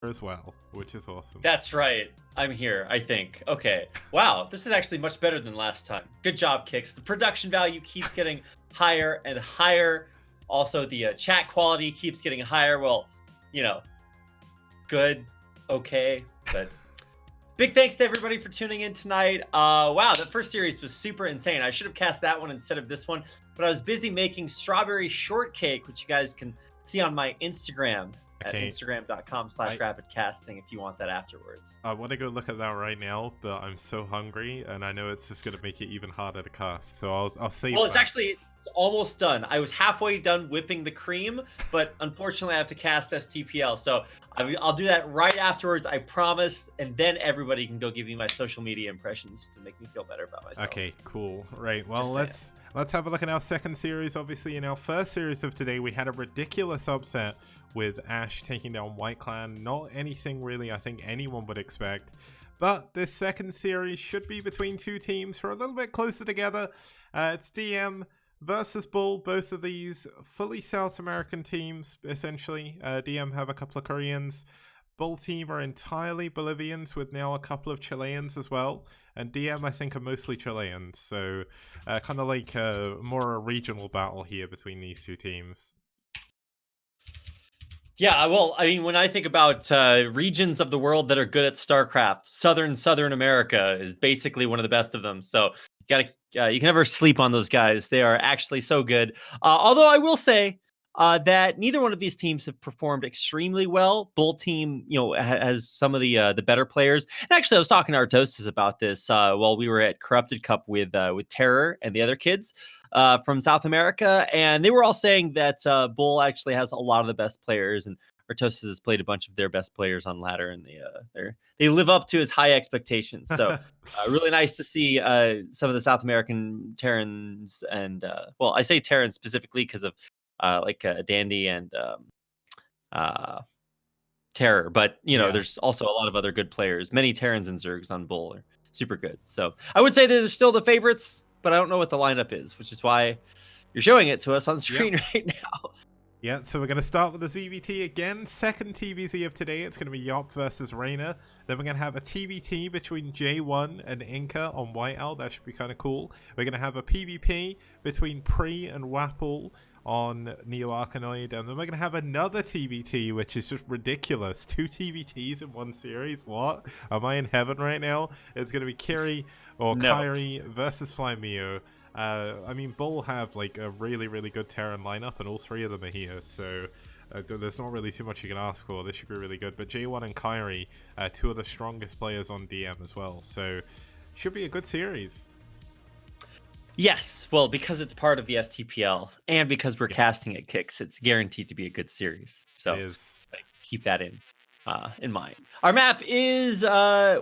as well, which is awesome. That's right. I'm here, I think. Okay. Wow, this is actually much better than last time. Good job, Kicks. The production value keeps getting higher and higher. Also, the chat quality keeps getting higher. Well, you know, good, okay, but big thanks to everybody for tuning in tonight. Wow, that first series was super insane. I should have cast that one instead of this one, but I was busy making strawberry shortcake, which you guys can see on my Instagram at Okay, instagram.com/rapidcasting if you want that afterwards. I want to go look at that right now, but I'm so hungry, and I know it's just going to make it even harder to cast. So I'll save Well, it's that. actually almost done. I was halfway done whipping the cream, but unfortunately I have to cast STPL. So I'll do that right afterwards, I promise. And then everybody can go give me my social media impressions to make me feel better about myself. Okay, cool. Right, well, Just let's have a look at our second series. Obviously, in our first series of today, we had a ridiculous upset with Ash taking down White Clan. Not anything really I think anyone would expect. But this second series should be between two teams who are a little bit closer together. It's DM versus BuLL. Both of these fully South American teams, essentially. DM have a couple of Koreans. BuLL team are entirely Bolivians with now a couple of Chileans as well. And DM, I think, are mostly Chileans. So kind of like more a regional battle here between these two teams. Yeah, well, I mean, when I think about regions of the world that are good at StarCraft, Southern America is basically one of the best of them. So you can never sleep on those guys. They are actually so good. Although I will say that neither one of these teams have performed extremely well. BuLL team, has some of the better players. And actually, I was talking to Artostas about this while we were at Corrupted Cup with Terror and the other kids from South America, and they were all saying that BuLL actually has a lot of the best players, and Artosis has played a bunch of their best players on ladder, and they live up to his high expectations. So really nice to see some of the South American Terrans, and well, I say Terrans specifically because of Dandy and Terror, but Yeah. there's also a lot of other good players. Many Terrans and Zergs on BuLL are super good. So I would say they're still the favorites, but I don't know what the lineup is, which is why you're showing it to us on screen right now. Yeah, so we're going to start with the ZVT again. Second TVZ of today, it's going to be Yop versus Reina. Then we're going to have a TVT between J1 and Inca on White Owl. That should be kind of cool. We're going to have a PvP between Pre and Wapple on Neo Arkanoid. And then we're going to have another TVT, which is just ridiculous. 2 TVTs in one series. What? Am I in heaven right now? It's going to be Kiri or No. Kyrie versus Flymeo. I mean, BuLL have like a really, really good Terran lineup, and all 3 of them are here, so there's not really too much you can ask for. This should be really good. But J1 and Kyrie, 2 of the strongest players on DM as well, so should be a good series. Yes, well, because it's part of the STPL, and because we're casting at Kicks, it's guaranteed to be a good series. So keep that in mind. Our map is I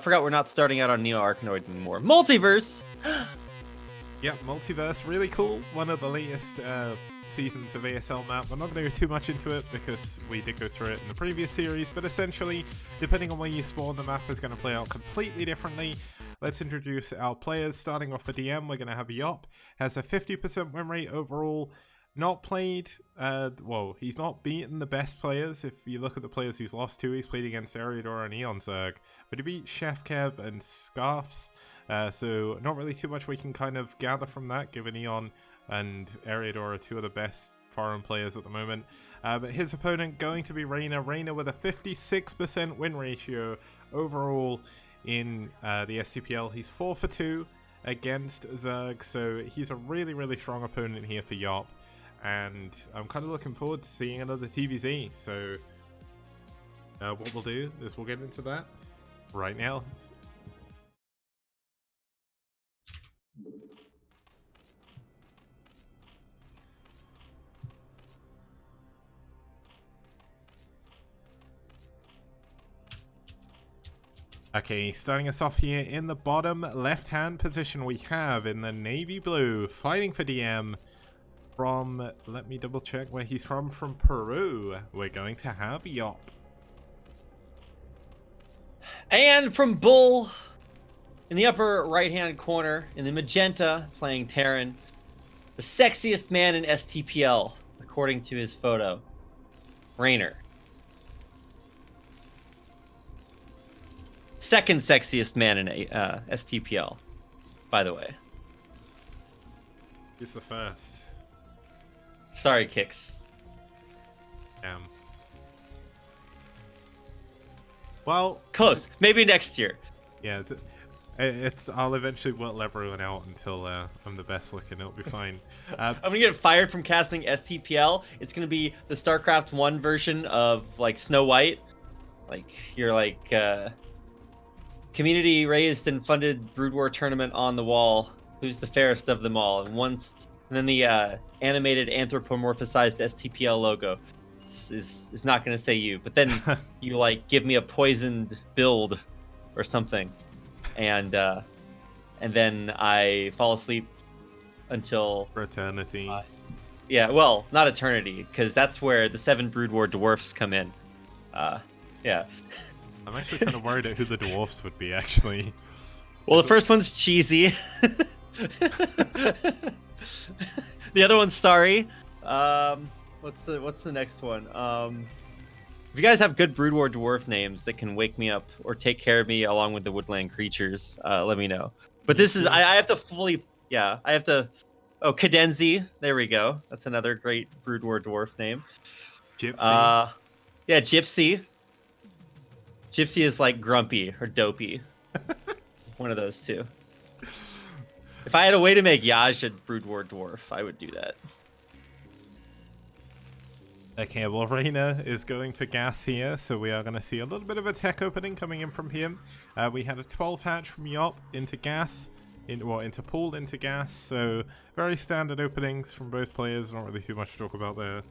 forgot we're not starting out on Neo Arkanoid anymore. Multiverse. Yeah, Multiverse, really cool. One of the latest seasons of ASL map. We're not going to go too much into it because we did go through it in the previous series, but essentially, depending on where you spawn, the map is going to play out completely differently. Let's introduce our players. Starting off for DM, we're going to have Yop. Has a 50% win rate overall. Not played, he's not beaten the best players. If you look at the players he's lost to, he's played against Eriador and Eon Zerg, but he beat Chef Kev and Scarfs. So not really too much we can kind of gather from that, given Eon and Eriador are 2 of the best foreign players at the moment. But his opponent going to be Reina. Reina with a 56% win ratio overall in the STPL. He's 4 for 2 against Zerg, so he's a really, really strong opponent here for Yop. And I'm kind of looking forward to seeing another TVZ. So what we'll do is we'll get into that right now. Okay, starting us off here in the bottom left-hand position, we have in the navy blue, fighting for DM from, let me double check where he's from Peru. We're going to have Yop. And from BuLL, in the upper right-hand corner, in the magenta, playing Terran, the sexiest man in STPL, according to his photo, Rainer. second sexiest man in STPL, by the way. He's the first. Sorry, Kicks. Damn. Well, Close. Maybe next year. yeah, it's I'll eventually whittle everyone out until I'm the best looking. It'll be fine. I'm gonna get fired from casting STPL. It's gonna be the StarCraft 1 version of like Snow White. Like you're like community raised and funded Brood War tournament on the wall. Who's the fairest of them all? And then the animated anthropomorphized STPL logo is not gonna say you. But then you like give me a poisoned build or something, and then I fall asleep until For eternity. Yeah, well, not eternity, because that's where the 7 Brood War dwarfs come in. Yeah. I'm actually kind of worried at who the dwarfs would be, actually. Well, the first one's cheesy. The other one's sorry. What's the next one? If you guys have good Brood War dwarf names that can wake me up or take care of me along with the woodland creatures, let me know. But this is I have to fully Oh, Cadenzi. There we go. That's another great Brood War dwarf name. Gypsy. Yeah, Gypsy. Gypsy is like grumpy or dopey. One of those two. If I had a way to make Yaj a Brood War dwarf, I would do that. Okay, well, Reina is going for gas here, so we are going to see a little bit of a tech opening coming in from him. We had a 12 hatch from Yop into gas, into pool, into gas, so very standard openings from both players, not really too much to talk about there.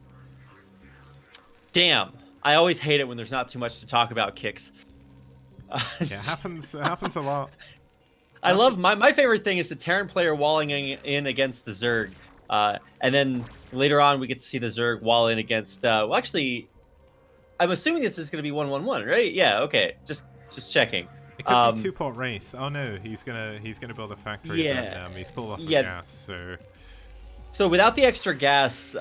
Damn, I always hate it when there's not too much to talk about, Kicks. Yeah, it happens a lot. I love, my favorite thing is the Terran player walling in against the Zerg. And then later on, we get to see the Zerg wall in against. Well, actually, I'm assuming this is going to be 1-1-1, right? Yeah. Okay. Just checking. It could be 2-pot Wraith. Oh no, he's gonna build a factory. Yeah. Then, he's pulled off the gas. So without the extra gas,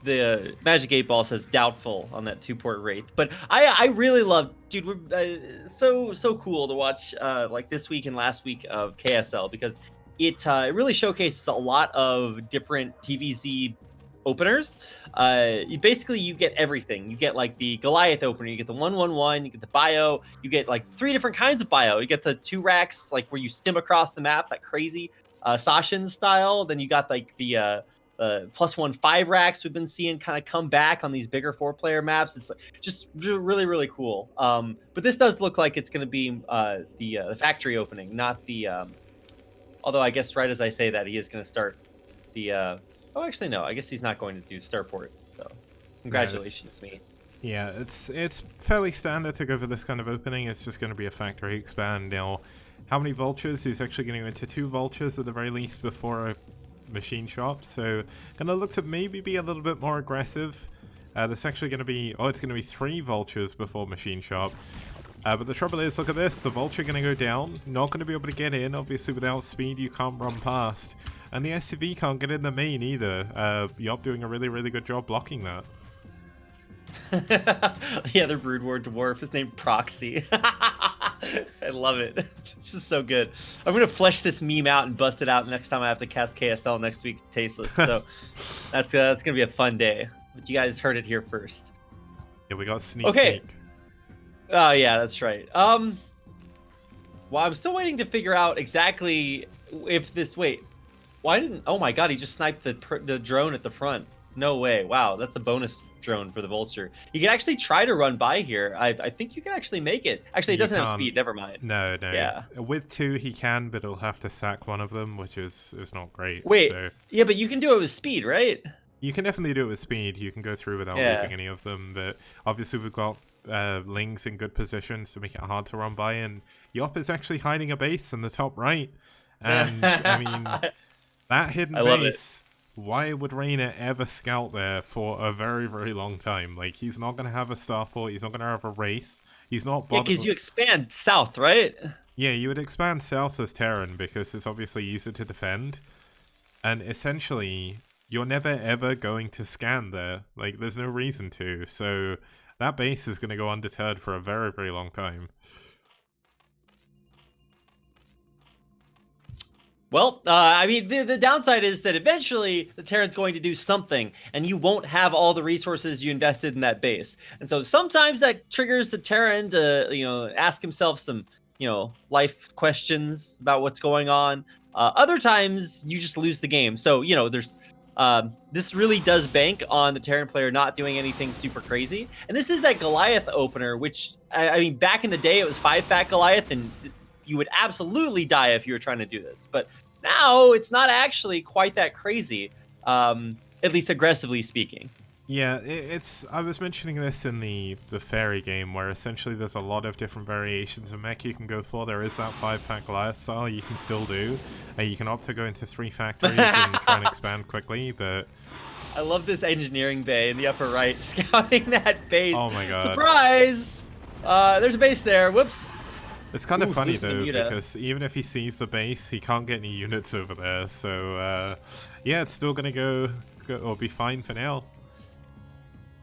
the Magic 8 Ball says doubtful on that 2-port Wraith. But I really love, dude. We're so cool to watch like this week and last week of KSL because it really showcases a lot of different TVZ openers. You get everything. You get like the Goliath opener, you get the 1-1-1, you get the bio, you get like 3 different kinds of bio. You get the 2 racks, like where you stim across the map, that crazy Sashin style. Then you got like the +1 5 racks we've been seeing kind of come back on these bigger 4-player maps. It's like, just really cool. But this does look like it's going to be the factory opening, not the. Although I guess right as I say that, he is going to start the. Oh, actually no. I guess he's not going to do Starport. So, congratulations, me. Yeah, it's fairly standard to go for this kind of opening. It's just going to be a factory expand. Now, how many vultures? He's actually going to go into 2 vultures at the very least before a machine shop. So, going to look to maybe be a little bit more aggressive. There's actually going to be it's going to be 3 vultures before machine shop. But the trouble is, look at this, the vulture going to go down, not going to be able to get in, obviously without speed you can't run past, and the SCV can't get in the main either. Yop doing a really good job blocking that. The other Brood War dwarf is named Proxy. I love it. This is so good. I'm going to flesh this meme out and bust it out next time I have to cast KSL next week Tasteless, so that's going to be a fun day, but you guys heard it here first. Yeah, we got sneak peek. Oh, yeah, that's right. Well, I'm still waiting to figure out exactly if this... Wait, why didn't... Oh my god, he just sniped the drone at the front. No way. Wow, that's a bonus drone for the Vulture. You can actually try to run by here. I think you can actually make it. Actually, it doesn't have speed. Never mind. No. Yeah. With 2, he can, but he'll have to sack one of them, which is not great. Wait, so. Yeah, but you can do it with speed, right? You can definitely do it with speed. You can go through without losing any of them, but obviously we've got Lings in good positions to make it hard to run by, and Yop is actually hiding a base in the top right, and I mean that hidden base, why would Reina ever scout there for a very long time? Like, he's not going to have a starport, he's not going to have a Wraith, he's not bothered. Yeah, because you expand south, right? Yeah, you would expand south as Terran because it's obviously easier to defend, and essentially you're never ever going to scan there. Like, there's no reason to, so that base is going to go undeterred for a very long time. Well, I mean, the downside is that eventually the Terran's going to do something, and you won't have all the resources you invested in that base. And so sometimes that triggers the Terran to, ask himself some, life questions about what's going on. Other times you just lose the game. So, there's this really does bank on the Terran player not doing anything super crazy. And this is that Goliath opener, which I mean, back in the day it was 5-fact Goliath, and you would absolutely die if you were trying to do this. But now it's not actually quite that crazy, at least aggressively speaking. Yeah, it's. I was mentioning this in the fairy game, where essentially there's a lot of different variations of mech you can go for. There is that 5-fact Goliath style you can still do. You can opt to go into 3 factories and try and expand quickly, but... I love this engineering bay in the upper right, scouting that base. Oh my god. Surprise! There's a base there. Whoops. It's kind of funny though, because even if he sees the base, he can't get any units over there. So yeah, it's still gonna go or be fine for now.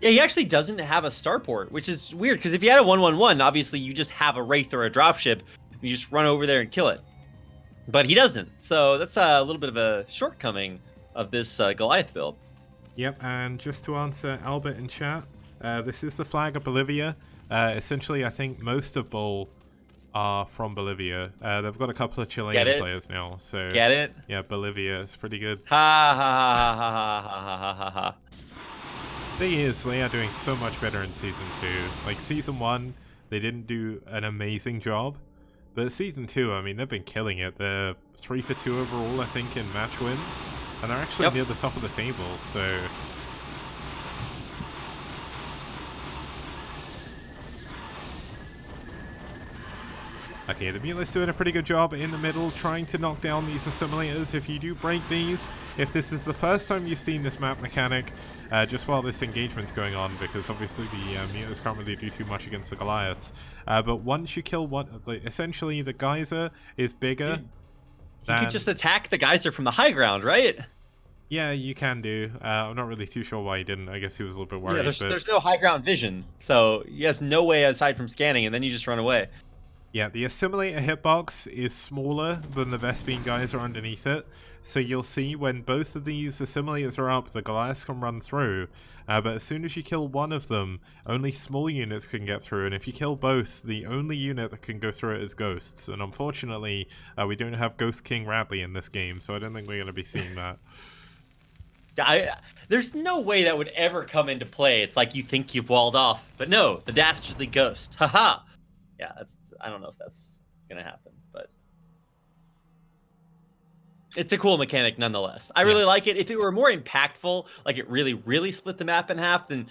Yeah, he actually doesn't have a starport, which is weird, because if you had a 1-1-1, obviously you just have a Wraith or a dropship. You just run over there and kill it. But he doesn't, so that's a little bit of a shortcoming of this Goliath build. Yep, and just to answer Albert in chat, this is the flag of Bolivia. Essentially, I think most of BuLL are from Bolivia. They've got a couple of Chilean players now, so... Get it? Yeah, Bolivia, it's pretty good. Ha ha ha ha ha ha ha ha ha. Thing is, they are doing so much better in Season 2. Like, Season 1, they didn't do an amazing job. But Season 2, I mean, they've been killing it. They're 3 for 2 overall, I think, in match wins. And they're actually near the top of the table, so... Okay, the Mule's doing a pretty good job in the middle, trying to knock down these assimilators. If you do break these, if this is the first time you've seen this map mechanic, just while this engagement's going on, because obviously the Mules can't really do too much against the Goliaths. But once you kill one, like, essentially the Geyser is bigger. You could just attack the Geyser from the high ground, right? Yeah, you can do. I'm not really too sure why he didn't. I guess he was a little bit worried. Yeah, there's no high ground vision, so he has no way aside from scanning, and then you just run away. Yeah, the assimilator hitbox is smaller than the Vespene Geyser underneath it, so you'll see when both of these assimilators are up, the Goliaths can run through, but as soon as you kill one of them, only small units can get through, and if you kill both, the only unit that can go through it is Ghosts, and unfortunately, we don't have Ghost King Radley in this game, so I don't think we're going to be seeing that. There's no way that would ever come into play. It's like you think you've walled off, but no, the dastardly ghost. Haha. Yeah, I don't know if that's gonna happen, but it's a cool mechanic nonetheless. I really like it. If it were more impactful, like it really split the map in half, then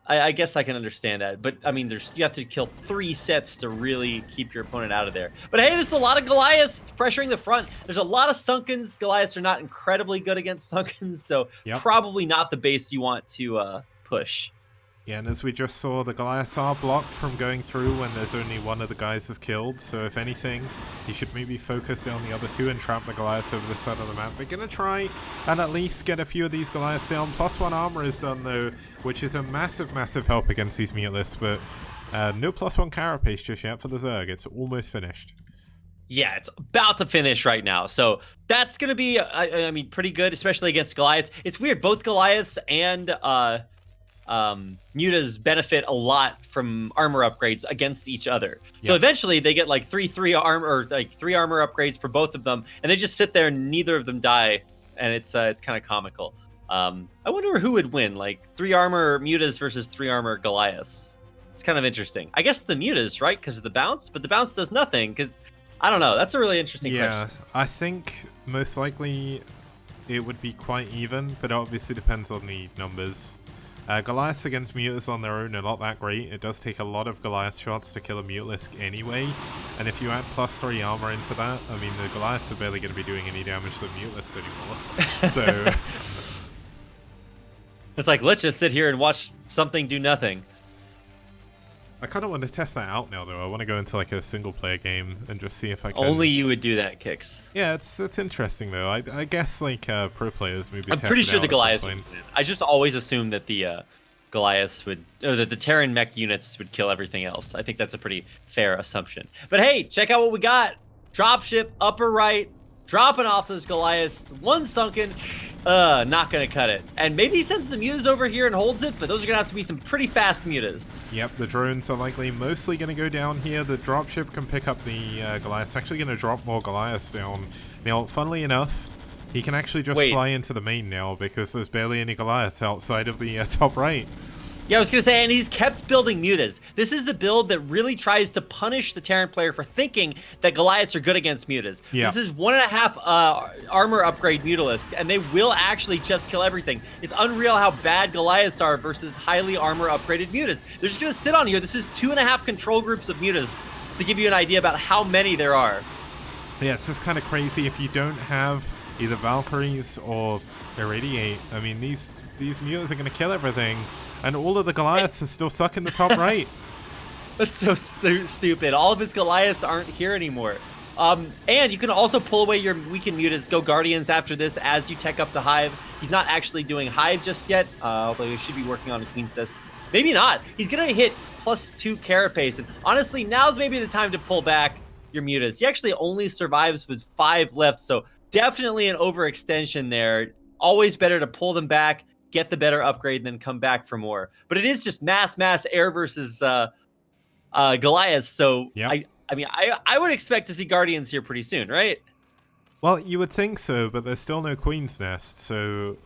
I guess I can understand that. But I mean, you have to kill 3 sets to really keep your opponent out of there. But hey, there's a lot of Goliaths. It's pressuring the front. There's a lot of Sunkens. Goliaths are not incredibly good against Sunkens, so probably not the base you want to push. Yeah, and as we just saw, the Goliaths are blocked from going through when there's only one of the guys is killed, so if anything, he should maybe focus on the other 2 and trap the Goliaths over the side of the map. We're gonna try and at least get a few of these Goliaths down. +1 armor is done though, which is a massive help against these Mutalists, but no +1 carapace just yet for the Zerg. It's almost finished. Yeah, it's about to finish right now. So that's going to be, I mean, pretty good, especially against Goliaths. It's weird, both Goliaths and Mutas benefit a lot from armor upgrades against each other. So eventually they get like 3 armor, or like 3 armor upgrades for both of them, and they just sit there and neither of them die, and it's kind of comical. I wonder who would win, like 3 armor Mutas versus 3 armor Goliaths. It's kind of interesting. I guess the Mutas, right, because of the bounce, but the bounce does nothing, because I don't know. That's a really interesting question. Yeah, I think most likely it would be quite even, but it obviously depends on the numbers. Goliaths against Mutas on their own are not that great. It does take a lot of Goliath shots to kill a Mutalisk anyway, and if you add +3 armor into that, I mean, the Goliaths are barely going to be doing any damage to the Mutalisk anymore. So it's like, let's just sit here and watch something do nothing. I kind of want to test that out now, though. I want to go into like a single-player game and just see if I can. Only you would do that, Kix. Yeah, it's interesting though. I guess like pro players maybe. I'm pretty sure the Goliaths would win. I just always assumed that the Goliaths would, or that the Terran mech units would kill everything else. I think that's a pretty fair assumption. But hey, check out what we got. Dropship upper right, dropping off those Goliaths. One sunken, not gonna cut it. And maybe he sends the mutas over here and holds it, but those are gonna have to be some pretty fast mutas. Yep, the drones are likely mostly gonna go down here. The dropship can pick up the Goliaths. Actually gonna drop more Goliaths down. Now, funnily enough, he can actually just fly into the main now because there's barely any Goliaths outside of the top right. Yeah, I was going to say, and he's kept building mutas. This is the build that really tries to punish the Terran player for thinking that Goliaths are good against mutas. Yeah. This is 1.5 armor upgrade mutalisks, and they will actually just kill everything. It's unreal how bad Goliaths are versus highly armor upgraded mutas. They're just going to sit on here. This is 2.5 control groups of mutas to give you an idea about how many there are. Yeah, it's just kind of crazy if you don't have either Valkyries or Irradiate. I mean, these mutas are going to kill everything. And all of the Goliaths are still stuck in the top right. That's so stupid. All of his Goliaths aren't here anymore. And you can also pull away your weakened mutas, go Guardians after this as you tech up to Hive. He's not actually doing Hive just yet, although he should be working on a Queen's Nest. Maybe not. He's going to hit +2 carapace. And honestly, now's maybe the time to pull back your mutas. He actually only survives with 5 left, so definitely an overextension there. Always better to pull them back, get the better upgrade, and then come back for more. But it is just mass air versus Goliath. So yep. I mean, I would expect to see Guardians here pretty soon, right? Well, you would think so, but there's still no Queen's Nest. So,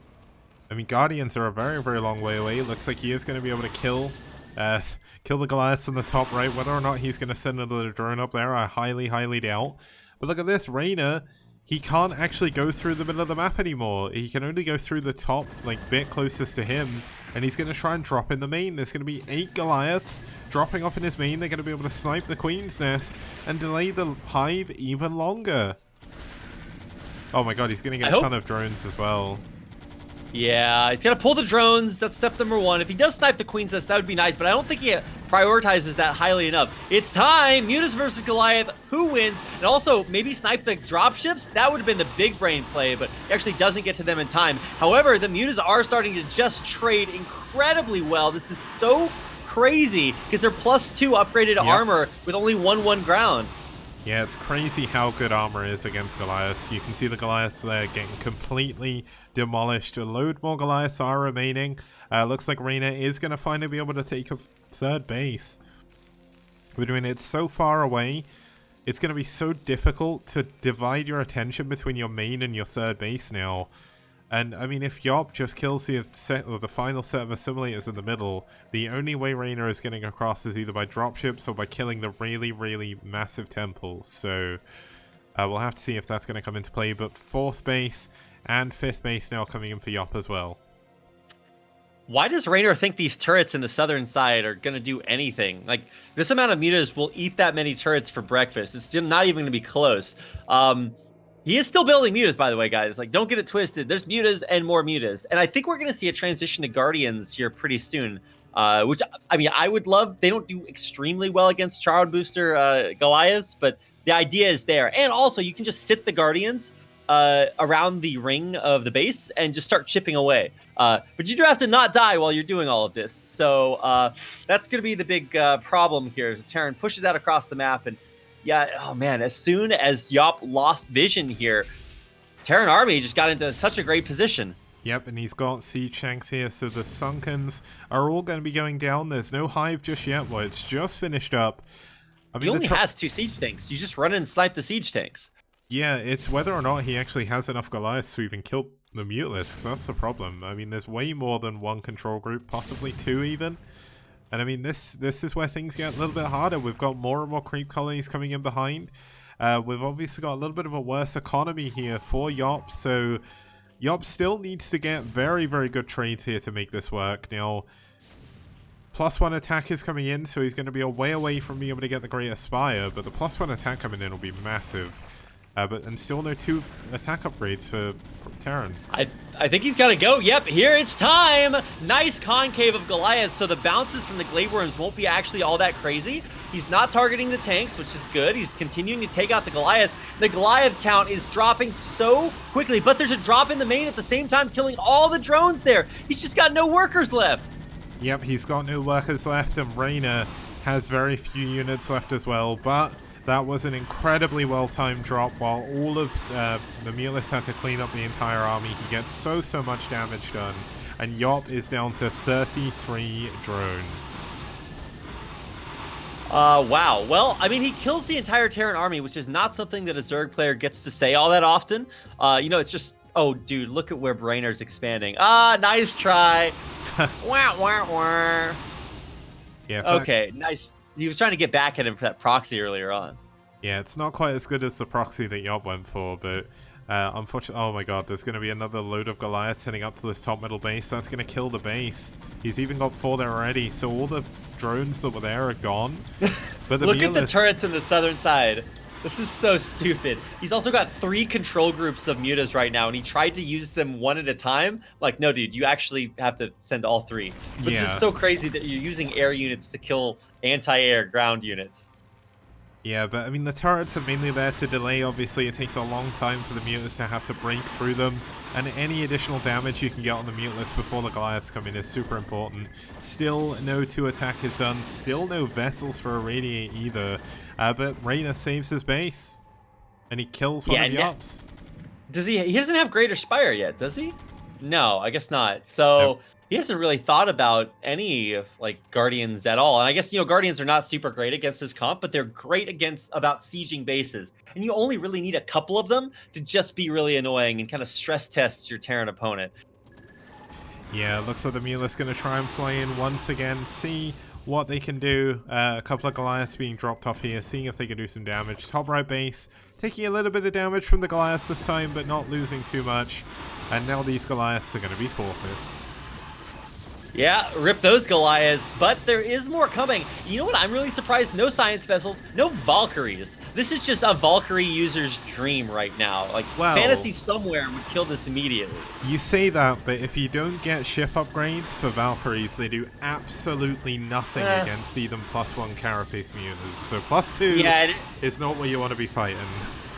I mean, Guardians are a very, very long way away. It looks like he is going to be able to kill the Goliaths in the top right. Whether or not he's going to send another drone up there, I highly, highly doubt. But look at this, Reyna. He can't actually go through the middle of the map anymore. He can only go through the top, like, bit closest to him. And he's going to try and drop in the main. There's going to be 8 Goliaths dropping off in his main. They're going to be able to snipe the Queen's Nest and delay the Hive even longer. Oh my god, he's going to get a ton of drones as well. Yeah, he's going to pull the drones. That's step number 1. If he does snipe the Queen's Nest, that would be nice, but I don't think he prioritizes that highly enough. It's time! Mutas versus Goliath. Who wins? And also, maybe snipe the dropships? That would have been the big brain play, but he actually doesn't get to them in time. However, the Mutas are starting to just trade incredibly well. This is so crazy, because they're +2 upgraded armor with only 1/1 ground. Yeah, it's crazy how good armor is against Goliaths. You can see the Goliaths there getting completely demolished. A load more Goliaths are remaining. Looks like Reyna is going to finally be able to take a 3rd base. But I mean, it's so far away. It's going to be so difficult to divide your attention between your main and your 3rd base now. And I mean, if Yop just kills the final set of assimilators in the middle, the only way Reyna is getting across is either by dropships or by killing the really, really massive temples. So we'll have to see if that's going to come into play. But 4th base and 5th base now coming in for Yop as well. Why does Reyna think these turrets in the southern side are going to do anything? Like, this amount of mutas will eat that many turrets for breakfast. It's not even going to be close. He is still building mutas, by the way, guys. Like, don't get it twisted. There's mutas and more mutas. And I think we're going to see a transition to Guardians here pretty soon. Which, I mean, I would love. They don't do extremely well against Charred Booster Goliaths, but the idea is there. And also, you can just sit the Guardians around the ring of the base and just start chipping away. But you do have to not die while you're doing all of this. So that's going to be the big problem here. As Terran pushes out across the map, and yeah, oh man, as soon as Yop lost vision here, Terran army just got into such a great position. Yep, and he's got siege tanks here, so the Sunkens are all going to be going down. There's no Hive just yet. Well, it's just finished up. I mean, he only has 2 siege tanks. You just run in and snipe the siege tanks. Yeah, it's whether or not he actually has enough Goliaths to even kill the Mutalisks. That's the problem. I mean, there's way more than 1 control group, possibly 2 even. And I mean, this is where things get a little bit harder. We've got more and more creep colonies coming in behind. We've obviously got a little bit of a worse economy here for Yop, so Yop still needs to get very, very good trades here to make this work. Now, +1 attack is coming in, so he's going to be a way away from being able to get the Great Aspire, but the +1 attack coming in will be massive. And still no 2 attack upgrades for Terran. I think he's got to go. Yep, here it's time. Nice concave of Goliath, so the bounces from the Glade Worms won't be actually all that crazy. He's not targeting the tanks, which is good. He's continuing to take out the Goliath. The Goliath count is dropping so quickly, but there's a drop in the main at the same time, killing all the drones there. He's just got no workers left. Yep, he's got no workers left, and Reyna has very few units left as well, but That was an incredibly well-timed drop while all of the Mulists had to clean up the entire army. He gets so much damage done. And Yop is down to 33 drones. Wow. Well, I mean, he kills the entire Terran army, which is not something that a Zerg player gets to say all that often. You know, it's just, oh, dude, look at where Brainer's expanding. Nice try. Wah, wah, wah. Yeah. Okay, nice. He was trying to get back at him for that proxy earlier on. Yeah, it's not quite as good as the proxy that Yop went for, but unfortunately, oh my god, there's going to be another load of Goliaths heading up to this top middle base. That's going to kill the base. He's even got 4 there already, so all the drones that were there are gone. But the Look at the turrets on the southern side. This is so stupid. He's also got 3 control groups of mutas right now, and he tried to use them one at a time. Like, no, dude, you actually have to send all 3. But Yeah. This is so crazy that you're using air units to kill anti-air ground units. Yeah, but I mean, the turrets are mainly there to delay. Obviously, it takes a long time for the mutas to have to break through them, and any additional damage you can get on the mutas before the Goliaths come in is super important. Still, no 2 attack is done. Still no vessels for Irradiate either. But Reyna saves his base, and he kills one of the Yops. Does he? He doesn't have Greater Spire yet, does he? No, I guess not. So Nope. He hasn't really thought about any like Guardians at all. And I guess, you know, Guardians are not super great against his comp, but they're great about sieging bases. And you only really need a couple of them to just be really annoying and kind of stress test your Terran opponent. Yeah, looks like the Mulist's going to try and fly in once again, see what they can do. A couple of Goliaths being dropped off here, seeing if they can do some damage. Top right base, taking a little bit of damage from the Goliaths this time, but not losing too much. And now these Goliaths are going to be forfeit. Yeah, rip those Goliaths, but there is more coming. You know what? I'm really surprised. No science vessels, no Valkyries. This is just a Valkyrie user's dream right now. Like, well, Fantasy somewhere would kill this immediately. You say that, but if you don't get ship upgrades for Valkyries, they do absolutely nothing against even +1 Carapace mutas. So +2 is not what you want to be fighting.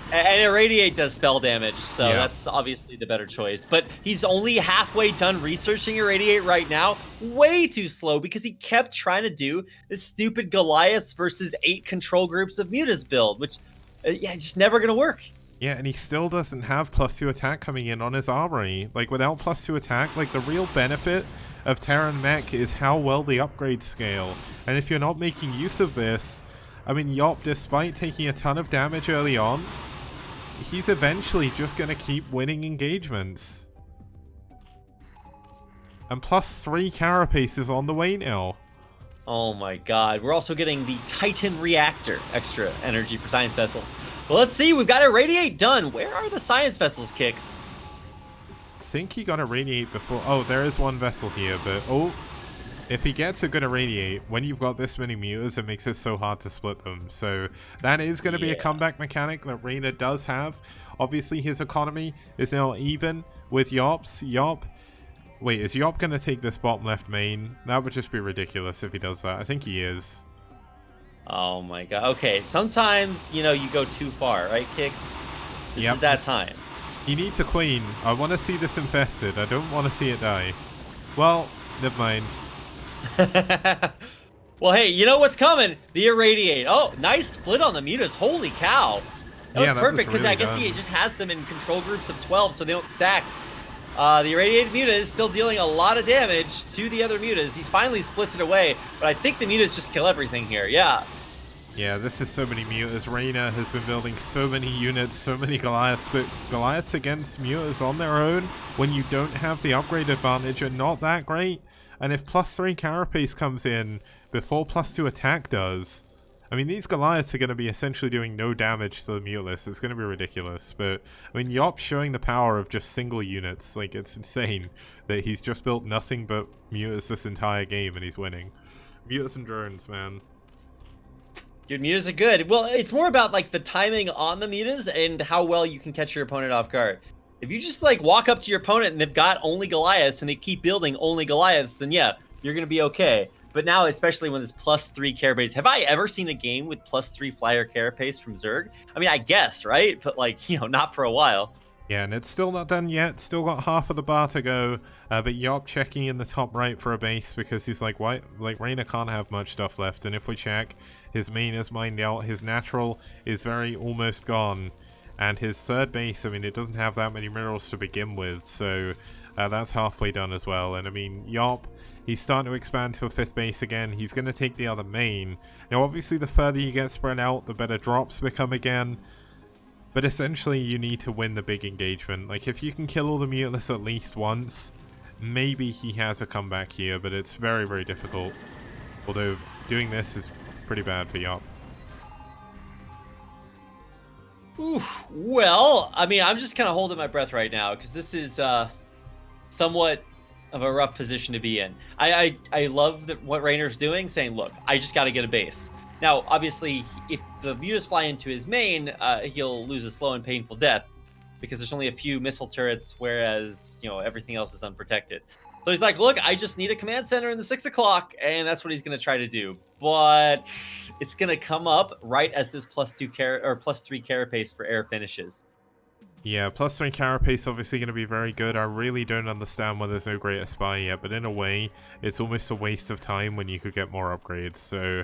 And Irradiate does spell damage, so that's obviously the better choice. But he's only halfway done researching Irradiate right now. Way too slow, because he kept trying to do this stupid Goliaths versus 8 control groups of mutas build, which, it's just never going to work. Yeah, and he still doesn't have +2 attack coming in on his armory. Like, without +2 attack, like, the real benefit of Terran Mech is how well the upgrades scale. And if you're not making use of this, I mean, Yop, despite taking a ton of damage early on, he's eventually just going to keep winning engagements. And +3 Carapace is on the way now. Oh my god. We're also getting the Titan Reactor extra energy for science vessels. Well, let's see. We've got Irradiate done. Where are the science vessels kicks? I think he got Irradiate before. Oh, there is one vessel here, but if he gets a good Irradiate, when you've got this many mutas, it makes it so hard to split them. So that is going to be a comeback mechanic that Reyna does have. Obviously, his economy is now even with Yop's. Wait, is Yop going to take this bottom left main? That would just be ridiculous if he does that. I think he is. Oh my god. Okay, sometimes, you know, you go too far, right, Kicks? This is that time. He needs a queen. I want to see this infested. I don't want to see it die. Well, never mind. Well, hey, you know what's coming? The Irradiate. Oh, nice split on the mutas. Holy cow. That was perfect, because I guess he just has them in control groups of 12, so they don't stack. The Irradiated muta is still dealing a lot of damage to the other mutas. He's finally splits it away, but I think the mutas just kill everything here. Yeah, this is so many mutas. Reyna has been building so many units, so many Goliaths, but Goliaths against mutas on their own, when you don't have the upgrade advantage, are not that great. And if +3 Carapace comes in before +2 attack does, I mean, these Goliaths are going to be essentially doing no damage to the mutas. It's going to be ridiculous. But, I mean, Yop's showing the power of just single units. Like, it's insane that he's just built nothing but mutas this entire game and he's winning. Mutas and drones, man. Dude, mutas are good. Well, it's more about, like, the timing on the mutas and how well you can catch your opponent off guard. If you just, like, walk up to your opponent and they've got only Goliaths and they keep building only Goliaths, then yeah, you're going to be okay. But now, especially when it's +3 Carapace, have I ever seen a game with +3 Flyer Carapace from Zerg? I mean, I guess, right? But, like, you know, not for a while. Yeah, and it's still not done yet. Still got half of the bar to go. But Yop checking in the top right for a base because he's like, why? Like, Reina can't have much stuff left. And if we check, his main is mined out. His natural is very almost gone. And his third base, I mean, it doesn't have that many minerals to begin with. So that's halfway done as well. And I mean, Yop, he's starting to expand to a fifth base again. He's going to take the other main. Now, obviously, the further you get spread out, the better drops become again. But essentially, you need to win the big engagement. Like, if you can kill all the Mutalists at least once, maybe he has a comeback here, but it's very, very difficult. Although, doing this is pretty bad for Yop. Oof. Well, I mean, I'm just kind of holding my breath right now, because this is somewhat of a rough position to be in. I love what Rainer's doing, saying, look, I just got to get a base. Now, obviously, if the Mutas fly into his main, he'll lose a slow and painful death because there's only a few missile turrets, whereas, you know, everything else is unprotected. So he's like, look, I just need a command center in the 6 o'clock, and that's what he's going to try to do. But it's going to come up right as this +2 +3 carapace for air finishes. Yeah, +3 carapace obviously going to be very good. I really don't understand why there's no greater spy yet, but in a way, it's almost a waste of time when you could get more upgrades. So,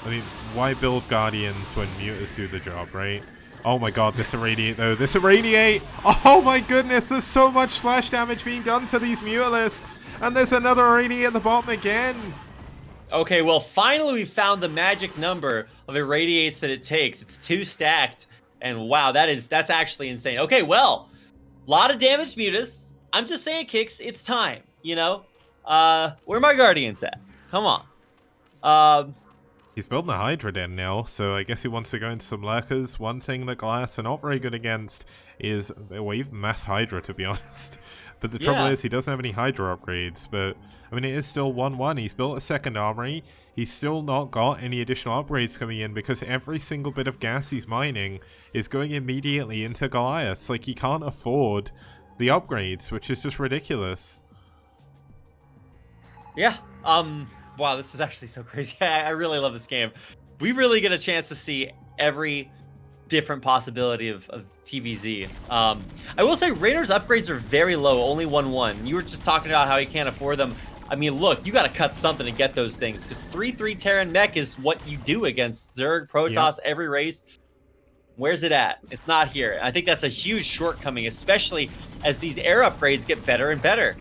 I mean, why build Guardians when Mutas do the job, right? Oh my god, this Irradiate though. This Irradiate! Oh my goodness, there's so much splash damage being done to these Mutalisks! And there's another Irradiate at the bottom again! Okay, well, finally we found the magic number of Irradiates that it takes. It's 2 stacked. And wow, that's actually insane. Okay, well, a lot of damaged Mutas. I'm just saying, Kicks, it's time, you know? Where are my Guardians at? Come on. He's building a Hydra Den now, so I guess he wants to go into some Lurkers. One thing that Glass are not very good against is, well, even Mass Hydra, to be honest. But the trouble is, he doesn't have any Hydra upgrades, but, I mean, it is still 1-1. He's built a second armory. He's still not got any additional upgrades coming in because every single bit of gas he's mining is going immediately into Goliaths. Like, he can't afford the upgrades, which is just ridiculous. Yeah, wow, this is actually so crazy. I really love this game. We really get a chance to see every different possibility of TVZ. I will say Rainer's upgrades are very low, only 1-1. You were just talking about how he can't afford them. I mean, look, you got to cut something to get those things, because 3-3 Terran mech is what you do against Zerg, Protoss, every race. Where's it at? It's not here. I think that's a huge shortcoming, especially as these air upgrades get better and better.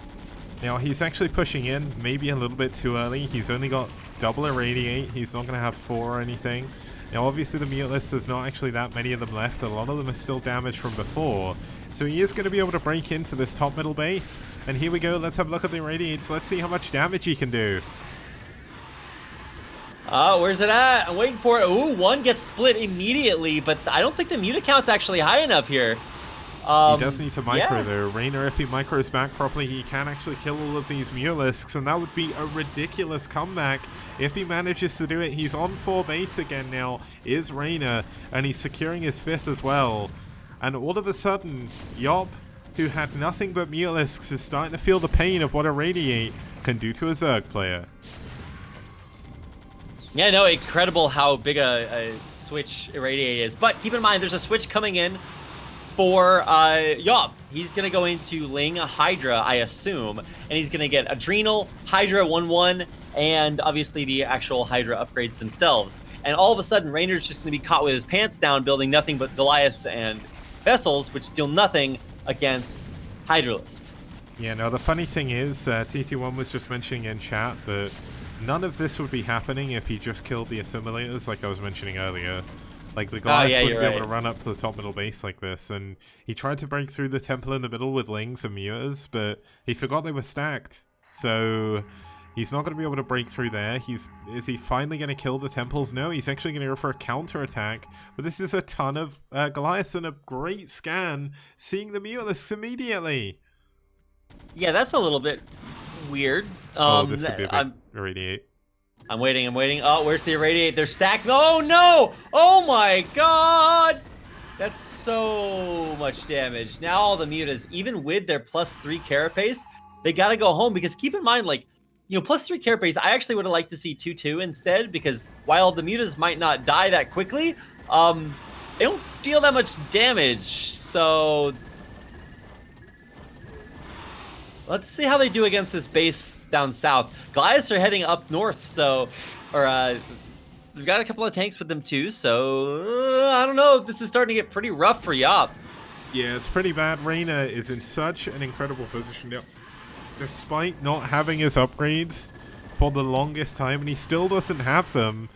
Now, he's actually pushing in maybe a little bit too early. He's only got double Irradiate. He's not going to have 4 or anything. Now, obviously, the Mutalists, there's not actually that many of them left. A lot of them are still damaged from before. So he is going to be able to break into this top middle base. And here we go. Let's have a look at the Irradiates. Let's see how much damage he can do. Where's it at? I'm waiting for it. Ooh, one gets split immediately, but I don't think the Muta count's actually high enough here. He does need to micro though. Rainer, if he micros back properly, he can actually kill all of these Mutalisks, and that would be a ridiculous comeback if he manages to do it. He's on 4 base again now, is Rainer, and he's securing his 5th as well. And all of a sudden, Yop, who had nothing but Mutalisks, is starting to feel the pain of what Irradiate can do to a Zerg player. Yeah, no, incredible how big a switch Irradiate is. But keep in mind, there's a switch coming in for Yop. He's going to go into Ling Hydra, I assume, and he's going to get Adrenal, Hydra 1-1, and obviously the actual Hydra upgrades themselves. And all of a sudden, Rainer's just going to be caught with his pants down, building nothing but Goliaths and Vessels, which deal nothing against Hydralisks. Yeah, no, the funny thing is, TT1 was just mentioning in chat that none of this would be happening if he just killed the Assimilators, like I was mentioning earlier. Like, the Goliaths wouldn't be able to run up to the top middle base like this, and he tried to break through the temple in the middle with Lings and Mutas, but he forgot they were stacked. So he's not going to be able to break through there. Is he finally going to kill the temples? No, he's actually going to go for a counter-attack, but this is a ton of Goliaths and a great scan, seeing the Mutalisks immediately. Yeah, that's a little bit weird. This could be a bit Irradiate. I'm waiting. Oh, where's the Irradiate? They're stacked. Oh, no! Oh, my God! That's so much damage. Now all the Mutas, even with their +3 carapace, they got to go home. Because keep in mind, like, you know, +3 carapace, I actually would have liked to see 2-2 instead. Because while the Mutas might not die that quickly, they don't deal that much damage. So Let's see how they do against this base down south. Goliaths are heading up north, so, they've got a couple of tanks with them too, so I don't know. This is starting to get pretty rough for Yop. Yeah, it's pretty bad. Reyna is in such an incredible position now. Despite not having his upgrades for the longest time, and he still doesn't have them,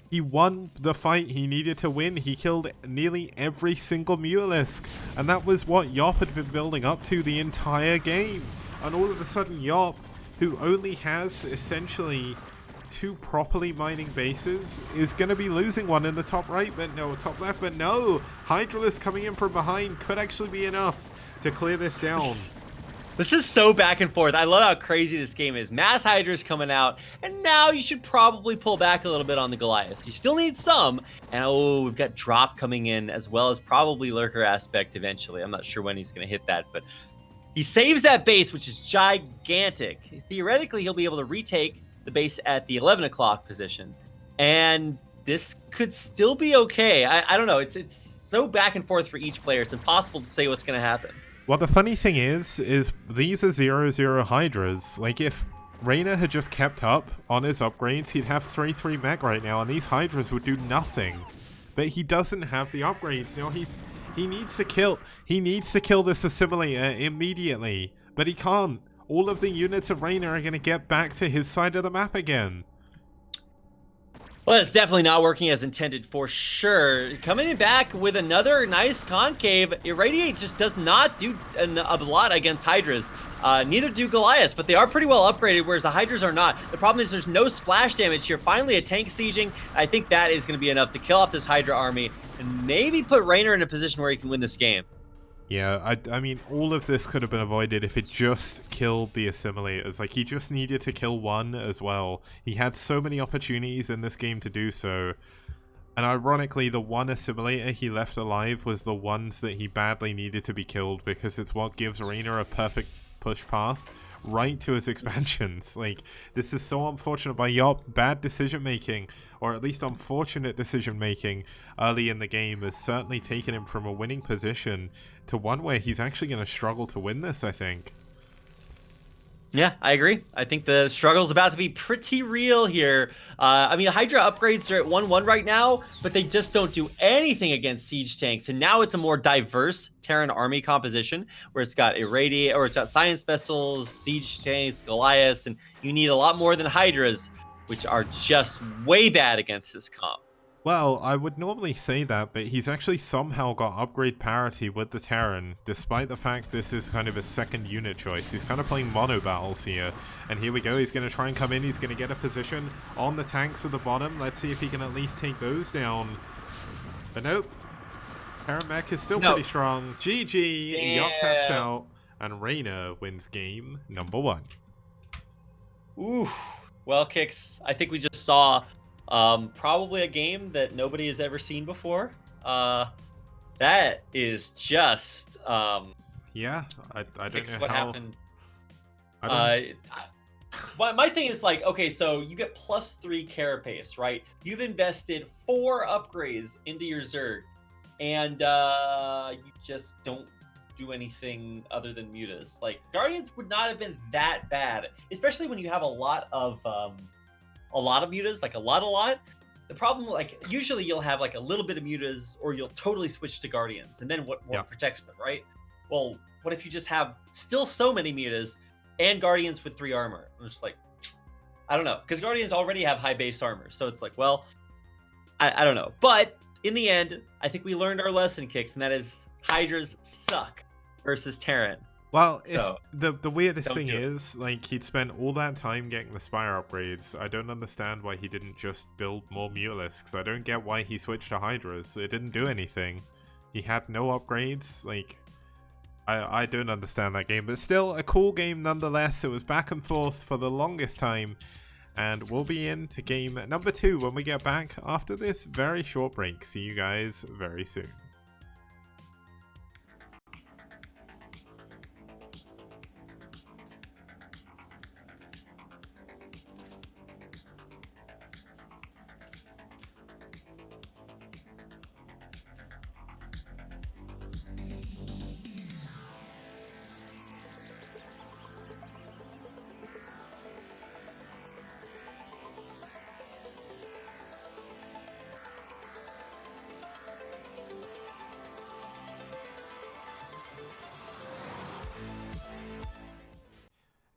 he won the fight he needed to win. He killed nearly every single Mutalisk, and that was what Yop had been building up to the entire game. And all of a sudden Yop, who only has essentially 2 properly mining bases, is going to be losing one in the top right, but no, top left, but no! Hydralisk coming in from behind could actually be enough to clear this down. This is so back and forth. I love how crazy this game is. Mass Hydra's coming out, and now you should probably pull back a little bit on the Goliath. You still need some, and oh, we've got Drop coming in, as well as probably Lurker Aspect eventually. I'm not sure when he's going to hit that, but he saves that base, which is gigantic. Theoretically, he'll be able to retake the base at the 11 o'clock position, and this could still be okay. I don't know. It's so back and forth for each player. It's impossible to say what's going to happen. Well, the funny thing is these are 0-0 Hydras. Like, if Reyna had just kept up on his upgrades, he'd have 3-3 mech right now, and these Hydras would do nothing. But he doesn't have the upgrades. Now, he needs to kill this assimilator immediately, but he can't. All of the units of Reyna are going to get back to his side of the map again. Well, it's definitely not working as intended for sure. Coming in back with another nice concave. Irradiate just does not do a lot against Hydras. Neither do Goliaths, but they are pretty well upgraded, whereas the Hydras are not. The problem is there's no splash damage here. Finally, a tank sieging. I think that is going to be enough to kill off this Hydra army and maybe put Raynor in a position where he can win this game. Yeah, I mean, all of this could have been avoided if it just killed the assimilators. Like, he just needed to kill one as well. He had so many opportunities in this game to do so. And ironically, the one assimilator he left alive was the ones that he badly needed to be killed, because it's what gives Reyna a perfect push path right to his expansions. Like, this is so unfortunate by Yop. Bad decision making, or at least unfortunate decision making early in the game, has certainly taken him from a winning position to one where he's actually going to struggle to win this, I think. Yeah, I agree. I think the struggle's about to be pretty real here. I mean, Hydra upgrades are at 1-1 right now, but they just don't do anything against siege tanks. And now it's a more diverse Terran army composition, where it's got Irradiate, or it's got science vessels, siege tanks, Goliaths, and you need a lot more than Hydras, which are just way bad against this comp. Well, I would normally say that, but he's actually somehow got upgrade parity with the Terran, despite the fact this is kind of his second unit choice. He's kind of playing mono battles here, and here we go. He's going to try and come in. He's going to get a position on the tanks at the bottom. Let's see if he can at least take those down. But nope. Terran mech is still pretty strong. GG, Yop taps out, and Reyna wins game number 1. Ooh, well, Kicks, I think we just saw probably a game that nobody has ever seen before. That is just yeah, I don't know what how happened. My thing is, like, okay, so you get +3 carapace, right? You've invested 4 upgrades into your Zerg, and you just don't do anything other than mutas. Like, Guardians would not have been that bad, especially when you have a lot of mutas, like a lot. The problem, like, usually you'll have like a little bit of mutas, or you'll totally switch to Guardians, and then what protects them, right? Well, what if you just have still so many mutas and Guardians with 3 armor? I'm just like, I don't know, because Guardians already have high base armor, so it's like, well, I don't know. But in the end, I think we learned our lesson, Kicks, and that is Hydras suck versus Terran. Well, So, it's the weirdest thing is, like, he'd spent all that time getting the Spire upgrades. I don't understand why he didn't just build more Mutalisks. I don't get why he switched to Hydras. It didn't do anything. He had no upgrades. Like, I don't understand that game. But still, a cool game nonetheless. It was back and forth for the longest time. And we'll be into game number 2 when we get back after this very short break. See you guys very soon.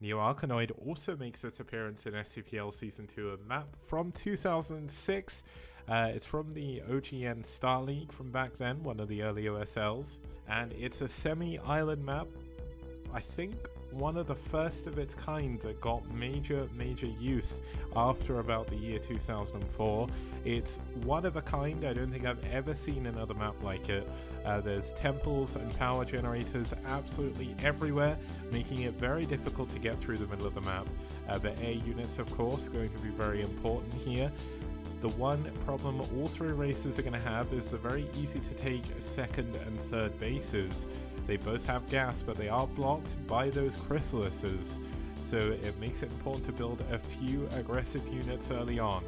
Neo Arkanoid also makes its appearance in STPL Season 2, a map from 2006. It's from the OGN Star League from back then, one of the early OSLs, and it's a semi-island map. I think one of the first of its kind that got major use after about the year 2004. It's one of a kind. I don't think I've ever seen another map like it. There's temples and power generators absolutely everywhere, making it very difficult to get through the middle of the map. But air units, of course, going to be very important here. The one problem all three races are going to have is the very easy to take second and third bases. They both have gas, but they are blocked by those chrysalises, so it makes it important to build a few aggressive units early on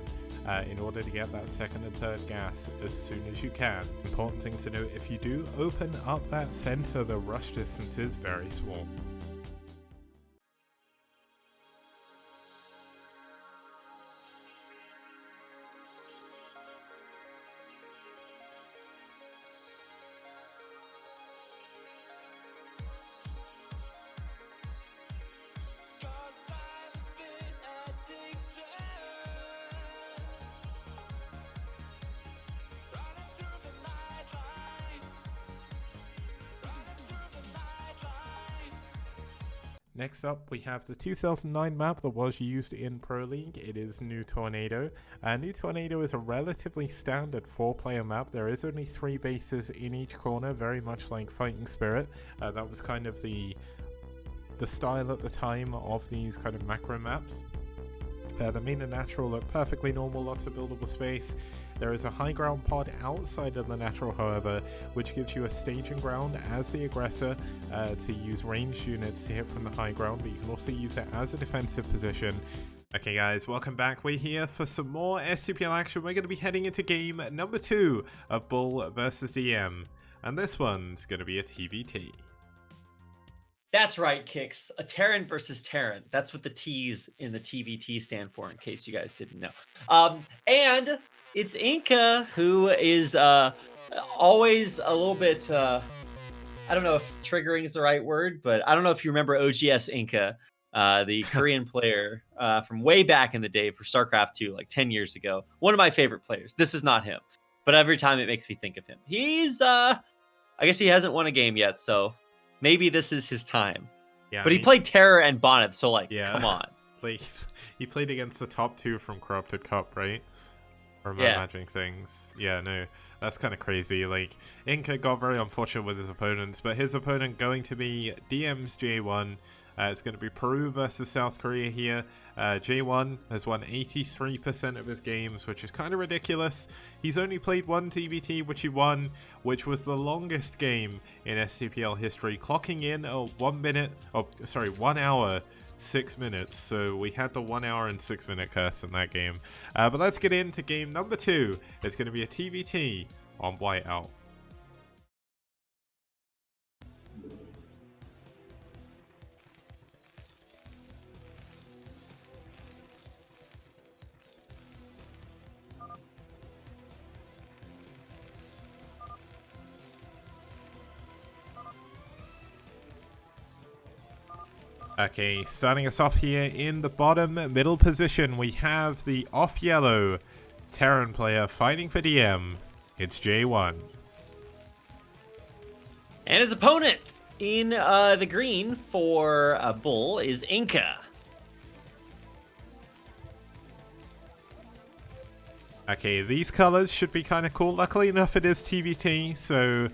in order to get that second and third gas as soon as you can. Important thing to note, if you do open up that center, the rush distance is very small. Next up, we have the 2009 map that was used in Pro League. It is New Tornado. New Tornado is a relatively standard 4-player map. There is only 3 bases in each corner, very much like Fighting Spirit. That was kind of the style at the time of these kind of macro maps. The main and natural look perfectly normal, lots of buildable space. There is a high ground pod outside of the natural, however, which gives you a staging ground as the aggressor to use ranged units to hit from the high ground, but you can also use it as a defensive position. Okay guys, welcome back. We're here for some more STPL action. We're going to be heading into game number 2 of BuLL versus DM, and this one's going to be a TVT. That's right, Kicks. A Terran versus Terran. That's what the T's in the TVT stand for, in case you guys didn't know. And it's Inca, who is always a little bit, I don't know if triggering is the right word, but I don't know if you remember OGS Inca, the Korean player from way back in the day for StarCraft 2, like 10 years ago. One of my favorite players. This is not him, but every time it makes me think of him. He's, I guess he hasn't won a game yet, so maybe this is his time. Yeah, but he played Terror and Bonnet, so like, yeah. Come on. Like, he played against the top 2 from Corrupted Cup, right? Or am I imagining things? Yeah, no, that's kind of crazy. Like, Inca got very unfortunate with his opponents, but his opponent going to be DM's J1. It's going to be Peru versus South Korea here. J1 has won 83% of his games, which is kind of ridiculous. He's only played one TVT, which he won, which was the longest game in STPL history, clocking in 1 hour 6 minutes. So we had the 1 hour and 6 minute curse in that game. But let's get into game number 2. It's going to be a TVT on Whiteout. Okay, starting us off here in the bottom middle position, we have the off-yellow Terran player fighting for DM. It's J1. And his opponent in the green for BuLL is Inca. Okay, these colors should be kind of cool. Luckily enough, it is TVT, so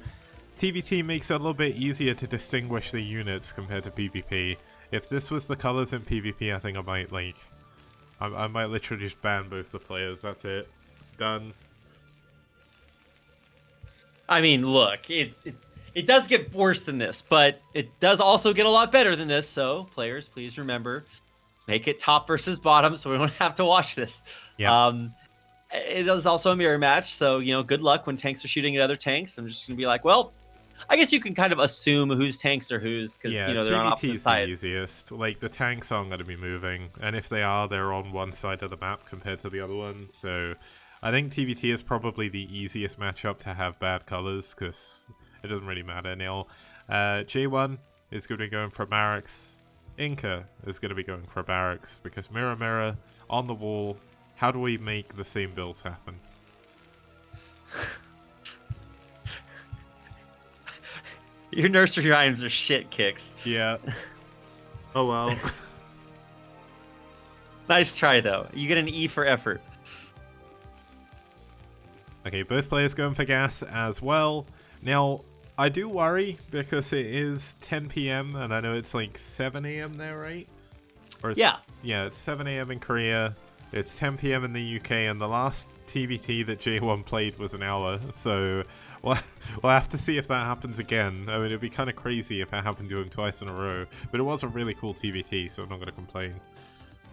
TVT makes it a little bit easier to distinguish the units compared to PvP. If this was the colors in PvP, I think I might, like, I might literally just ban both the players. That's it. It's done. I mean, look, it does get worse than this, but it does also get a lot better than this. So, players, please remember, make it top versus bottom so we don't have to watch this. Yeah. It is also a mirror match, so, you know, good luck when tanks are shooting at other tanks. I'm just going to be like, well, I guess you can kind of assume whose tanks are whose, because, you know, they're on opposite sides. TVT is the easiest. Like, the tanks aren't going to be moving, and if they are, they're on one side of the map compared to the other one, so I think TVT is probably the easiest matchup to have bad colors, because it doesn't really matter, Neil. J1 is going to be going for Marix. Inca is going to be going for barracks because mirror, mirror on the wall. How do we make the same builds happen? Your nursery rhymes are shit, Kicks. Yeah. Oh well. Nice try, though. You get an E for effort. Okay, both players going for gas as well. Now, I do worry because it is 10 p.m. and I know it's like 7 a.m. there, right? Or Yeah. Yeah, it's 7 a.m. in Korea. It's 10 p.m. in the UK, and the last TBT that J1 played was an hour. So we'll have to see if that happens again. I mean, it'd be kind of crazy if it happened to him twice in a row. But it was a really cool TBT, so I'm not going to complain.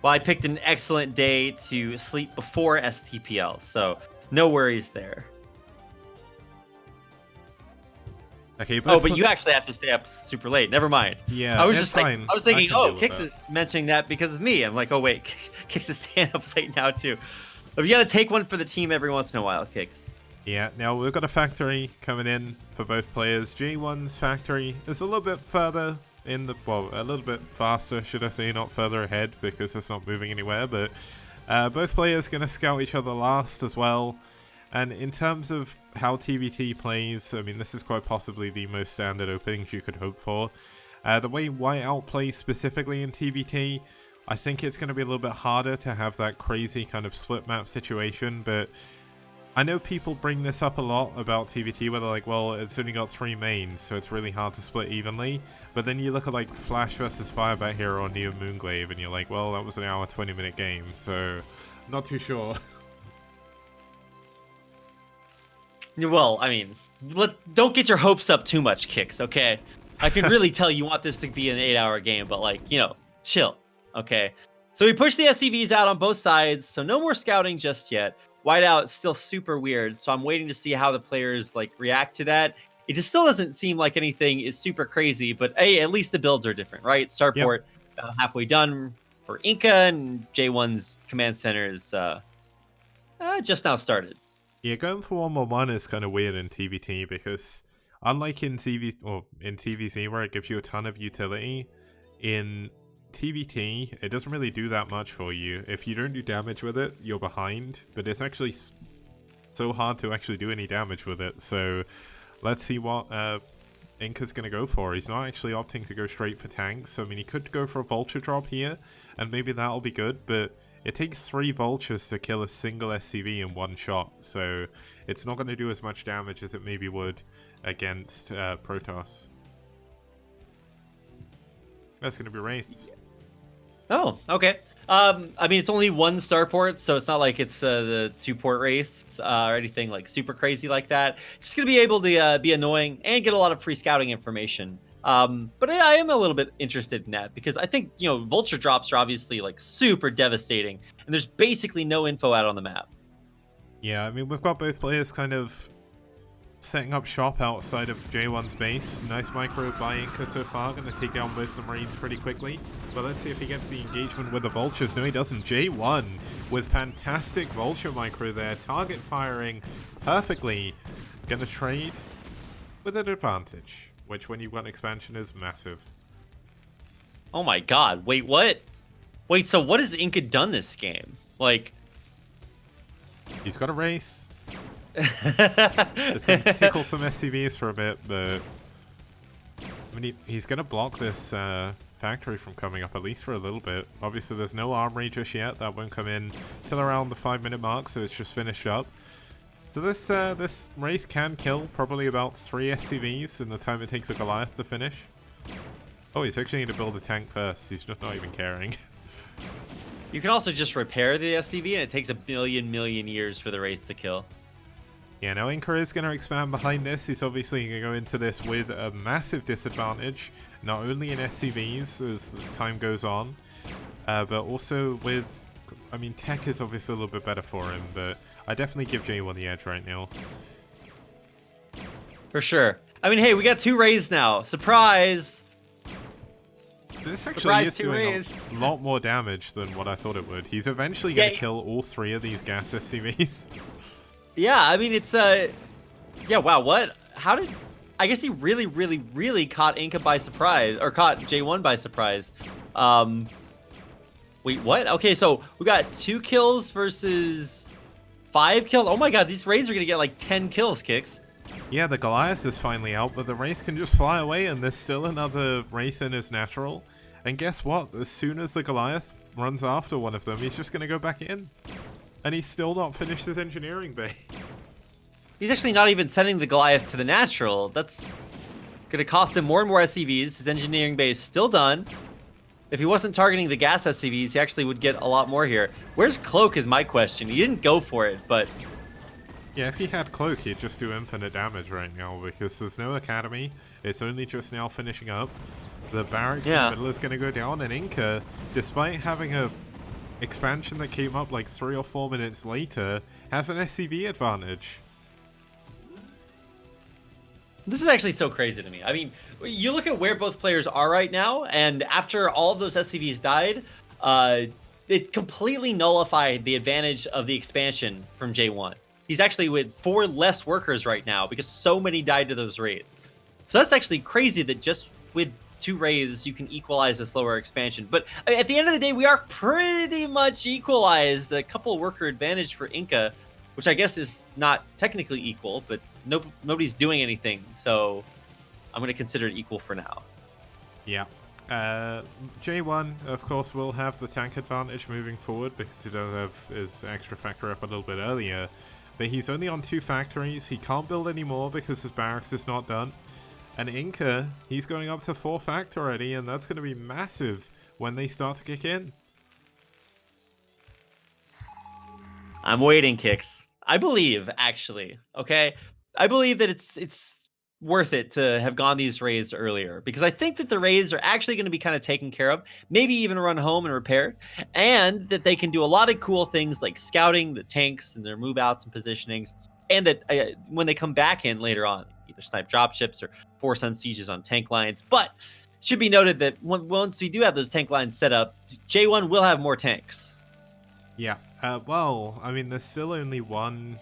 Well, I picked an excellent day to sleep before STPL, so no worries there. Okay, but you actually have to stay up super late. Never mind. Yeah, I was it's just fine. I was thinking, oh, Kix that. is mentioning that because of me. I'm like, oh wait, Kix is staying up late now too. But you got to take one for the team every once in a while, Kix. Yeah, now we've got a factory coming in for both players. J1's factory is a little bit further in the, well, a little bit faster, should I say, not further ahead because it's not moving anywhere, but both players going to scout each other last as well. And in terms of how TBT plays, I mean, this is quite possibly the most standard openings you could hope for. The way Whiteout plays specifically in TBT, I think it's going to be a little bit harder to have that crazy kind of split map situation, but I know people bring this up a lot about TBT, where they're like, well, it's only got 3 mains, so it's really hard to split evenly. But then you look at like Flash versus Firebat Hero or Neo Moonglaive, and you're like, well, that was an hour, 20-minute game, so not too sure. Well, I mean, don't get your hopes up too much, Kix, okay? I can really tell you want this to be an 8-hour game, but like, you know, chill, okay? So we push the SCVs out on both sides, so no more scouting just yet. Whiteout is still super weird, so I'm waiting to see how the players like react to that. It just still doesn't seem like anything is super crazy, but hey, at least the builds are different, right? Starport halfway done for Inca, and J1's command center is just now started. Yeah, going for 1-1-1 is kind of weird in TBT because unlike in TVZ where it gives you a ton of utility, in TBT it doesn't really do that much for you. If you don't do damage with it, you're behind, but it's actually so hard to actually do any damage with it. So let's see what Inca's going to go for. He's not actually opting to go straight for tanks. So, I mean, he could go for a vulture drop here, and maybe that'll be good, but it takes 3 vultures to kill a single SCV in 1 shot, so it's not going to do as much damage as it maybe would against Protoss. That's going to be Wraiths. Oh, okay. I mean, it's only 1 starport, so it's not like it's the 2-port Wraith or anything like super crazy like that. It's just going to be able to be annoying and get a lot of free scouting information. But I am a little bit interested in that because I think, you know, vulture drops are obviously like super devastating and there's basically no info out on the map. Yeah, I mean, we've got both players kind of setting up shop outside of J1's base. Nice micro by Inca so far, going to take down both the Marines pretty quickly. But let's see if he gets the engagement with the vultures. No, he doesn't. J1 with fantastic vulture micro there, target firing perfectly. Going to trade with an advantage, which when you've got an expansion is massive. Oh my god, wait, what? Wait, so what has Inca done this game? Like... He's got a Wraith. It's going to tickle some SCVs for a bit, but... I mean, he's going to block this factory from coming up, at least for a little bit. Obviously, there's no armory just yet. That won't come in till around the 5-minute mark, so it's just finished up. So this Wraith can kill probably about 3 SCVs in the time it takes a Goliath to finish. Oh, he's actually going to build a tank first. He's just not even caring. You can also just repair the SCV, and it takes a million years for the Wraith to kill. Yeah, now Inca is going to expand behind this. He's obviously going to go into this with a massive disadvantage, not only in SCVs as the time goes on, but also with... I mean, tech is obviously a little bit better for him, but I definitely give J1 the edge right now. For sure. I mean, hey, we got 2 Wraiths now. Surprise! This actually Surprise, is 2 doing Wraiths. a lot more damage than what I thought it would. He's eventually going to kill all 3 of these gas SCVs. Yeah, I mean, it's, yeah, wow, what? How did... I guess he really caught Inca by surprise, or caught J1 by surprise. Wait, what? Okay, so we got 2 kills versus 5 kills. Oh my god, these raids are gonna get like 10 kills, Kicks. Yeah, the Goliath is finally out, but the Wraith can just fly away, and there's still another Wraith in his natural. And guess what? As soon as the Goliath runs after one of them, he's just gonna go back in. And he's still not finished his engineering bay. He's actually not even sending the Goliath to the natural. That's gonna cost him more and more SCVs. His engineering bay is still done. If he wasn't targeting the gas SCVs, he actually would get a lot more here. Where's Cloak is my question. He didn't go for it, but... Yeah, if he had Cloak, he'd just do infinite damage right now, because there's no Academy. It's only just now finishing up. The barracks in the middle is going to go down, and Inca, despite having a expansion that came up like 3 or 4 minutes later, has an SCV advantage. This is actually so crazy to me. I mean, you look at where both players are right now, and after all of those SCVs died, it completely nullified the advantage of the expansion from J1. He's actually with 4 less workers right now because so many died to those raids. So that's actually crazy that just with 2 raids, you can equalize this lower expansion. But at the end of the day, we are pretty much equalized. A couple worker advantage for Inca, which I guess is not technically equal, but nobody's doing anything. So I'm going to consider it equal for now. Yeah. J1, of course, will have the tank advantage moving forward because he does have his extra factor up a little bit earlier. But he's only on 2 factories. He can't build any more because his barracks is not done. And Inca, he's going up to 4 fact already, and that's going to be massive when they start to kick in. I'm waiting, Kicks. I believe, actually, okay? I believe that it's worth it to have gone these raids earlier, because I think that the raids are actually going to be kind of taken care of, maybe even run home and repaired, and that they can do a lot of cool things like scouting the tanks and their move outs and positionings, and that when they come back in later on, either snipe dropships or force on sieges on tank lines. But it should be noted that once we do have those tank lines set up, J1 will have more tanks. Yeah, well, I mean, there's still only 1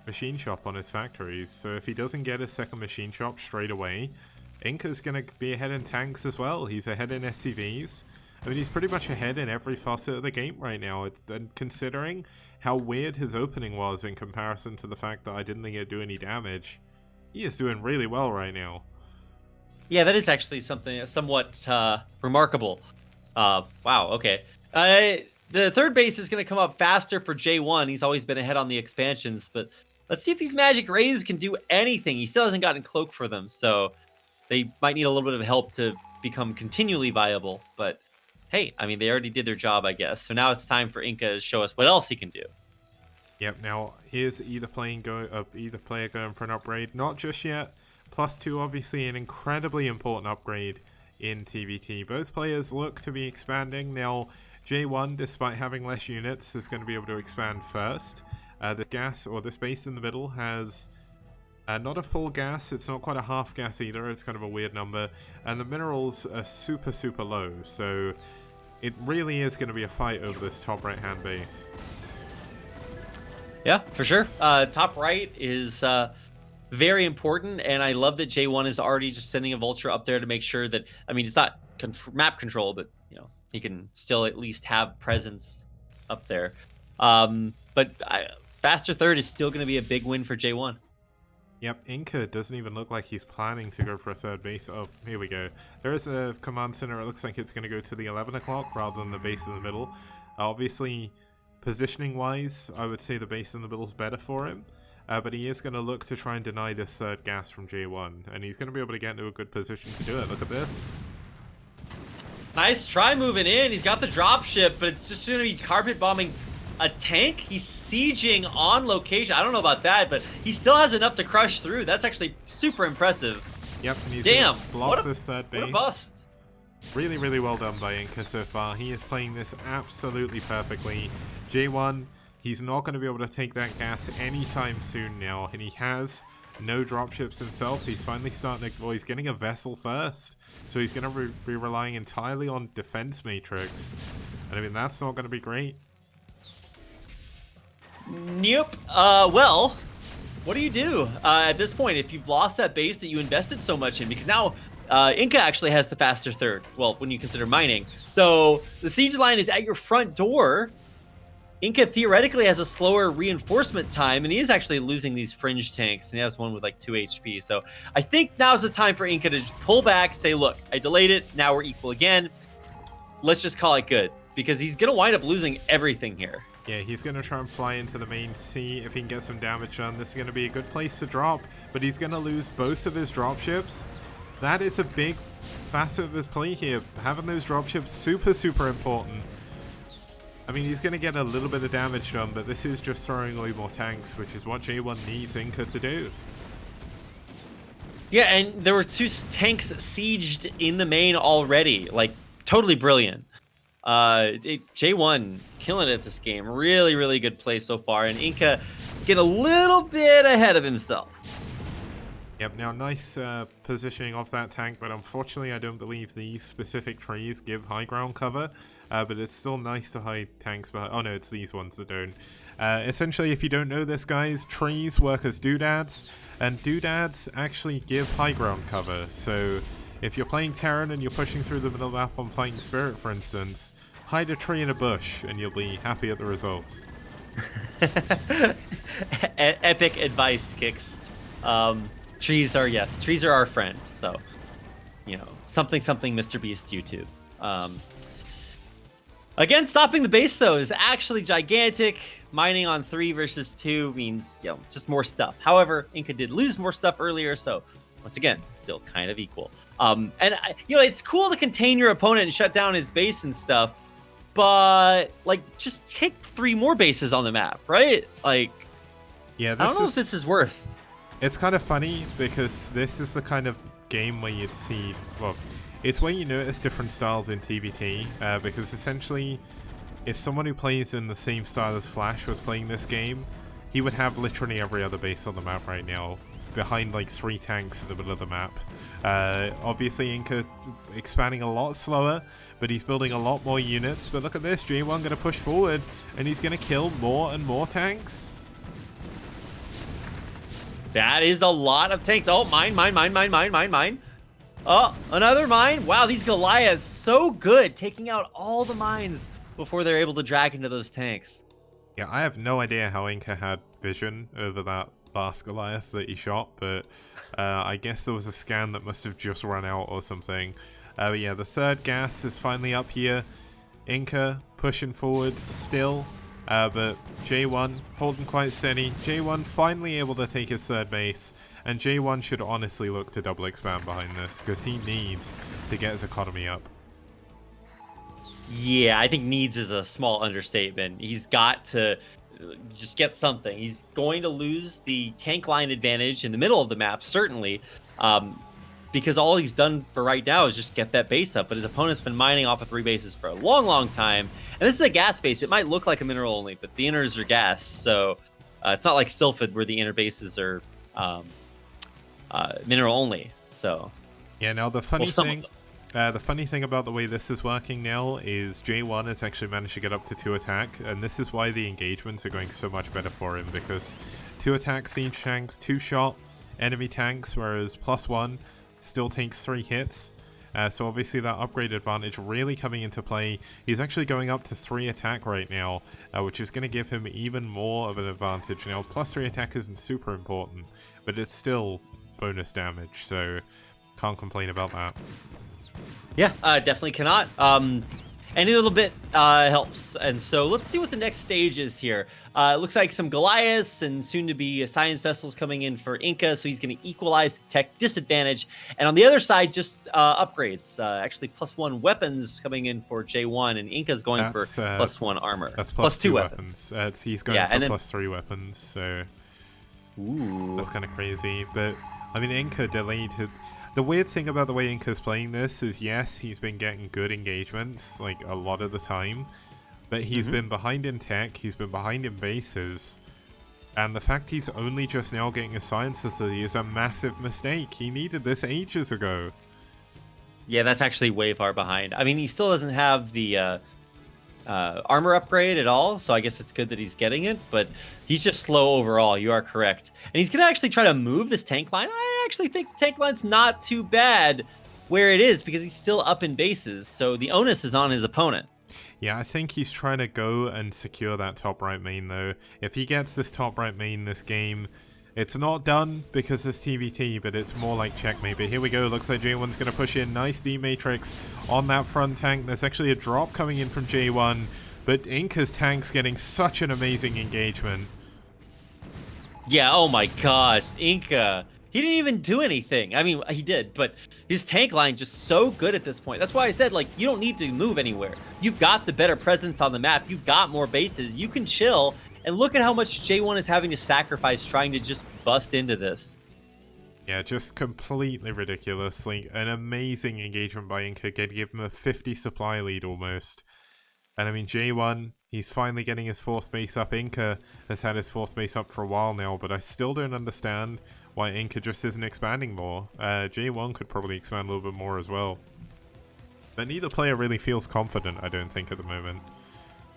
machine shop on his factories, so if he doesn't get his second machine shop straight away, Inca's gonna be ahead in tanks as well. He's ahead in SCVs. I mean, he's pretty much ahead in every facet of the game right now, and considering how weird his opening was in comparison to the fact that I didn't think it'd do any damage, he is doing really well right now. Yeah, that is actually something somewhat remarkable. Wow, okay. The third base is going to come up faster for J1. He's always been ahead on the expansions, but let's see if these magic rays can do anything. He still hasn't gotten Cloak for them, so they might need a little bit of help to become continually viable. But hey, I mean, they already did their job, I guess. So now it's time for Inca to show us what else he can do. Yep, now here's either player going for an upgrade. Not just yet. +2, obviously an incredibly important upgrade in TVT. Both players look to be expanding. Now, J1, despite having less units, is going to be able to expand first. The gas, or this base in the middle, has not a full gas. It's not quite a half gas either. It's kind of a weird number. And the minerals are super, super low. So it really is going to be a fight over this top right-hand base. Yeah, for sure. Top right is very important, and I love that J1 is already just sending a Vulture up there to make sure that, I mean, it's not map control, but, you know, he can still at least have presence up there. But faster third is still going to be a big win for J1. Yep, Inca doesn't even look like he's planning to go for a third base. Oh, here we go. There is a command center. It looks like it's going to go to the 11 o'clock rather than the base in the middle. Obviously, positioning-wise, I would say the base in the middle is better for him. But he is going to look to try and deny this third gas from J1. And he's going to be able to get into a good position to do it. Look at this. Nice try moving in. He's got the dropship, but it's just going to be carpet bombing a tank. He's sieging on location. I don't know about that, but he still has enough to crush through. That's actually super impressive. Yep, and he's Damn, gonna block this third base. What a bust. Really, really well done by Inca so far. He is playing this absolutely perfectly. J1, he's not going to be able to take that gas anytime soon now, and he has no dropships himself. He's finally starting to... Well, he's getting a vessel first, so he's going to be relying entirely on defense matrix. And I mean, that's not going to be great. Nope. Well, what do you do at this point if you've lost that base that you invested so much in? Because now Inca actually has the faster third. Well, when you consider mining. So the siege line is at your front door. Inca theoretically has a slower reinforcement time, and he is actually losing these fringe tanks, and he has one with like 2 HP. So I think now's the time for Inca to just pull back, say, look, I delayed it. Now we're equal again. Let's just call it good, because he's going to wind up losing everything here. Yeah, he's going to try and fly into the main sea if he can get some damage done. This is going to be a good place to drop, but he's going to lose both of his dropships. That is a big facet of his play here. Having those dropships super, super important. I mean, he's going to get a little bit of damage done, but this is just throwing away more tanks, which is what J1 needs Inca to do. Yeah, and there were 2 tanks sieged in the main already. Like, totally brilliant. J1 killing it this game. Really, really good play so far. And Inca get a little bit ahead of himself. Yep, now nice positioning of that tank, but unfortunately I don't believe these specific trees give high ground cover. But it's still nice to hide tanks behind. Oh no, it's these ones that don't. Essentially, if you don't know this, guys, trees work as doodads, and doodads actually give high ground cover. So if you're playing Terran and you're pushing through the middle of the map on Fighting Spirit, for instance, hide a tree in a bush and you'll be happy at the results. Epic advice, Kicks. Trees are our friend. So, you know, something Mr. Beast YouTube. Again, stopping the base, though, is actually gigantic. Mining on 3 versus 2 means, you know, just more stuff. However, Inca did lose more stuff earlier, so once again, still kind of equal. And, you know, it's cool to contain your opponent and shut down his base and stuff, but, like, just take 3 more bases on the map, right? Like, yeah, I don't know if this is worth. It's kind of funny, because this is the kind of game where you'd see, well, it's where you notice different styles in TBT, because essentially, if someone who plays in the same style as Flash was playing this game, he would have literally every other base on the map right now, behind like 3 tanks in the middle of the map. Obviously Inca expanding a lot slower, but he's building a lot more units. But look at this, J1 going to push forward, and he's going to kill more and more tanks. That is a lot of tanks. Oh, mine. Oh, another mine. Wow, these Goliaths so good, taking out all the mines before they're able to drag into those tanks. Yeah, I have no idea how Inca had vision over that last Goliath that he shot, but I guess there was a scan that must have just run out or something. But yeah, the third gas is finally up here. Inca pushing forward still, but J1 holding quite steady. J1 finally able to take his third base. And J1 should honestly look to double expand behind this, because he needs to get his economy up. Yeah, I think needs is a small understatement. He's got to just get something. He's going to lose the tank line advantage in the middle of the map, certainly, because all he's done for right now is just get that base up. But his opponent's been mining off of 3 bases for a long, long time. And this is a gas base. It might look like a mineral only, but the inners are gas. So it's not like Sylphid where the inner bases are mineral only. So yeah, now the funny thing about the way this is working now is J1 has actually managed to get up to 2 attack, and this is why the engagements are going so much better for him, because 2 attack siege tanks, 2 shot enemy tanks, whereas +1 still takes 3 hits. So obviously that upgrade advantage really coming into play. He's actually going up to 3 attack right now, which is going to give him even more of an advantage. Now +3 attack isn't super important, but it's still bonus damage, so can't complain about that. Yeah, definitely cannot. Any little bit helps. And so let's see what the next stage is here. It looks like some Goliaths and soon to be science vessels coming in for Inca, so he's going to equalize the tech disadvantage. And on the other side, just upgrades. Actually, +1 weapons coming in for J1, and Inca's going for +1 armor. That's +2 weapons. He's going for +3 weapons, so ooh, that's kind of crazy. But I mean, Inca delayed his... The weird thing about the way Inca's playing this is, yes, he's been getting good engagements, like, a lot of the time, but he's been behind in tech, he's been behind in bases, and the fact he's only just now getting a science facility is a massive mistake. He needed this ages ago. Yeah, that's actually way far behind. I mean, he still doesn't have the armor upgrade at all, so I guess it's good that he's getting it, but he's just slow overall. You are correct. And he's going to actually try to move this tank line. I actually think the tank line's not too bad. where it is because he's still up in bases. So the onus is on his opponent. Yeah, I think he's trying to go and secure that top right main, though. If he gets this top right main this game, it's not done because it's TBT, but it's more like checkmate. But here we go. Looks like J1's going to push in. Nice D-Matrix on that front tank. There's actually a drop coming in from J1, but Inca's tank's getting such an amazing engagement. Yeah, oh my gosh, Inca. He didn't even do anything. I mean, he did, but his tank line just so good at this point. That's why I said, like, you don't need to move anywhere. You've got the better presence on the map. You've got more bases. You can chill. And look at how much J1 is having to sacrifice trying to just bust into this. Yeah, just completely ridiculous. Like, an amazing engagement by Inca. Could give him a 50 supply lead almost. And I mean, J1, he's finally getting his fourth base up. Inca has had his fourth base up for a while now, but I still don't understand why Inca just isn't expanding more. J1 could probably expand a little bit more as well. But neither player really feels confident, I don't think, at the moment.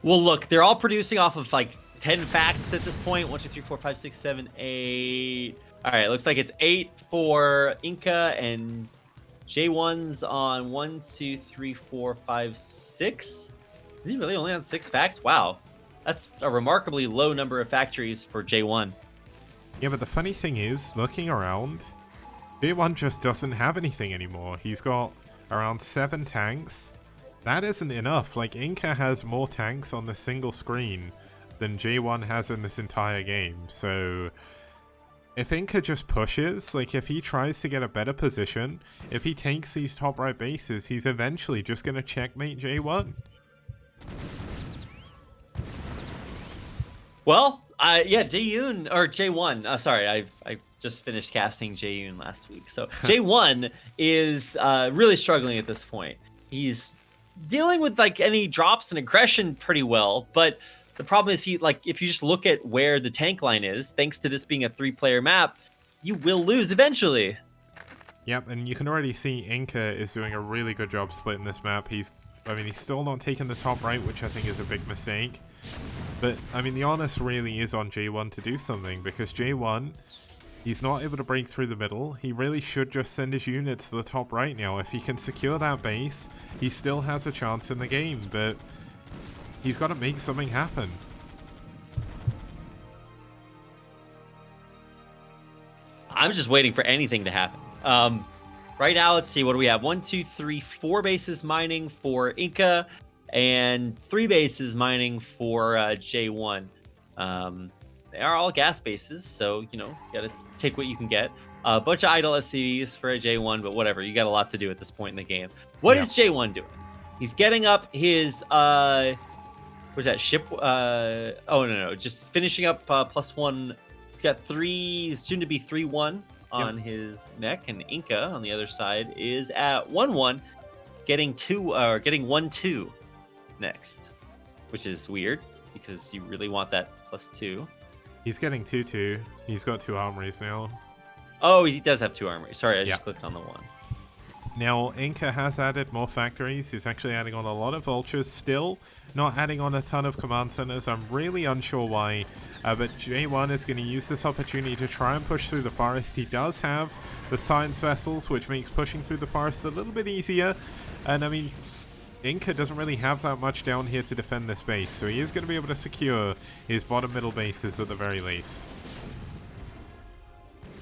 Well, look, they're all producing off of like 10 facts at this point. 1, 2, 3, 4, 5, 6, 7, 8. All right, looks like it's 8 for Inca, and J1's on 1, 2, 3, 4, 5, 6. Is he really only on 6 facts? Wow. That's a remarkably low number of factories for J1. Yeah, but the funny thing is, looking around, J1 just doesn't have anything anymore. He's got around 7 tanks. That isn't enough. Like, Inca has more tanks on the single screen than J1 has in this entire game. So, if Inca just pushes, like, if he tries to get a better position, if he takes these top right bases, he's eventually just going to checkmate J1. Well, yeah, J1. Sorry, I just finished casting Jaeyoon last week. So J1 is really struggling at this point. He's dealing with like any drops and aggression pretty well, but the problem is if you just look at where the tank line is, thanks to this being a 3-player map, you will lose eventually. Yep, and you can already see Inca is doing a really good job splitting this map. He's still not taking the top right, which I think is a big mistake. But, I mean, the onus really is on J1 to do something, because J1, he's not able to break through the middle. He really should just send his units to the top right now. If he can secure that base, he still has a chance in the game, but he's got to make something happen. I'm just waiting for anything to happen. Right now, let's see, what do we have? 1, 2, 3, 4 bases mining for Inca, and 3 bases mining for J1. They are all gas bases, so, you know, you gotta take what you can get. A bunch of idle SCVs for a J1, but whatever, you got a lot to do at this point in the game. What is J1 doing? He's getting up his, what's that, ship? Oh, no, just finishing up +1. He's got 3, soon to be 3-1 on his mech, and Inca on the other side is at 1-1, getting 1-2 next, which is weird because you really want that +2. He's getting 2-2. He's got 2 armories now. Oh, he does have 2 armories. Sorry, I just clicked on the 1. Now, Inca has added more factories. He's actually adding on a lot of vultures. Still not adding on a ton of command centers. I'm really unsure why. But J1 is going to use this opportunity to try and push through the forest. He does have the science vessels, which makes pushing through the forest a little bit easier. And I mean, Inca doesn't really have that much down here to defend this base, so he is going to be able to secure his bottom middle bases at the very least.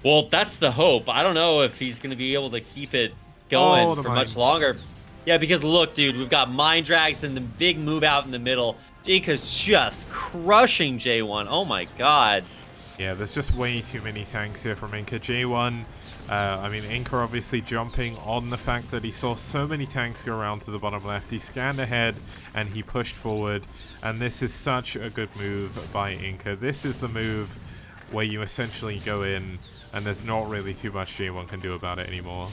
Well, that's the hope. I don't know if he's going to be able to keep it going for much longer. Yeah, because look, dude, we've got Mind Drags and the big move out in the middle. Inca's just crushing J1. Oh my god. Yeah, there's just way too many tanks here from Inca. J1, I mean, Inca obviously jumping on the fact that he saw so many tanks go around to the bottom left. He scanned ahead and he pushed forward. And this is such a good move by Inca. This is the move where you essentially go in and there's not really too much J1 can do about it anymore.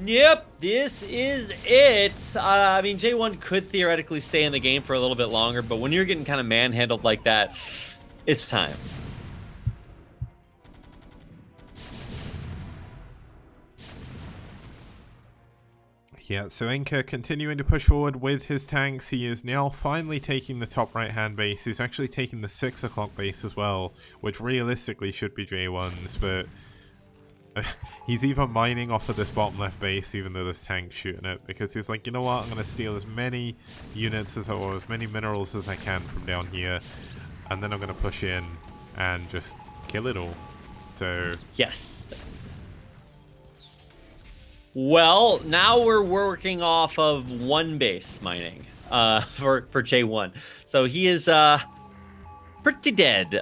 Yep, this is it. I mean, J1 could theoretically stay in the game for a little bit longer, but when you're getting kind of manhandled like that, it's time. Yeah, so Inca continuing to push forward with his tanks. He is now finally taking the top right-hand base. He's actually taking the 6 o'clock base as well, which realistically should be J1's, but He's even mining off of this bottom left base, even though this tank's shooting it, because he's like, you know what, I'm going to steal as many units or as many minerals as I can from down here, and then I'm going to push in and just kill it all. So yes. Well, now we're working off of one base mining for J1. So he is pretty dead.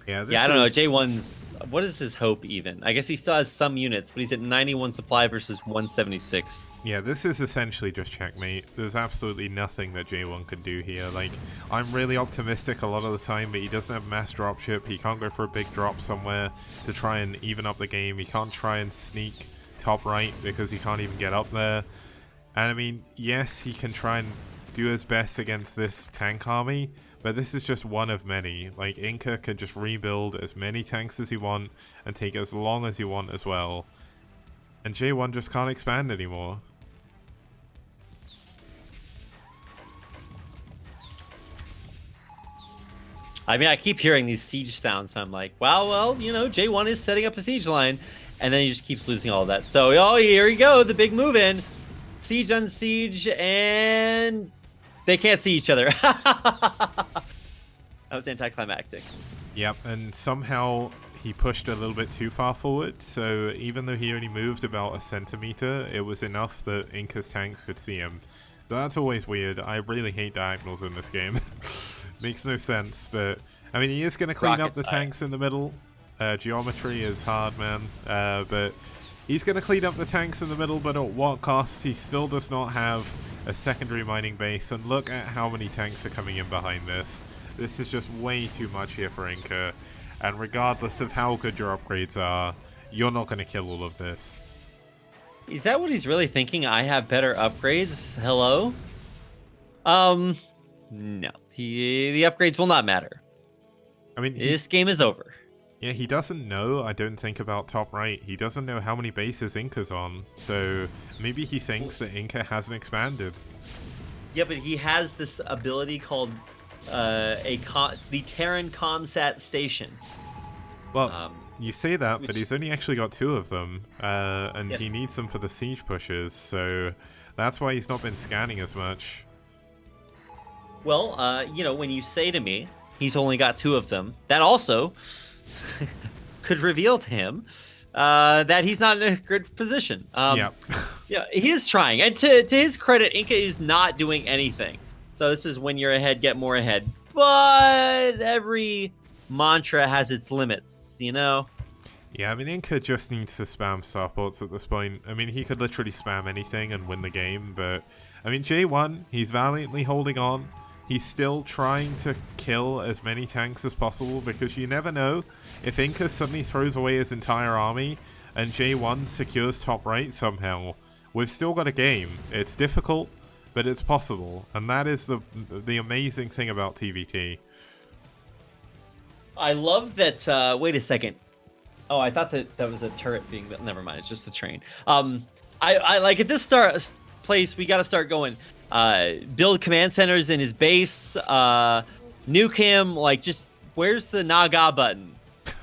yeah, I don't know. J1's, what is his hope even? I guess he still has some units, but he's at 91 supply versus 176. Yeah, this is essentially just checkmate. There's absolutely nothing that J1 can do here. Like, I'm really optimistic a lot of the time, but he doesn't have mass dropship. He can't go for a big drop somewhere to try and even up the game. He can't try and sneak top right because he can't even get up there. And I mean, yes, he can try and do his best against this tank army, but this is just one of many. Like, Inca can just rebuild as many tanks as you want and take as long as you want as well. And J1 just can't expand anymore. I mean, I keep hearing these siege sounds, and I'm like, wow, well, you know, J1 is setting up a siege line, and then he just keeps losing all of that. So, oh, here we go, the big move in. Siege on siege, and they can't see each other. That was anticlimactic. Yep, and somehow he pushed a little bit too far forward, so even though he only moved about a centimeter, it was enough that Inca's tanks could see him. So that's always weird. I really hate diagonals in this game. Makes no sense, but I mean, he is going to clean up the tanks in the middle. Geometry is hard, man, but he's going to clean up the tanks in the middle, but at what cost? He still does not have a secondary mining base, and look at how many tanks are coming in behind this. This is just way too much here for Inca, and regardless of how good your upgrades are, you're not going to kill all of this. Is that what he's really thinking? I have better upgrades? Hello? No. The upgrades will not matter. I mean, this game is over. Yeah, he doesn't know, I don't think, about top right. He doesn't know how many bases Inca's on, so maybe he thinks that Inca hasn't expanded. Yeah, but he has this ability called the Terran Comsat Station. Well, you say that, but he's only actually got 2 of them, and yes. He needs them for the siege pushes, so that's why he's not been scanning as much. Well, you know, when you say to me, he's only got 2 of them, that also could reveal to him that he's not in a good position. Yeah, he is trying. And to his credit, Inca is not doing anything. So this is when you're ahead, get more ahead. But every mantra has its limits, you know? Yeah, I mean, Inca just needs to spam starports at this point. I mean, he could literally spam anything and win the game, but I mean, J1, he's valiantly holding on. He's still trying to kill as many tanks as possible, because you never know if Inca suddenly throws away his entire army and J1 secures top right somehow. We've still got a game. It's difficult, but it's possible, and that is the amazing thing about TVT. I love that. Wait a second. Oh, I thought that was a turret being. Never mind. It's just the train. I like at this place. We got to start going. Build command centers in his base. Nuke him. Like, just where's the Naga button?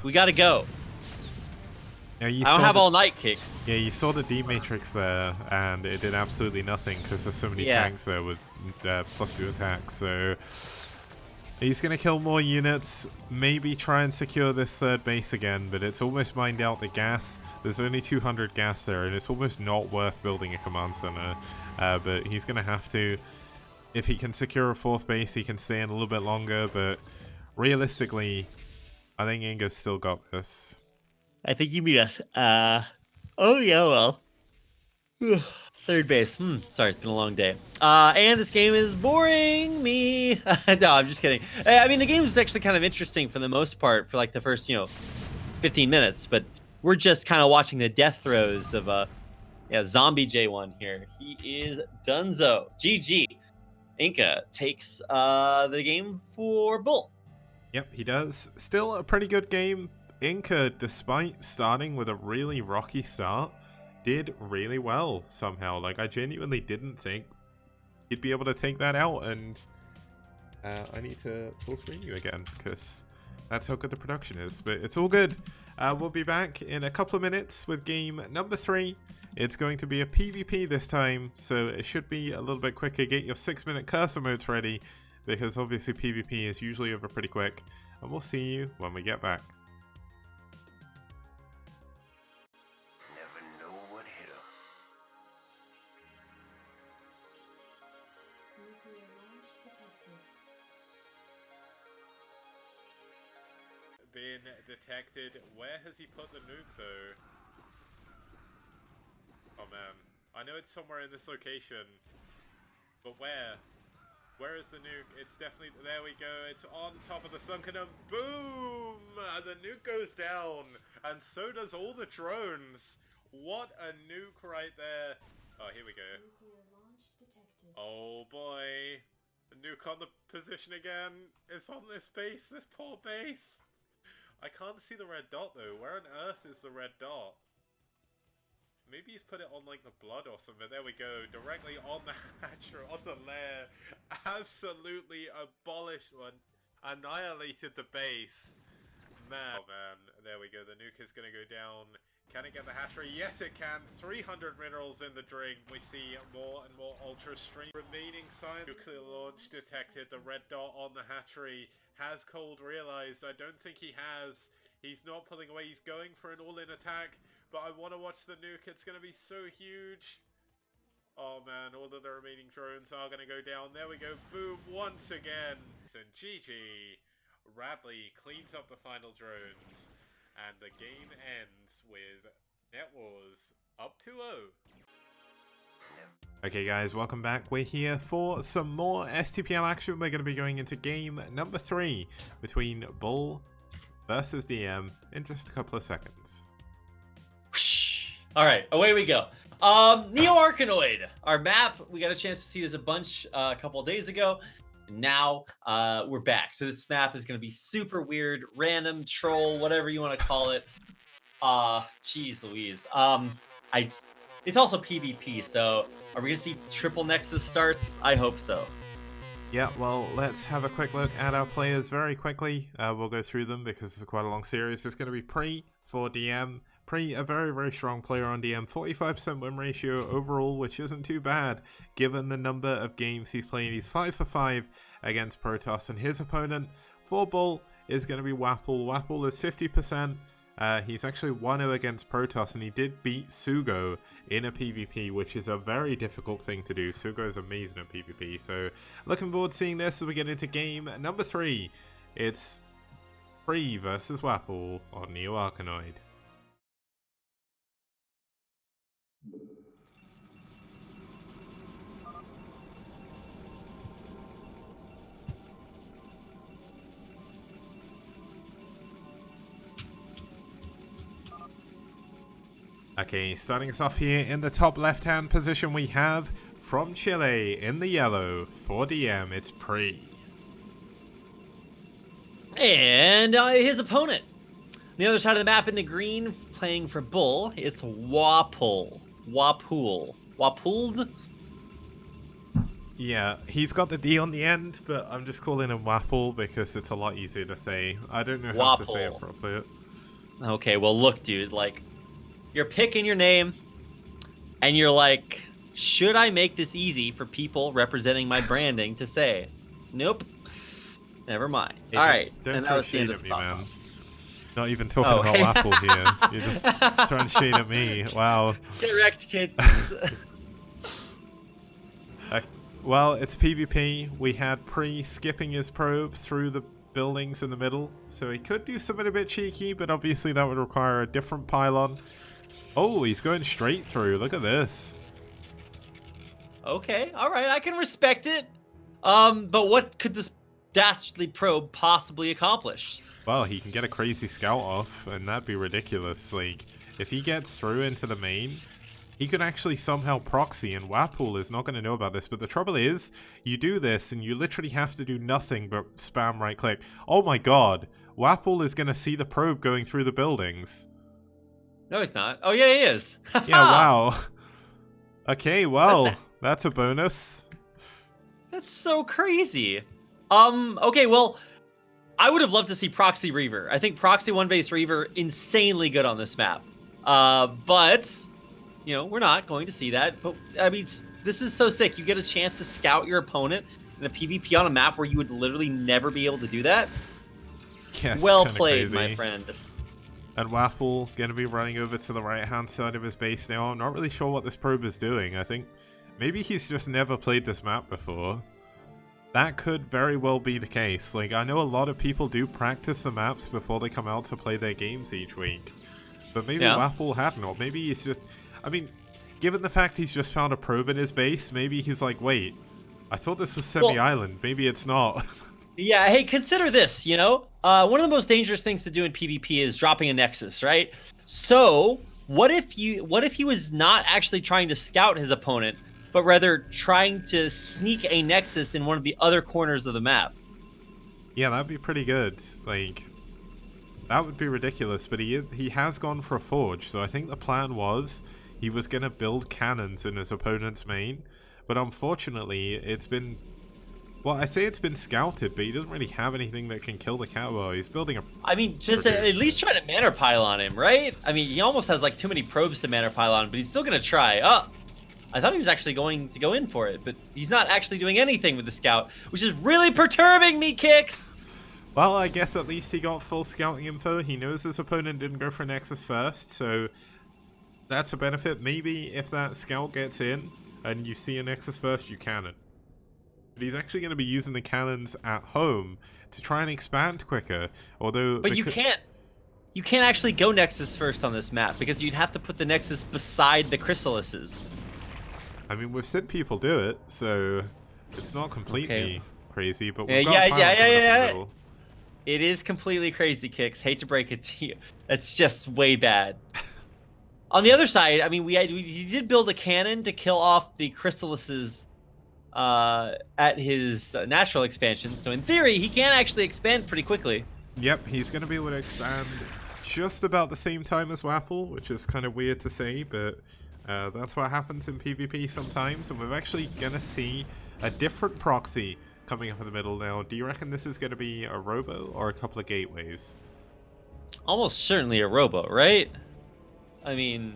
We got to go. Yeah, I don't have all night kicks. Yeah, you saw the D matrix there, and it did absolutely nothing because there's so many tanks there with +2 attacks. So he's gonna kill more units, maybe try and secure this 3rd base again, but it's almost mined out the gas. There's only 200 gas there, and it's almost not worth building a command center. But he's gonna have to. If he can secure a 4th base, he can stay in a little bit longer. But realistically, I think Inga's still got this. I think you mean us. Oh yeah, well. 3rd base. Sorry, it's been a long day. And this game is boring me. No, I'm just kidding. I mean, the game is actually kind of interesting for the most part for like the first, 15 minutes. But we're just kind of watching the death throes of zombie J1 here. He is Dunzo. GG. Inca takes the game for BuLL. Yep, he does. Still a pretty good game. Inca, despite starting with a really rocky start, did really well somehow. Like, I genuinely didn't think he'd be able to take that out, and I need to full screen you again, because That's how good the production is, but it's all good. We'll be back in a couple of minutes with game number 3. It's going to be a PvP this time, so it should be a little bit quicker. Get your 6-minute cursor modes ready, because obviously PvP is usually over pretty quick. And we'll see you when we get back. Never know what hit 'em. Nuclear launch detected. Been detected. Where has he put the nuke, though? Oh man, I know it's somewhere in this location, but where? Where is the nuke? It's definitely, there we go, it's on top of the sunken dome. Boom! And the nuke goes down, and so does all the drones. What a nuke right there. Oh, here we go. Nuclear launch detected. Oh boy. The nuke on the position again. It's on this base, this poor base. I can't see the red dot though. Where on earth is the red dot? Maybe he's put it on like the blood or something. There we go. Directly on the hatcher, on the lair. Absolutely abolished one. Annihilated the base. Man. Oh man. There we go. The nuke is going to go down. Can it get the hatchery? Yes it can. 300 minerals in the drink. We see more and more ultra stream. Remaining signs. Nuclear launch detected. The red dot on the hatchery. Has Cold realized? I don't think he has. He's not pulling away. He's going for an all-in attack. But I want to watch the nuke. It's going to be so huge. Oh man, all of the remaining drones are going to go down. There we go. Boom, once again. And GG. Radley cleans up the final drones. And the game ends with Net Wars up 2-0. Okay guys, welcome back. We're here for some more STPL action. We're going to be going into game number 3 between BuLL versus DM in just a couple of seconds. All right, away we go. Neo-Arkanoid, our map. We got a chance to see this a bunch a couple of days ago. Now we're back. So this map is going to be super weird, random, troll, whatever you want to call it. Jeez Louise. It's also PvP, so are we going to see triple Nexus starts? I hope so. Yeah, well, let's have a quick look at our players very quickly. We'll go through them because it's quite a long series. It's going to be Pre for DM. Pre, a very, very strong player on DM. 45% win ratio overall, which isn't too bad given the number of games he's playing. He's 5 for 5 against Protoss, and his opponent for BuLL is going to be Wapple. Wapple is 50%. He's actually 1-0 against Protoss, and he did beat Sugo in a PvP, which is a very difficult thing to do. Sugo is amazing at PvP, so looking forward to seeing this as we get into game number 3. It's Pre versus Wapple on Neo-Arkanoid. Okay, starting us off here in the top left-hand position, we have from Chile in the yellow for DM. It's Pre. And his opponent, the other side of the map in the green, playing for BuLL, it's Wapple. Wapuled? Yeah, he's got the D on the end, but I'm just calling him Wapple because it's a lot easier to say. I don't know how to say it properly. Okay, well look, dude, like, you're picking your name, and you're like, should I make this easy for people representing my branding to say? Nope. Never mind. Hey, all right. Don't throw shade at me, man. Not even talking about hey. Wapple here. You're just throwing shade at me. Wow. Get wrecked, kids. Well, it's PvP. We had Pre skipping his probe through the buildings in the middle, so he could do something a bit cheeky, but obviously that would require a different pylon. Oh, he's going straight through. Look at this. Okay, all right, I can respect it. But what could this dastardly probe possibly accomplish? Well, he can get a crazy scout off, and that'd be ridiculous. Like, if he gets through into the main, he could actually somehow proxy, and Wapple is not going to know about this. But the trouble is, you do this, and you literally have to do nothing but spam right-click. Oh my god, Wapple is going to see the probe going through the buildings. No, he's not. Oh, yeah, he is. Yeah, wow. Okay, well, that's a bonus. That's so crazy. Okay, well, I would have loved to see Proxy Reaver. I think Proxy 1-base Reaver, insanely good on this map. But, you know, we're not going to see that. But, I mean, this is so sick. You get a chance to scout your opponent in a PvP on a map where you would literally never be able to do that. Yes, well kinda played, crazy. my friend. And Waffle going to be running over to the right-hand side of his base now. I'm not really sure what this probe is doing. I think maybe he's just never played this map before. That could very well be the case. Like, I know a lot of people do practice the maps before they come out to play their games each week. But maybe Waffle hadn't, or maybe he's just... I mean, given the fact he's just found a probe in his base, maybe he's like, wait, I thought this was semi-island. Maybe it's not. Yeah, hey, consider this, you know? One of the most dangerous things to do in PvP is dropping a Nexus, right? So, what if he was not actually trying to scout his opponent, but rather trying to sneak a Nexus in one of the other corners of the map? Yeah, that'd be pretty good. Like, that would be ridiculous, but he has gone for a forge, so I think the plan was he was going to build cannons in his opponent's main, but unfortunately it's been... Well, I say it's been scouted, but he doesn't really have anything that can kill the Cowboy. He's building a... I mean, just at least try to Manor Pile on him, right? I mean, he almost has like too many probes to Manor Pile on, but he's still going to try. Oh, I thought he was actually going to go in for it, but he's not actually doing anything with the scout, which is really perturbing me, Kicks! Well, I guess at least he got full scouting info. He knows his opponent didn't go for Nexus first, so that's a benefit. Maybe if that scout gets in and you see a Nexus first, you cannon. But he's actually going to be using the cannons at home to try and expand quicker, although... But you can't actually go Nexus first on this map, because you'd have to put the Nexus beside the Chrysalises. I mean, we've seen people do it, so it's not completely crazy, but we've yeah. got It is completely crazy, Kicks. Hate to break it to you. That's just way bad. On the other side, I mean, we did build a cannon to kill off the Chrysalises at his natural expansion. So in theory, he can actually expand pretty quickly. Yep, he's going to be able to expand just about the same time as Wapple, which is kind of weird to say, but that's what happens in PvP sometimes. And we're actually going to see a different proxy coming up in the middle now. Do you reckon this is going to be a robo or a couple of gateways? Almost certainly a robo, right? I mean,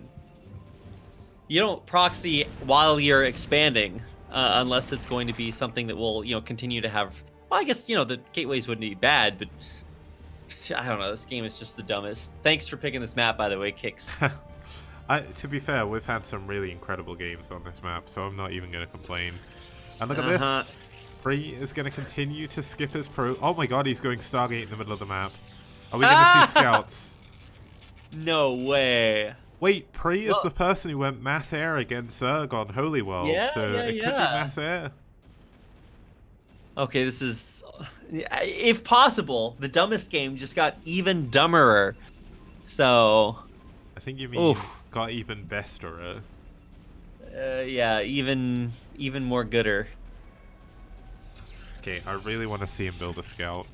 you don't proxy while you're expanding unless it's going to be something that will, you know, continue to have... Well, I guess, you know, the gateways wouldn't be bad, but I don't know. This game is just the dumbest. Thanks for picking this map, by the way, Kicks. To be fair, we've had some really incredible games on this map, so I'm not even going to complain. And look at this. Free is going to continue to skip his pro... Oh my god, he's going Stargate in the middle of the map. Are we going to see scouts? No way. Wait, Pre is the person who went mass air against Zerg on Holy World, so it could be mass air. Okay, this is... If possible, the dumbest game just got even dumberer. So... I think you mean got even besterer. Yeah, even more gooder. Okay, I really want to see him build a scout.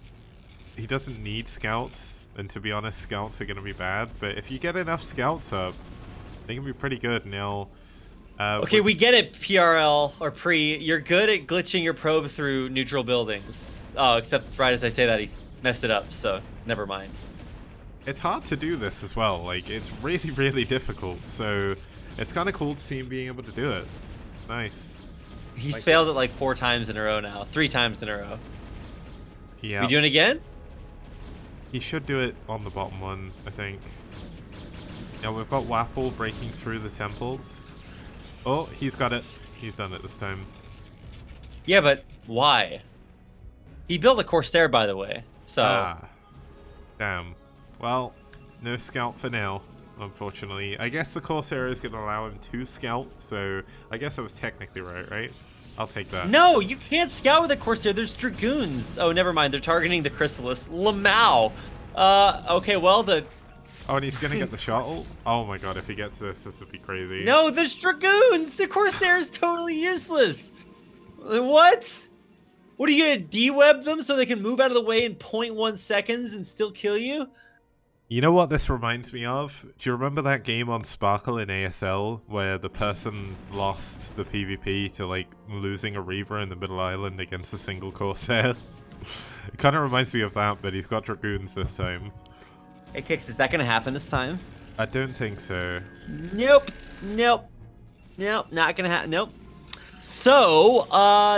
He doesn't need scouts, and to be honest, scouts are going to be bad, but if you get enough scouts up, they can be pretty good. Now, okay, we get it, PRL, or Pre. You're good at glitching your probe through neutral buildings. Oh, except right as I say that, he messed it up, so never mind. It's hard to do this as well. Like, it's really, really difficult, so it's kind of cool to see him being able to do it. It's nice. He's failed it like 4 times in a row now. 3 times in a row. Yeah. We doing it again? He should do it on the bottom one, I think. Now we've got Wapple breaking through the temples. Oh, he's got it. He's done it this time. Yeah, but why? He built a Corsair, by the way. So. Ah. Damn. Well, no scout for now, unfortunately. I guess the Corsair is going to allow him to scout, so I guess I was technically right? I'll take that. No, you can't scout with a Corsair. There's Dragoons. Oh, never mind. They're targeting the Chrysalis. Lamau. Okay, well, Oh, and he's going to get the shuttle? Oh my god, if he gets this would be crazy. No, there's Dragoons! The Corsair is totally useless! What? What, are you going to de-web them so they can move out of the way in 0.1 seconds and still kill you? You know what this reminds me of? Do you remember that game on Sparkle in ASL where the person lost the PvP to like losing a Reaver in the middle island against a single Corsair? It kind of reminds me of that, but he's got Dragoons this time. Hey, Kix, is that going to happen this time? I don't think so. Nope. Nope. Nope. Not going to happen. Nope. So,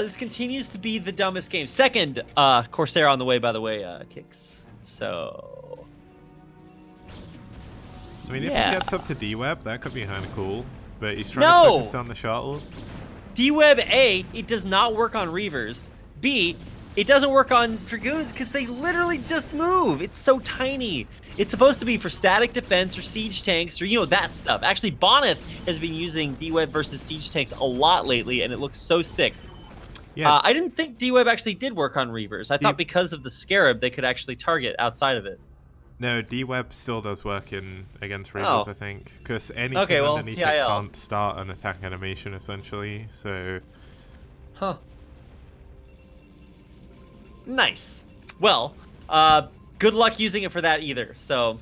this continues to be the dumbest game. Second, Corsair on the way, by the way, Kix. So... I mean, if he gets up to D-Web, that could be kind of cool. But he's trying No! to focus on the shuttle. D-Web, A, it does not work on Reavers. B, it doesn't work on Dragoons because they literally just move. It's so tiny. It's supposed to be for static defense or siege tanks or, you know, that stuff. Actually, Bonneth has been using D-Web versus siege tanks a lot lately, and it looks so sick. Yeah. I didn't think D-Web actually did work on Reavers. I thought because of the Scarab, they could actually target outside of it. No, D-Web still does work against Reavers, I think. Because anything well, underneath PIL. it can't start an attack animation, essentially. So... Huh. Nice. Well, good luck using it for that either. So,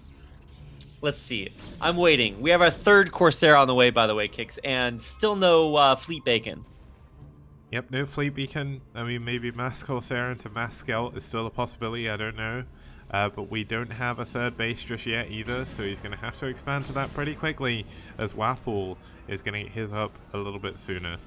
let's see. I'm waiting. We have our third Corsair on the way, by the way, Kix, and still no Fleet Bacon. Yep, no Fleet Beacon. I mean, maybe Mass Corsair into Mass Scout is still a possibility, I don't know. But we don't have a third base just yet either, so he's going to have to expand to that pretty quickly, as Wapple is going to get his up a little bit sooner.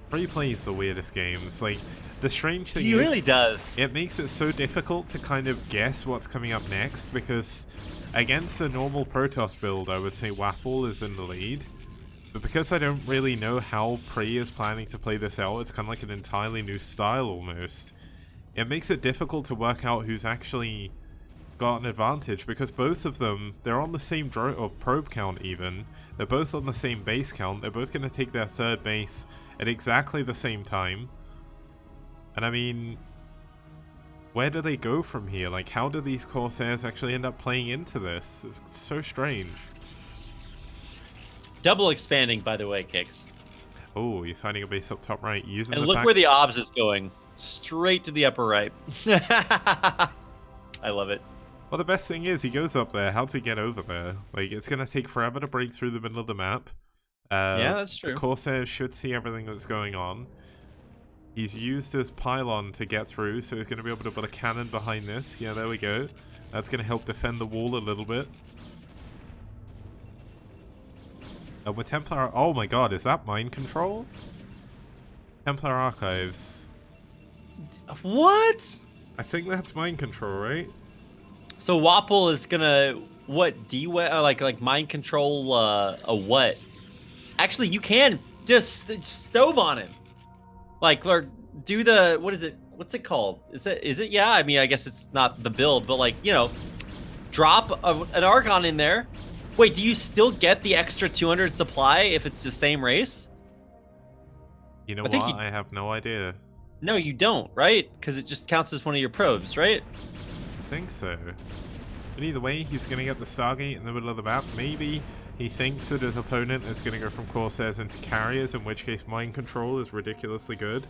Free Play is the weirdest games. Like, the strange thing is... He really does. It makes it so difficult to kind of guess what's coming up next, because against a normal Protoss build, I would say Wapple is in the lead. But because I don't really know how Pre is planning to play this out, it's kind of like an entirely new style almost. It makes it difficult to work out who's actually got an advantage, because both of them, they're on the same probe count even. They're both on the same base count. They're both going to take their third base at exactly the same time. And I mean, where do they go from here? Like, how do these Corsairs actually end up playing into this? It's so strange. Double expanding, by the way, Kix. Oh, he's finding a base up top right. Using And the look fact where the obs is going. Straight to the upper right. I love it. Well, the best thing is, he goes up there. How does he get over there? Like, it's going to take forever to break through the middle of the map. Yeah, that's true. The Corsairs should see everything that's going on. He's used his pylon to get through, so he's going to be able to put a cannon behind this. Yeah, there we go. That's going to help defend the wall a little bit. And with Templar... Oh my god, is that mind control? Templar Archives. What? I think that's mind control, right? So Wapple is gonna what like mind control a what? Actually, you can just stove on him, like or do the what is it? What's it called? Is it? Yeah, I mean, I guess it's not the build, but like drop an Archon in there. Wait, do you still get the extra 200 supply if it's the same race? You know what? I have no idea. No, you don't, right? Because it just counts as one of your probes, right? I think so. But either way, he's going to get the Stargate in the middle of the map. Maybe he thinks that his opponent is going to go from Corsairs into Carriers, in which case Mind Control is ridiculously good.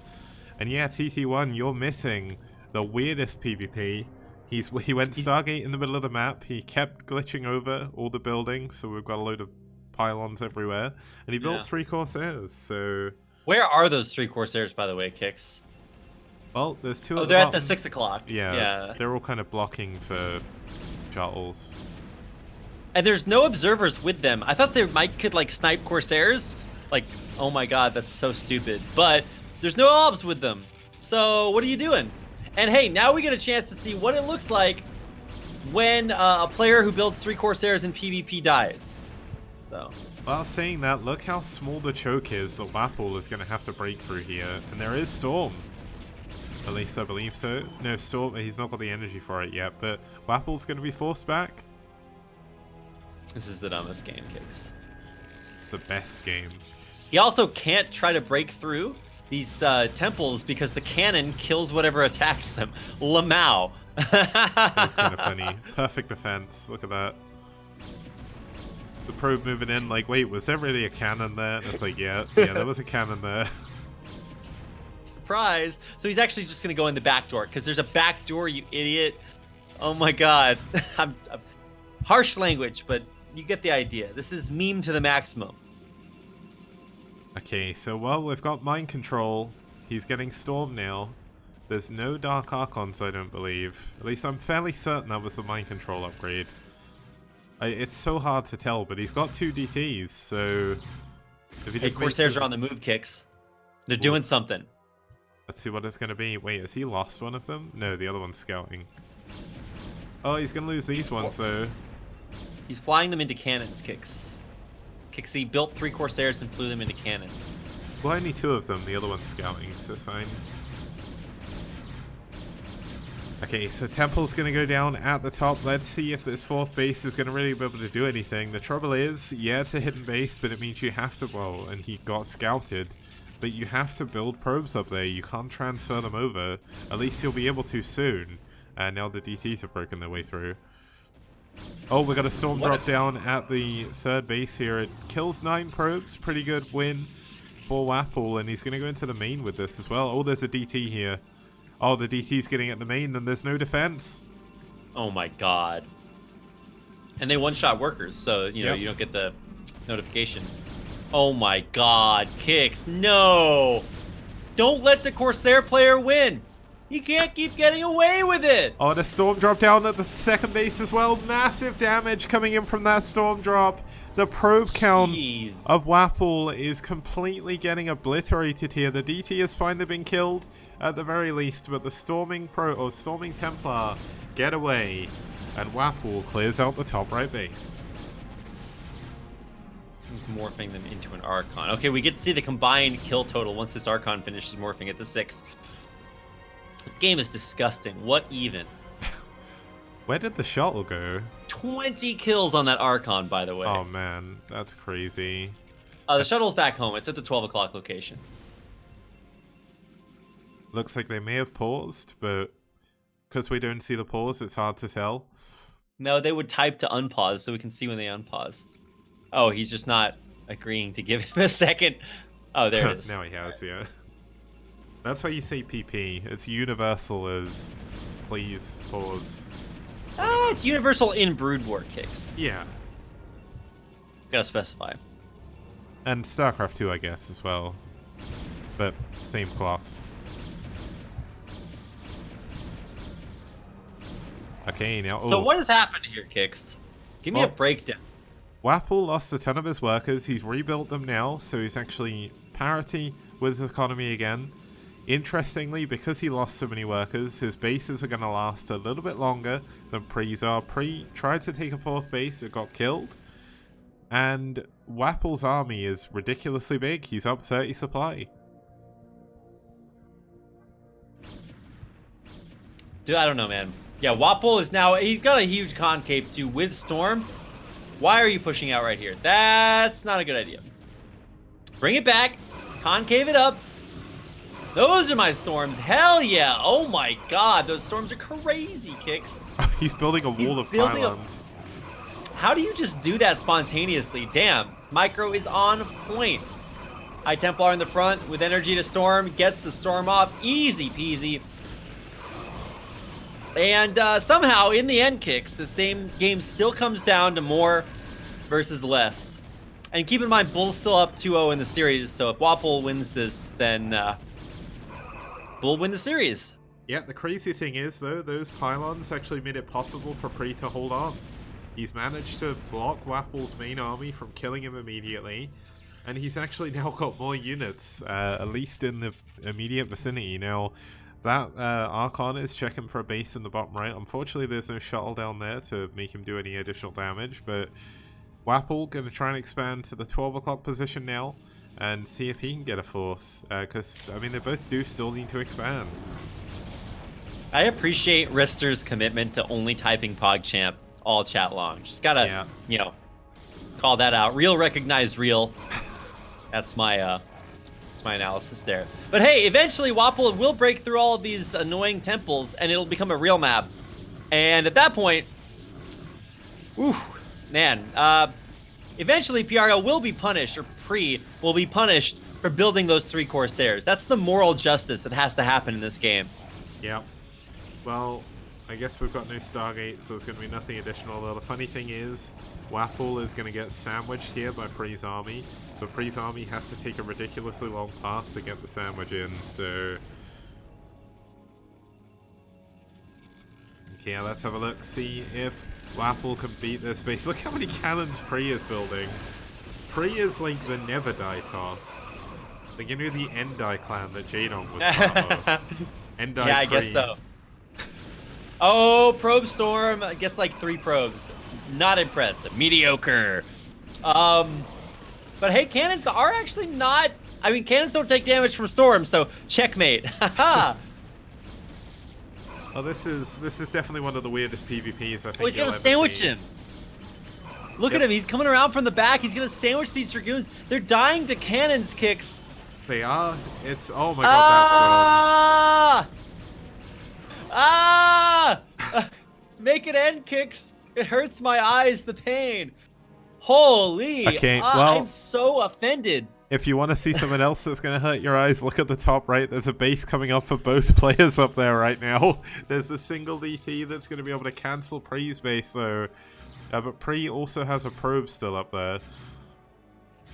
And yeah, TT1, you're missing the weirdest PvP. He went Stargate in the middle of the map. He kept glitching over all the buildings, so we've got a load of pylons everywhere. And he built 3 Corsairs, so... Where are those 3 Corsairs, by the way, Kix? Well, there's 2 at the they're bottom. at the 6 o'clock. Yeah, they're all kind of blocking for shuttles. And there's no observers with them. I thought they could like snipe Corsairs. Like, oh my god, that's so stupid. But there's no obs with them. So what are you doing? And hey, now we get a chance to see what it looks like when a player who builds 3 Corsairs in PvP dies. So. Well, saying that, look how small the choke is that Wapple is going to have to break through here. And there is Storm. At least I believe so. No, Storm, he's not got the energy for it yet, but Wapple's going to be forced back. This is the dumbest game, Kix. It's the best game. He also can't try to break through these temples because the cannon kills whatever attacks them. Lamau. That's kind of funny. Perfect defense. Look at that. The probe moving in, like, wait, was there really a cannon there? And it's like, yeah, there was a cannon there. Surprise. So he's actually just going to go in the back door because there's a back door, you idiot. Oh my god. I'm harsh language, but you get the idea. This is meme to the maximum. Okay, so, well, we've got mind control. He's getting stormed now. There's no Dark Archons, I don't believe. At least I'm fairly certain that was the mind control upgrade. It's so hard to tell, but he's got 2 DTs, so... If he Hey, just Corsairs makes are on the move, Kicks. They're doing something. Let's see what it's going to be. Wait, has he lost one of them? No, the other one's scouting. Oh, he's going to lose these ones, though. He's flying them into cannons, Kicks. Kicks, he built 3 Corsairs and flew them into cannons. Well, only 2 of them. The other one's scouting, so it's fine. Okay, so Temple's going to go down at the top. Let's see if this 4th base is going to really be able to do anything. The trouble is, yeah, it's a hidden base, but it means you have to, well, and he got scouted, but you have to build probes up there. You can't transfer them over. At least you'll be able to soon. Now the DTs have broken their way through. Oh, we got a storm drop down at the 3rd base here. It kills 9 probes. Pretty good win for Wapple, and he's going to go into the main with this as well. Oh, there's a DT here. Oh, the DT's getting at the main, then there's no defense. Oh my god. And they one-shot workers, so, you know, you don't get the notification. Oh my god, Kicks, no! Don't let the Corsair player win! You can't keep getting away with it! Oh, and a storm drop down at the 2nd base as well. Massive damage coming in from that storm drop. The probe count of Wapple is completely getting obliterated here. The DT has finally been killed at the very least, but the storming Templar get away, and Wapple clears out the top right base. He's morphing them into an Archon. Okay, we get to see the combined kill total once this Archon finishes morphing at the 6th. This game is disgusting. What even? Where did the shuttle go? 20 kills on that Archon, by the way. Oh man, that's crazy. The shuttle's back home. It's at the 12 o'clock location. Looks like they may have paused, but because we don't see the pause, it's hard to tell. No, they would type to unpause so we can see when they unpause. Oh, he's just not agreeing to give him a second. Oh, there it is. Now he has, yeah. That's why you say PP. It's universal as please pause. It's universal in Brood War, Kicks. Yeah. Gotta specify. And StarCraft 2, I guess, as well. But same cloth. Okay, now... So what has happened here, Kicks? Give me a breakdown. Wapple lost a ton of his workers. He's rebuilt them now, so he's actually parity with his economy again. Interestingly, because he lost so many workers, his bases are going to last a little bit longer than Pre's are. Pre tried to take a 4th base, it got killed. And Wapple's army is ridiculously big. He's up 30 supply. Dude, I don't know, man. Yeah, Wapple is now... He's got a huge concave, too, with Storm. Why are you pushing out right here? That's not a good idea. Bring it back. Concave it up. Those are my storms. Hell yeah. Oh my god. Those storms are crazy, Kicks. He's building a wall of pylons. How do you just do that spontaneously? Damn. Micro is on point. High Templar in the front with energy to storm. Gets the storm off. Easy peasy. And somehow, in the end, Kicks, the same game still comes down to more versus less. And keep in mind, BuLL's still up 2-0 in the series, so if Wapple wins this, then BuLL win the series. Yeah, the crazy thing is, though, those pylons actually made it possible for Pre to hold on. He's managed to block Wapple's main army from killing him immediately, and he's actually now got more units, at least in the immediate vicinity. Now, that Archon is checking for a base in the bottom right. Unfortunately, there's no shuttle down there to make him do any additional damage, but Wapple going to try and expand to the 12 o'clock position now and see if he can get a 4th, because, I mean, they both do still need to expand. I appreciate Rister's commitment to only typing PogChamp all chat long. Just gotta, you know, call that out. Real recognize real. That's my analysis there. But hey, eventually Wapple will break through all of these annoying temples and it'll become a real map. And at that point, man, eventually PRL will be punished, or Pre will be punished for building those 3 Corsairs. That's the moral justice that has to happen in this game. Yeah. Well, I guess we've got no Stargate, so there's going to be nothing additional. Though the funny thing is, Wapple is going to get sandwiched here by Pre's army. But Pre's army has to take a ridiculously long path to get the sandwich in, so... Okay, yeah, let's have a look, see if Wapple can beat this base. Look how many cannons Pre is building. Pre is like the never die toss. Like, you know, the Endai clan that Jadon was part of. Endai Yeah, I Pre. guess so. Oh, probe storm gets like 3 probes. Not impressed. Mediocre. But hey, cannons are actually not. I mean, cannons don't take damage from storms, so checkmate. Haha. Oh, this is definitely one of the weirdest PvPs I think. Oh, he's you'll gonna ever sandwich see. him. Look at him. He's coming around from the back. He's gonna sandwich these dragoons. They're dying to cannons kicks. They are. It's oh my god, that's Make it end kicks. It hurts my eyes. The pain. Holy. Okay, well- I'm so offended. If you want to see something else that's going to hurt your eyes, look at the top right. There's a base coming up for both players up there right now. There's a single DT that's going to be able to cancel Pre's base, though. But Pre also has a probe still up there.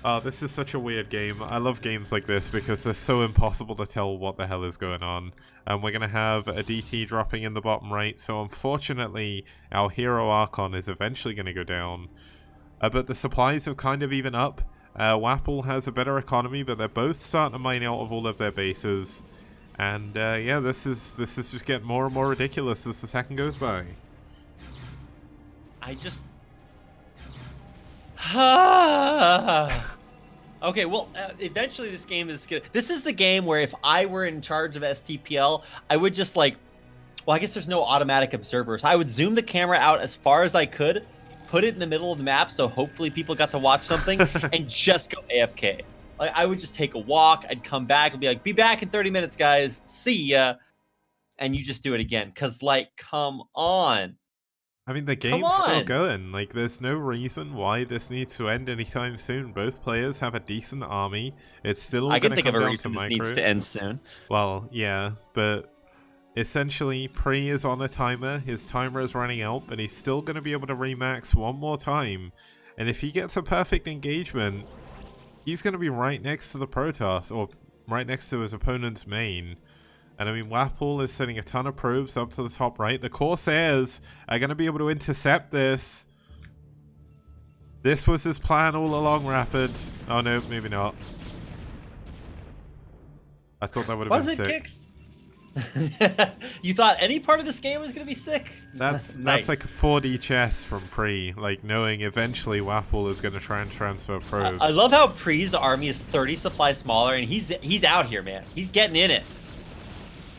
Oh, this is such a weird game. I love games like this because they're so impossible to tell what the hell is going on. And we're going to have a DT dropping in the bottom right, so unfortunately, our hero Archon is eventually going to go down. But the supplies have kind of even up. Wapple has a better economy, but they're both starting to mine out of all of their bases. And yeah, this is just getting more and more ridiculous as the second goes by. I just... Okay, well, eventually this game is gonna... This is the game where if I were in charge of STPL, I would just like... Well, I guess there's no automatic observers. I would zoom the camera out as far as I could, put it in the middle of the map so hopefully people got to watch something, and just go AFK. Like, I would just take a walk, I'd come back and be like, be back in 30 minutes, guys. See ya. And you just do it again. Because, like, come on. I mean, the game's still going. Like, there's no reason why this needs to end anytime soon. Both players have a decent army. It's still I going can to think come of a down reason to this micro. needs to end soon. Well, yeah, but essentially, Pre is on a timer. His timer is running out, but he's still going to be able to remax one more time. And if he gets a perfect engagement, he's going to be right next to the Protoss, or right next to his opponent's main. And I mean, Wapple is sending a ton of probes up to the top right. The Corsairs are going to be able to intercept this. This was his plan all along, Rapid. Oh no, maybe not. I thought that would have been sick. Kicks? You thought any part of this game was going to be sick? That's Nice. like a 4D chess from Pre, like knowing eventually Wapple is going to try and transfer probes. I love how Pre's army is 30 supply smaller, and he's out here, man. He's getting in it.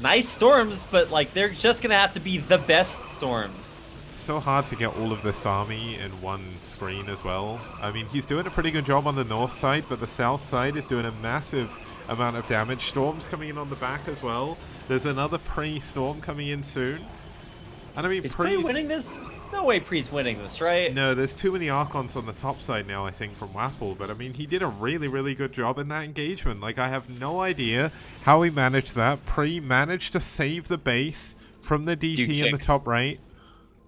Nice storms, but like they're just gonna have to be the best storms. It's so hard to get all of this army in one screen as well. I mean, he's doing a pretty good job on the north side, but the south side is doing a massive amount of damage. Storms coming in on the back as well. There's another Pre-storm coming in soon. And I mean, Is Pre winning this? No way Pre's winning this, right? No, there's too many Archons on the top side now, I think, from Wapple. But I mean, he did a really, really good job in that engagement. Like, I have no idea how he managed that. Pre managed to save the base from the DT in the top right.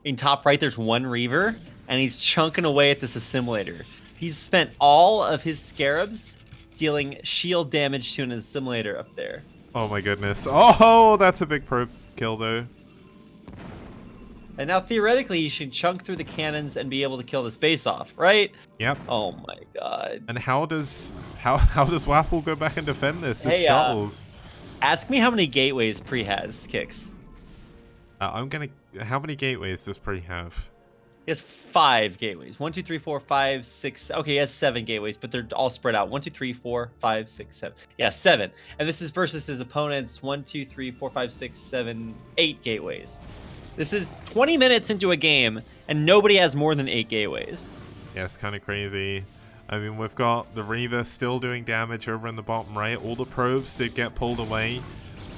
In top right, there's one Reaver, and he's chunking away at this assimilator. He's spent all of his scarabs dealing shield damage to an assimilator up there. Oh my goodness. Oh, that's a big probe kill, though. And now, theoretically, you should chunk through the cannons and be able to kill this base off, right? Yep. Oh my god. And how does Wapple go back and defend this? His shuttles. Ask me how many gateways Pre has, Kicks. How many gateways does Pre have? He has 5 gateways. 1, 2, 3, 4, 5, 6. Okay, he has 7 gateways, but they're all spread out. 1, 2, 3, 4, 5, 6, 7. Yeah, 7. And this is versus his opponent's 1, 2, 3, 4, 5, 6, 7, 8 gateways. This is 20 minutes into a game, and nobody has more than 8 gateways. Yeah, it's kind of crazy. I mean, we've got the Reaver still doing damage over in the bottom right. All the probes did get pulled away.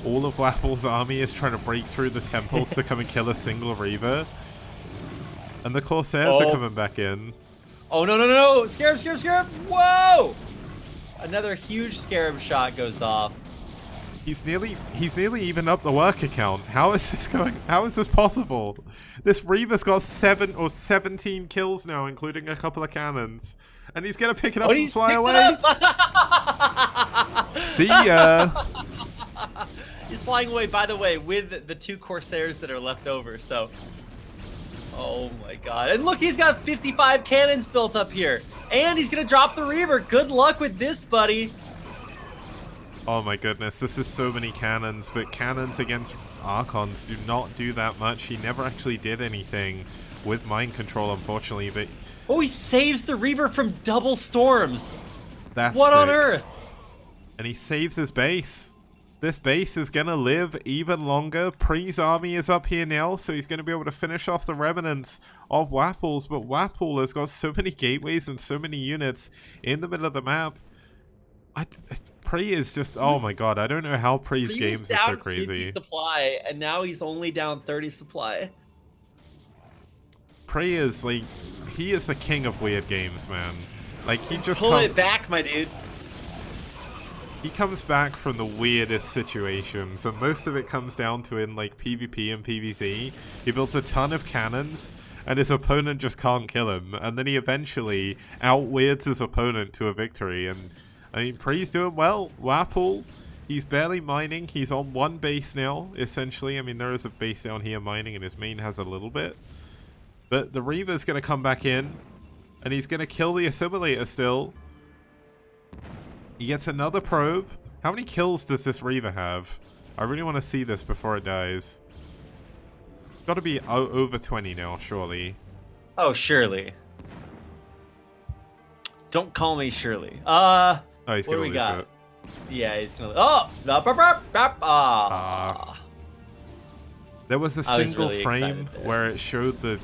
All of Wapple's army is trying to break through the temples to come and kill a single Reaver. And the Corsairs are coming back in. Oh, no, no, no, no! Scarab, Scarab, Scarab! Whoa! Another huge Scarab shot goes off. He's nearly even up the worker count. How is this going? How is this possible? This Reaver's got 7 or 17 kills now, including a couple of cannons. And he's gonna pick it up Oh, and he's fly picked away. it up! See ya. He's flying away, by the way, with the 2 Corsairs that are left over, so... Oh my god. And look, he's got 55 cannons built up here. And he's gonna drop the Reaver. Good luck with this, buddy. Oh my goodness, this is so many cannons, but cannons against Archons do not do that much. He never actually did anything with mind control, unfortunately, but... Oh, he saves the Reaver from double storms. That's What on sick. earth? And he saves his base. This base is gonna live even longer. Pre's army is up here now, so he's gonna be able to finish off the remnants of Wapple's, but Wapple has got so many gateways and so many units in the middle of the map. Pre is just, oh my god, I don't know how Pre's games are so crazy. 50 supply, and now he's only down 30 supply. Pre is like, he is the king of weird games, man. Like, he just Pull it back, my dude. He comes back from the weirdest situations, and most of it comes down to in like PvP and PvZ. He builds a ton of cannons, and his opponent just can't kill him, and then he eventually out-weirds his opponent to a victory, and I mean, Pre's doing well. Wapple, he's barely mining, he's on 1 base now, essentially. I mean, there is a base down here mining, and his main has a little bit. But the Reaver's gonna come back in, and he's gonna kill the Assimilator still. He gets another probe. How many kills does this Reaver have? I really want to see this before it dies. Got to be over 20 now, surely. Oh, surely. Don't call me Shirley. Oh, he's what do gonna we lose got? it. Yeah, he's gonna. Oh, There was a I was single really frame excited there. where it showed the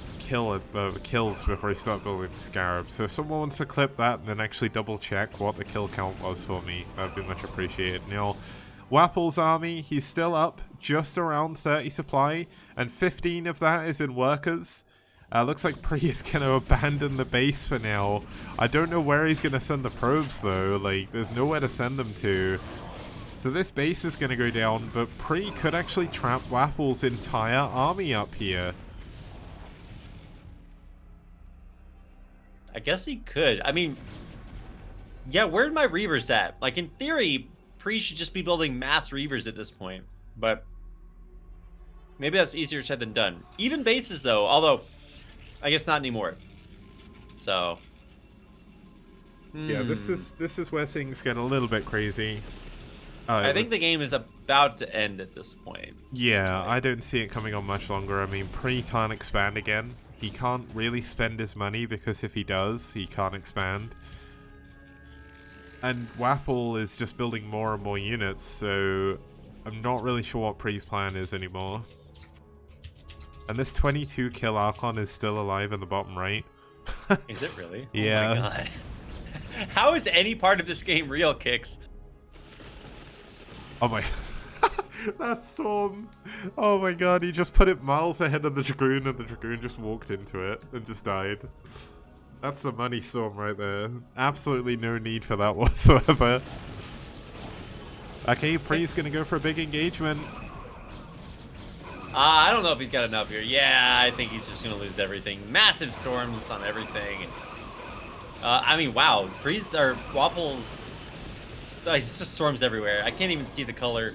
kills before he started building Scarab. So if someone wants to clip that and then actually double check what the kill count was for me, that'd be much appreciated. Now, Wapple's army, he's still up just around 30 supply, and 15 of that is in workers. Looks like Pre is going to abandon the base for now. I don't know where he's going to send the probes though, like there's nowhere to send them to. So this base is going to go down, but Pre could actually trap Wapple's entire army up here. I guess he could. I mean, yeah, where are my Reavers at? Like, in theory, Pre should just be building mass Reavers at this point. But maybe that's easier said than done. Even bases, though, although I guess not anymore. So... Yeah, this is where things get a little bit crazy. I think the game is about to end at this point. Yeah, I don't see it coming on much longer. I mean, Pre can't expand again. He can't really spend his money because if he does, he can't expand. And Wapple is just building more and more units, so I'm not really sure what Pre's plan is anymore. And this 22 kill Archon is still alive in the bottom right. Is it really? Yeah. Oh my god. How is any part of this game real, Kicks? Oh my... That storm! Oh my god, he just put it miles ahead of the Dragoon and the Dragoon just walked into it and just died. That's the money storm right there. Absolutely no need for that whatsoever. Okay, Pre's gonna go for a big engagement. I don't know if he's got enough here. Yeah, I think he's just going to lose everything. Massive storms on everything. I mean, wow. Wapple's... It's just storms everywhere. I can't even see the color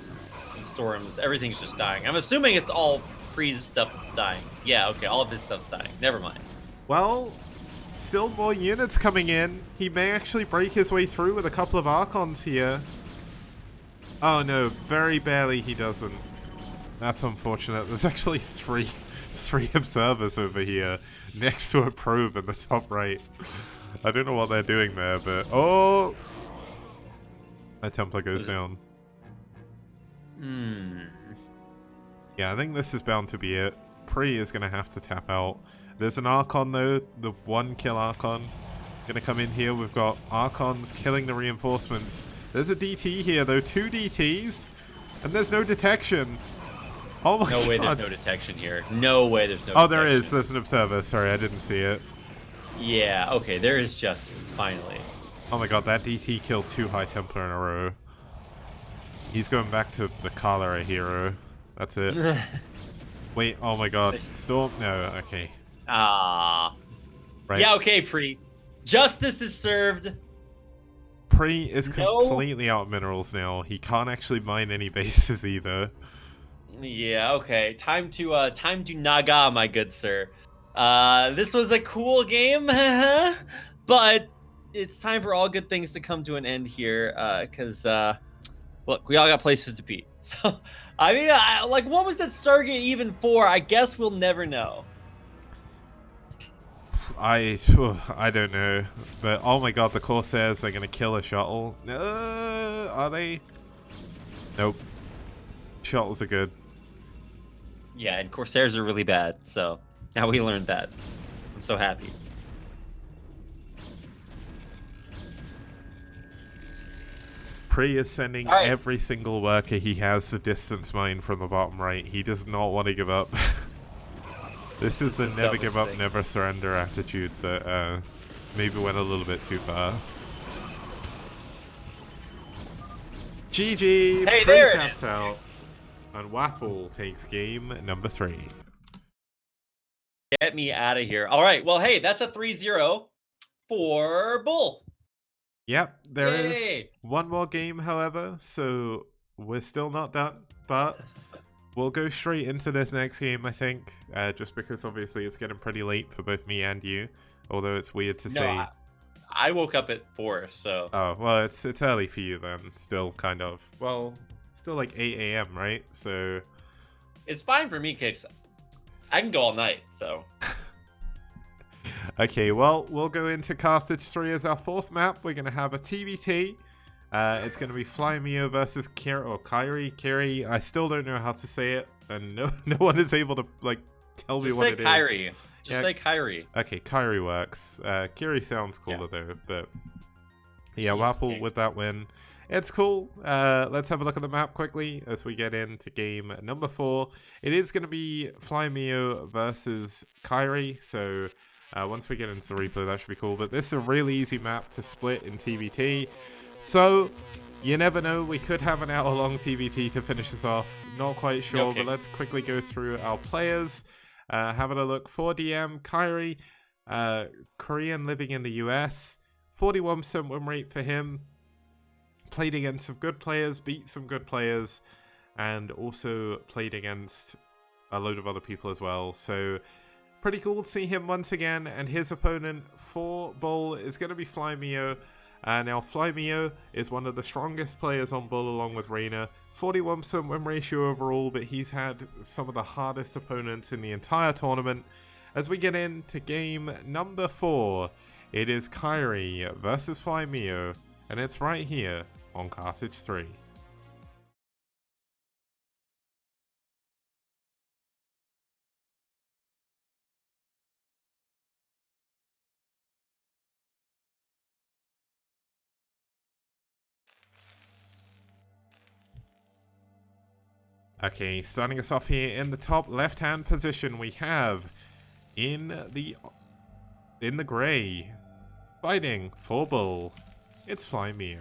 in storms. Everything's just dying. I'm assuming it's all Pre's stuff that's dying. Yeah, okay, all of his stuff's dying. Never mind. Well, still more units coming in. He may actually break his way through with a couple of Archons here. Oh no, very barely he doesn't. That's unfortunate. There's actually three observers over here next to a probe in the top right. I don't know what they're doing there, but oh, a Templar goes down. Yeah, I think this is bound to be it. Pre is gonna have to tap out. There's an Archon though, the 1 kill Archon. Gonna come in here. We've got Archons killing the reinforcements. There's a DT here though, 2 DTs, and there's no detection. Oh my god. No way there's no detection here. No way there's no Oh, detection. there is. There's an observer. Sorry, I didn't see it. Yeah, okay, there is justice, finally. Oh my god, that DT killed 2 High Templar in a row. He's going back to the Kala hero. That's it. Wait, oh my god. Storm? No, okay. Ah. Right. Yeah, okay, Pre. Justice is served. Pre is No. completely out of minerals now. He can't actually mine any bases either. Yeah, okay. Time to Naga, my good sir. This was a cool game, but it's time for all good things to come to an end here. Because look, we all got places to be. So, I mean, like, what was that Stargate even for? I guess we'll never know. I don't know, but oh my god, the Corsairs are gonna kill a shuttle. Are they? Nope. Shuttles are good. Yeah, and Corsairs are really bad. So now we learned that. I'm so happy. Pre is sending All right. every single worker he has to distance mine from the bottom right. He does not want to give up. This is the the never give dumbest up, thing. never surrender attitude that maybe went a little bit too far. GG! Hey, Pre there it taps out. And Wapple takes game number 3. Get me out of here. All right. Well, hey, that's a 3-0 for BuLL. Yep, there is Yay! one more game, however, so we're still not done, but we'll go straight into this next game, I think, just because obviously it's getting pretty late for both me and you, although it's weird to say. No, I woke up at 4, so. Oh, well, it's early for you then, still kind of. Well, still like 8 a.m., right? So. It's fine for me, Kicks. I can go all night, so. Okay, well, we'll go into Carthage 3 as our 4th map. We're going to have a TBT. It's going to be Flymeo versus Kyrie. Kyrie, I still don't know how to say it, and no one is able to, like, tell me Just what say it is. Kyrie. Just Yeah. say Kyrie. Okay, Kyrie works. Kyrie sounds cooler though, but yeah, Jeez, Wapple King. with that win. It's cool. Let's have a look at the map quickly as we get into game number 4. It is going to be Flymeo versus Kyrie, so once we get into the replay, that should be cool. But this is a really easy map to split in TBT, so you never know. We could have an hour-long TBT to finish this off. Not quite sure, Okay. but let's quickly go through our players. Having a look for DM, Kyrie, Korean living in the US, 41% win rate for him. Played against some good players, beat some good players, and also played against a load of other people as well. So pretty cool to see him once again. And his opponent for BuLL is going to be Flymeo. Now Flymeo is one of the strongest players on BuLL along with Reyna. 41% win ratio overall, but he's had some of the hardest opponents in the entire tournament. As we get into game number 4, it is Kyrie versus Flymeo, and it's right here on Carthage 3. Okay, starting us off here in the top left-hand position, we have in the gray, fighting for BuLL, it's Flymeo.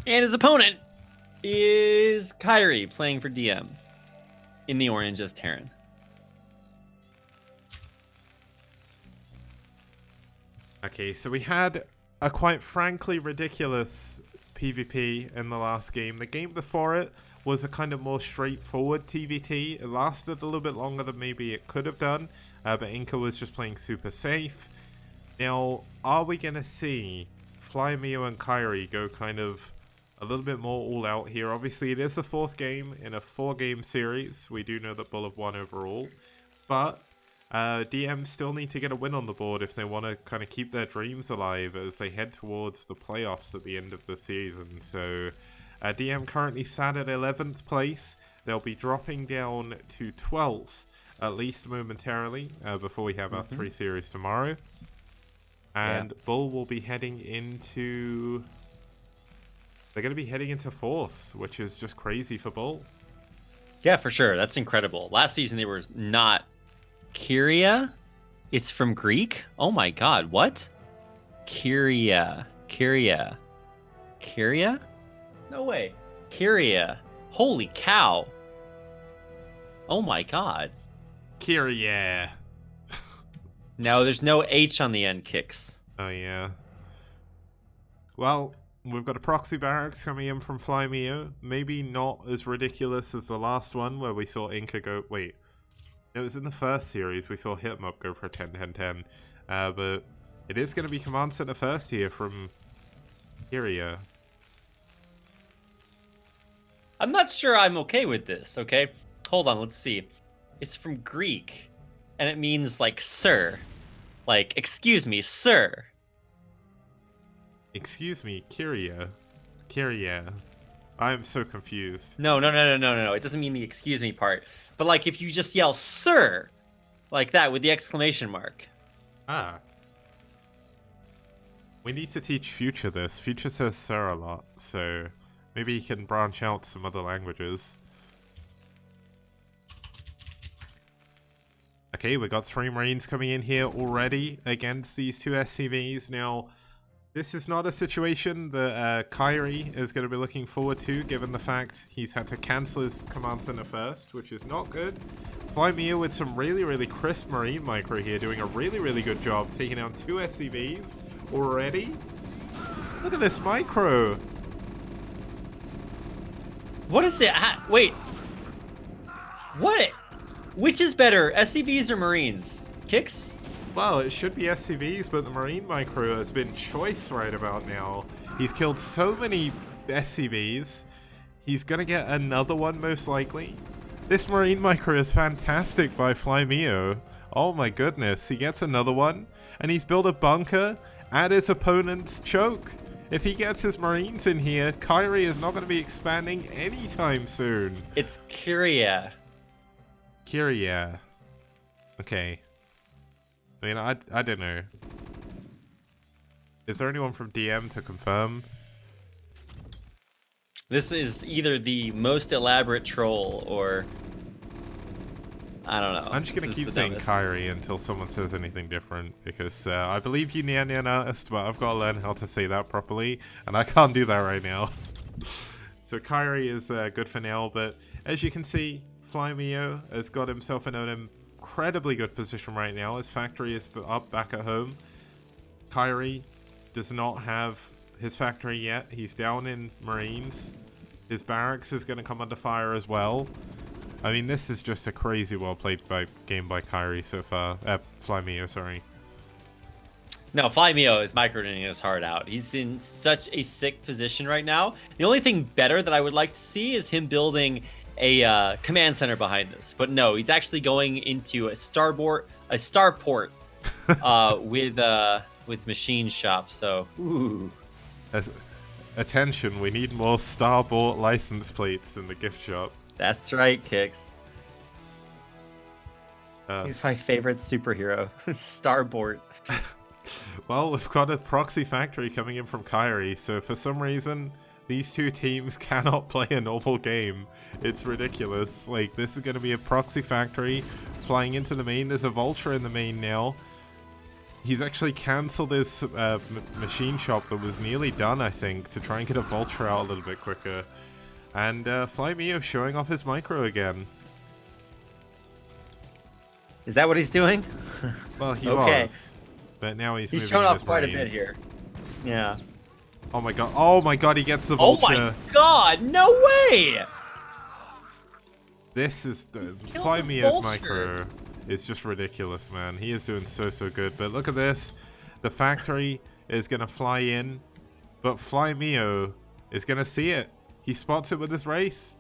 And his opponent is Kyrie playing for DM in the orange as Terran. Okay, so we had a quite frankly ridiculous PvP in the last game. The game before it was a kind of more straightforward TVT. It lasted a little bit longer than maybe it could have done, but Inca was just playing super safe. Now, are we going to see Flymeo and Kyrie go kind of a little bit more all out here? Obviously, it is the 4th game in a 4-game series. We do know that BuLL have won overall, but DM still need to get a win on the board if they want to kind of keep their dreams alive as they head towards the playoffs at the end of the season. So DM currently sat at 11th place. They'll be dropping down to 12th, at least momentarily, before we have our 3 series tomorrow. And BuLL will be heading into... They're going to be heading into 4th, which is just crazy for BuLL. Yeah, for sure. That's incredible. Last season they were not Kyria. It's from Greek. Oh my God! What? Kyria. No way. Kyria. Holy cow! Oh my God! Kyria. No, there's no H on the end, Kicks. Oh, yeah. Well, we've got a proxy barracks coming in from Flymeo. Maybe not as ridiculous as the last one where we saw Inca go... Wait. It was in the first series we saw Hitmup go for a 10-10-10. But it is going to be Command Center first here from Kyria. I'm not sure I'm okay with this, okay? Hold on, let's see. It's from Greek, and it means, like, sir. Like, excuse me, sir. Excuse me, Kyria. Kyria. I am so confused. No. It doesn't mean the excuse me part. But, like, if you just yell, sir, like that with the exclamation mark. Ah. We need to teach Future this. Future says sir a lot, so maybe he can branch out some other languages. Okay, we got 3 Marines coming in here already against these 2 SCVs. Now, this is not a situation that Kyrie is going to be looking forward to, given the fact he's had to cancel his Command Center first, which is not good. Flymeo with some really crisp Marine micro here, doing a really good job taking down 2 SCVs already. Look at this micro. What is it? Wait. What? Which is better, SCVs or Marines? Kicks? Well, it should be SCVs, but the Marine micro has been choice right about now. He's killed so many SCVs. He's gonna get another one most likely. This Marine micro is fantastic by Flymeo. Oh my goodness, he gets another one, and he's built a bunker at his opponent's choke. If he gets his Marines in here, Kyrie is not going to be expanding anytime soon. It's Kyria. Kyria. Okay. I mean, I don't know. Is there anyone from DM to confirm? This is either the most elaborate troll or... I don't know. I'm just going to keep saying Kyrie until someone says anything different, because I believe you Nyan artist, but I've got to learn how to say that properly, and I can't do that right now. So Kyrie is good for now, but as you can see, Flymeo has got himself in an incredibly good position right now. His factory is up back at home. Kyrie does not have his factory yet. He's down in Marines. His barracks is going to come under fire as well. I mean, this is just a crazy well-played game by Kyrie so far. Flymeo, sorry. No, Flymeo is microing his heart out. He's in such a sick position right now. The only thing better that I would like to see is him building a command center behind this. But no, he's actually going into a starport with machine shop. So, ooh. Attention, we need more starport license plates in the gift shop. That's right, Kicks. He's my favorite superhero, Starboard. Well, we've got a proxy factory coming in from Kyrie, so for some reason, these 2 teams cannot play a normal game. It's ridiculous. Like, this is going to be a proxy factory flying into the main. There's a Vulture in the main now. He's actually cancelled his machine shop that was nearly done, I think, to try and get a Vulture out a little bit quicker. And Flymeo showing off his micro again. Is that what he's doing? Well, he okay. was. But now he's moving shown off his quite Marines. a bit here. Yeah. Oh my god, he gets the Vulture. Oh my god, no way! This is the Kill Flymeo's the micro is just ridiculous, man. He is doing so good. But look at this. The factory is going to fly in, but Flymeo is going to see it. He spots it with his Wraith.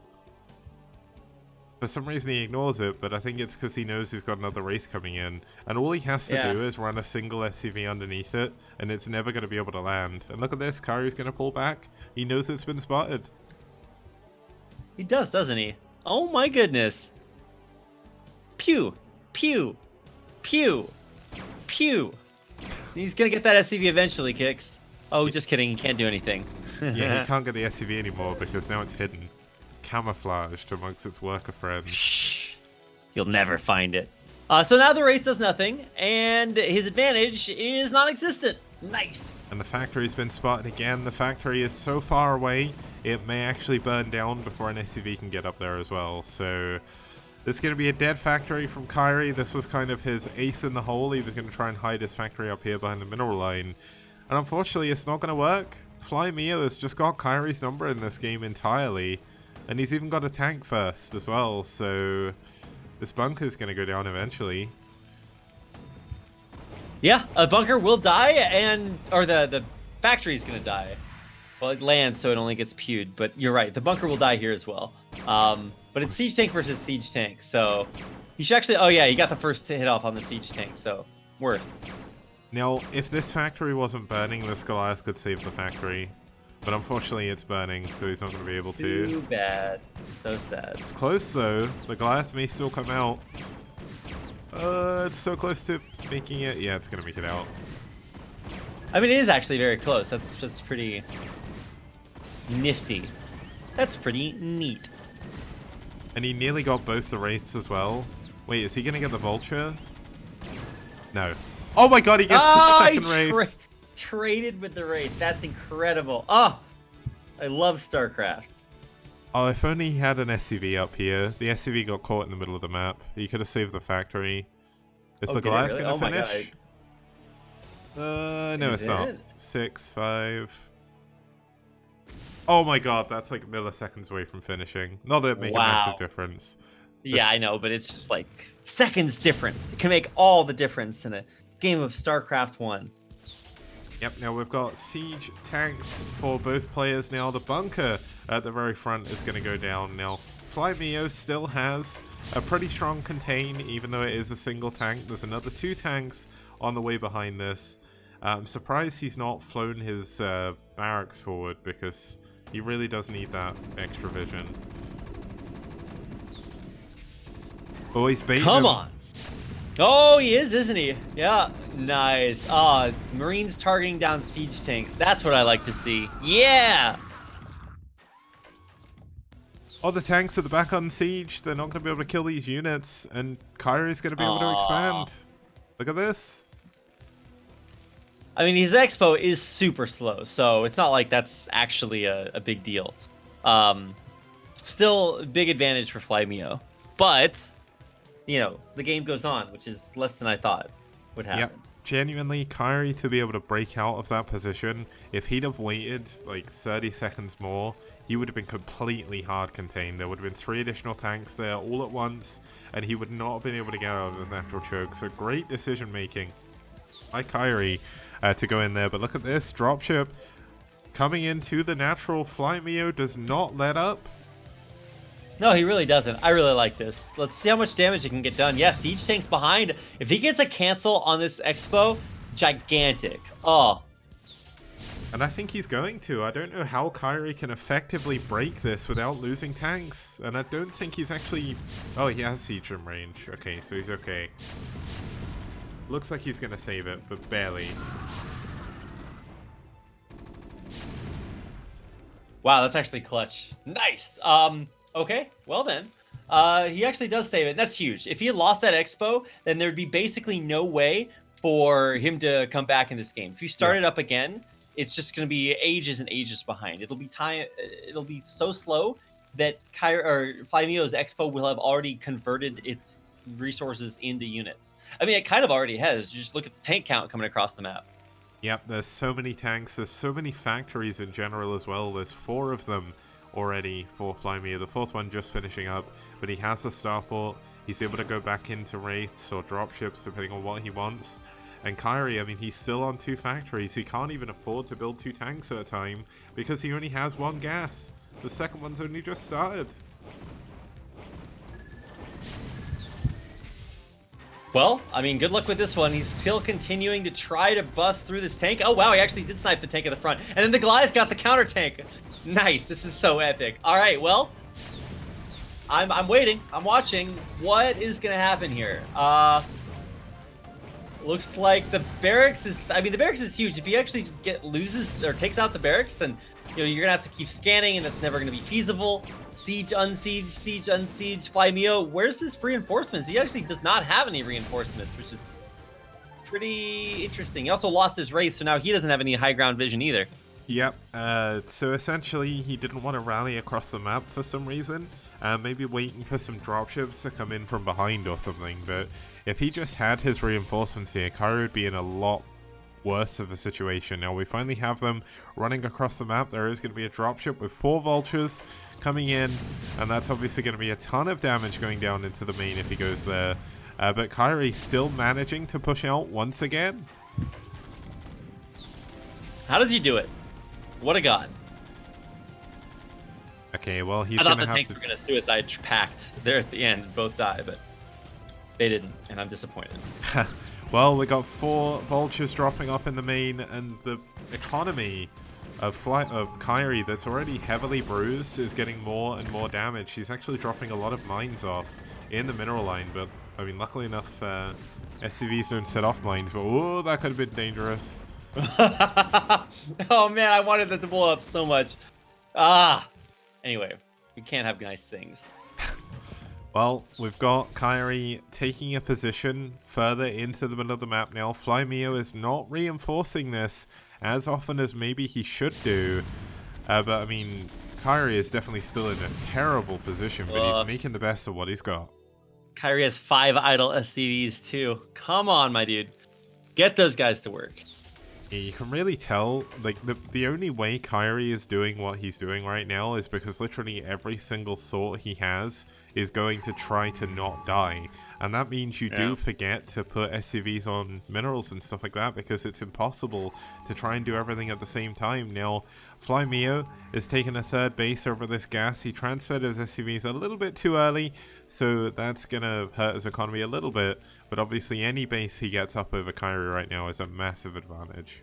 For some reason he ignores it, but I think it's because he knows he's got another Wraith coming in. And all he has to do is run a single SCV underneath it, and it's never going to be able to land. And look at this, Kyrie's going to pull back. He knows it's been spotted. He does, doesn't he? Oh my goodness. Pew, pew, pew, pew. He's going to get that SCV eventually, Kicks. Oh, just kidding, he can't do anything. Yeah, he can't get the SCV anymore because now it's hidden. Camouflaged amongst its worker friends. Shh. You'll never find it. So now the Wraith does nothing, and his advantage is non-existent. Nice. And the factory's been spotted again. The factory is so far away, it may actually burn down before an SCV can get up there as well. So There's going to be a dead factory from Kyrie. This was kind of his ace in the hole. He was going to try and hide his factory up here behind the mineral line. And unfortunately, it's not going to work. Fly Mio has just got Kyrie's number in this game entirely. And he's even got a tank first as well. So this bunker is going to go down eventually. Yeah, a bunker will die, or the factory is going to die. Well, it lands, so it only gets pewed. But you're right, the bunker will die here as well. But it's siege tank versus siege tank, so he should actually. Oh yeah, he got the first hit off on the siege tank, so worth. Now, if this factory wasn't burning, this Goliath could save the factory. But unfortunately, it's burning, so he's not going to be able to. Too bad. So sad. It's close though. The Goliath may still come out. It's so close to making it. Yeah, it's going to make it out. I mean, it is actually very close. That's pretty nifty. That's pretty neat. And he nearly got both the wraiths as well. Wait, is he going to get the vulture? No. Oh my god, he gets the second wraith. Traded with the wraith. That's incredible. Oh, I love StarCraft. Oh, if only he had an SCV up here. The SCV got caught in the middle of the map. He could have saved the factory. Is the Goliath really? going to finish? My God. No, it's not. 6, 5. Oh my god, that's like milliseconds away from finishing. Not that it make a massive difference. Yeah, I know, but it's just like seconds difference. It can make all the difference in a game of StarCraft 1. Yep, now we've got siege tanks for both players now. The bunker at the very front is going to go down now. Fly Mio still has a pretty strong contain, even though it is a single tank. There's another 2 tanks on the way behind this. I'm surprised he's not flown his barracks forward, because he really does need that extra vision. Oh, he's baiting Come him. on. Oh, he is, isn't he? Yeah, nice. Marines targeting down siege tanks. That's what I like to see. Yeah! Oh, the tanks at the back on siege. They're not going to be able to kill these units, and Kyrie's going to be able to expand. Look at this. I mean, his expo is super slow, so it's not like that's actually a big deal. Still, big advantage for Fly Mio. But, you know, the game goes on, which is less than I thought would happen. Yep. Genuinely, Kyrie to be able to break out of that position, if he'd have waited like 30 seconds more, he would have been completely hard contained. There would have been 3 additional tanks there all at once, and he would not have been able to get out of his natural choke. So great decision making by Kyrie to go in there. But look at this, dropship coming into the natural. Fly Mio does not let up. No, he really doesn't. I really like this. Let's see how much damage it can get done. Yeah, siege tank's behind. If he gets a cancel on this expo, gigantic. Oh. And I think he's going to. I don't know how Kyrie can effectively break this without losing tanks. And I don't think he's actually... Oh, he has siege in range. Okay, so he's okay. Looks like he's going to save it, but barely. Wow, that's actually clutch. Nice. Okay, well then. He actually does save it. That's huge. If he had lost that expo, then there'd be basically no way for him to come back in this game. If you start it up again, it's just going to be ages and ages behind. It'll be so slow that Fly Mio's expo will have already converted its resources into units. I mean, it kind of already has. You just look at the tank count coming across the map. Yep, there's so many tanks. There's so many factories in general as well. There's 4 of them already for Fly Mio. The 4th one just finishing up, but he has the starport. He's able to go back into wraiths or dropships depending on what he wants. And Kyrie, I mean, he's still on 2 factories. He can't even afford to build 2 tanks at a time because he only has 1 gas. The second one's only just started. Well, I mean, good luck with this one. He's still continuing to try to bust through this tank. Oh, wow, he actually did snipe the tank at the front. And then the Goliath got the counter tank. Nice, this is so epic. All right, well, I'm waiting. I'm watching. What is going to happen here? Looks like the barracks is... I mean, the barracks is huge. If he actually loses or takes out the barracks, then you're going to have to keep scanning, and that's never going to be feasible. Siege, unsiege, siege, unsiege, Fly Mio. Where's his reinforcements? He actually does not have any reinforcements, which is pretty interesting. He also lost his race, so now he doesn't have any high ground vision either. Yep, so essentially he didn't want to rally across the map for some reason. maybe waiting for some dropships to come in from behind or something. But if he just had his reinforcements here, Kairi would be in a lot worse of a situation. Now we finally have them running across the map. There is going to be a dropship with 4 vultures coming in, and that's obviously going to be a ton of damage going down into the main if he goes there. But Kairi still managing to push out once again. How does he do it? What a god. Okay, well, he's I thought going the to have tanks to... were going to suicide pact there at the end, both die, but they didn't, and I'm disappointed. Well, we got 4 vultures dropping off in the main, and the economy of Kairi that's already heavily bruised is getting more and more damage. She's actually dropping a lot of mines off in the mineral line, but I mean, luckily enough, SCVs don't set off mines, but oh, that could have been dangerous. Oh man, I wanted that to blow up so much. Anyway, we can't have nice things. Well, we've got Kairi taking a position further into the middle of the map now. FlyMio is not reinforcing this as often as maybe he should do. But I mean, Kairi is definitely still in a terrible position, but he's making the best of what he's got. Kairi has 5 idle SCVs too. Come on, my dude. Get those guys to work. Yeah, you can really tell, like, the only way Kairi is doing what he's doing right now is because literally every single thought he has is going to try to not die. And that means you do forget to put SCVs on minerals and stuff like that, because it's impossible to try and do everything at the same time. Now, FlyMio is taking a 3rd base over this gas. He transferred his SCVs a little bit too early, so that's going to hurt his economy a little bit. But obviously any base he gets up over Kairi right now is a massive advantage.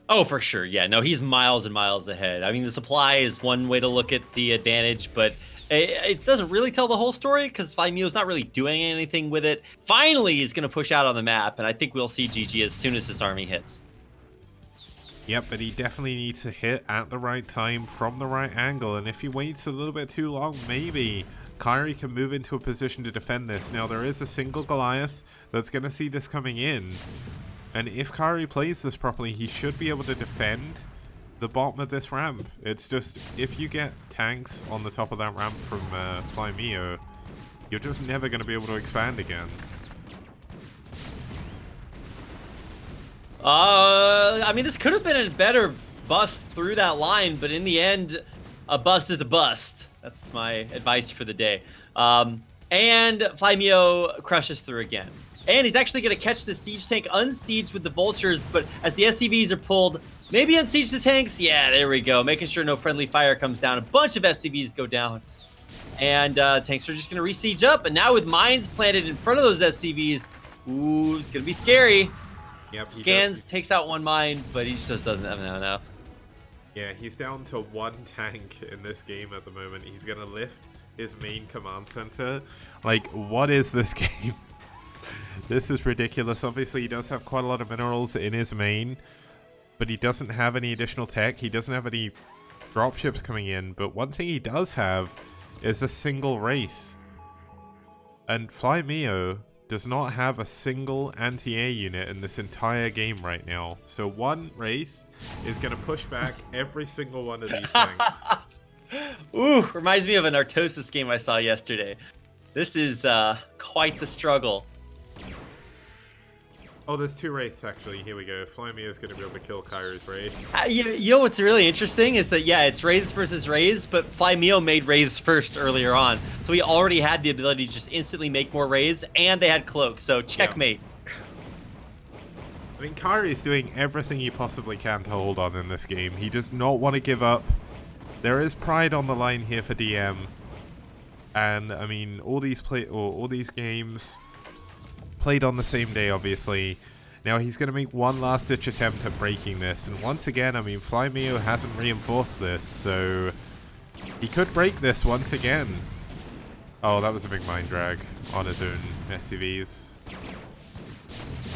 Oh, for sure. Yeah, no, he's miles and miles ahead. I mean, the supply is one way to look at the advantage, but it doesn't really tell the whole story because FlyMio's not really doing anything with it. Finally, he's going to push out on the map, and I think we'll see GG as soon as his army hits. Yep, but he definitely needs to hit at the right time from the right angle, and if he waits a little bit too long, maybe Kairi can move into a position to defend this. Now, there is a single Goliath that's going to see this coming in, and if Kairi plays this properly, he should be able to defend the bottom of this ramp. It's just, if you get tanks on the top of that ramp from FlyMio, you're just never going to be able to expand again. I mean, this could have been a better bust through that line, but in the end, a bust is a bust. That's my advice for the day. And FlyMio crushes through again. And he's actually going to catch the siege tank unsieged with the vultures, but as the SCVs are pulled, maybe unsiege the tanks. Yeah, there we go. Making sure no friendly fire comes down. A bunch of SCVs go down. And tanks are just going to re-siege up. And now with mines planted in front of those SCVs, ooh, it's going to be scary. Yep, Scans, takes out 1 mine, but he just doesn't have enough. Yeah, he's down to 1 tank in this game at the moment. He's going to lift his main command center. Like, what is this game? This is ridiculous. Obviously, he does have quite a lot of minerals in his main, but he doesn't have any additional tech. He doesn't have any dropships coming in, but one thing he does have is a single Wraith. And FlyMio does not have a single anti-air unit in this entire game right now. So 1 Wraith is going to push back every single one of these tanks. Ooh, reminds me of an Artosis game I saw yesterday. This is quite the struggle. Oh, there's 2 Wraiths actually. Here we go. FlyMio is going to be able to kill Kairi's Wraith. You know what's really interesting is that, yeah, it's Wraiths versus Wraiths, but FlyMio made Wraiths first earlier on. So he already had the ability to just instantly make more Wraiths, and they had cloaks, so checkmate. Yeah. I mean, Kairi's doing everything he possibly can to hold on in this game. He does not want to give up. There is pride on the line here for DM. And, I mean, all these games played on the same day, obviously. Now he's going to make one last-ditch attempt at breaking this, and once again, I mean, FlyMio hasn't reinforced this, so he could break this once again. Oh, that was a big mind drag on his own SCVs.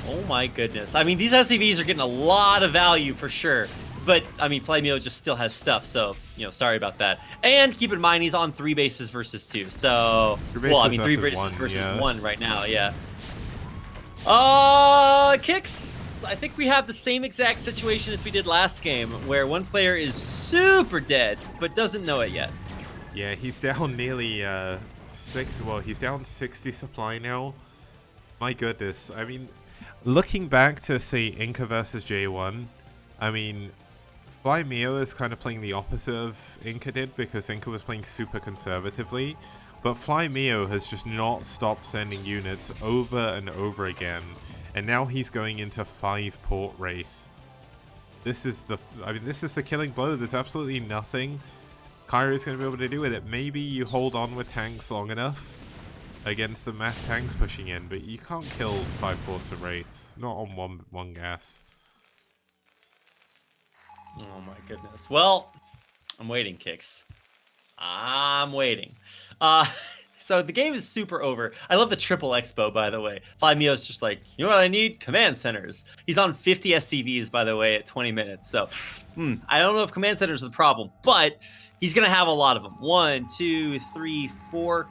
Oh my goodness. I mean, these SCVs are getting a lot of value for sure, but, I mean, FlyMio just still has stuff, so, you know, sorry about that. And keep in mind, he's on 3 bases versus 2, so... Well, I mean, 3 bases versus 1 right now, yeah. Kicks. I think we have the same exact situation as we did last game, where one player is super dead, but doesn't know it yet. Yeah, he's down nearly he's down 60 supply now. My goodness. I mean, looking back to say Inca versus J1, I mean, Fly Mio is kind of playing the opposite of Inca did, because Inca was playing super conservatively, but Fly Mio has just not stopped sending units over and over again, and now he's going into 5 Port Wraith. This is the killing blow. There's absolutely nothing Kairo's going to be able to do with it. Maybe you hold on with tanks long enough against the mass tanks pushing in, but you can't kill 5 ports of Wraiths. Not on one gas. Oh my goodness. Well, I'm waiting, Kicks. I'm waiting. So the game is super over. I love the triple expo, by the way. Mio's just like, you know what I need? Command centers. He's on 50 SCVs, by the way, at 20 minutes. So I don't know if command centers are the problem, but he's going to have a lot of them. 1, 2, 3, 4.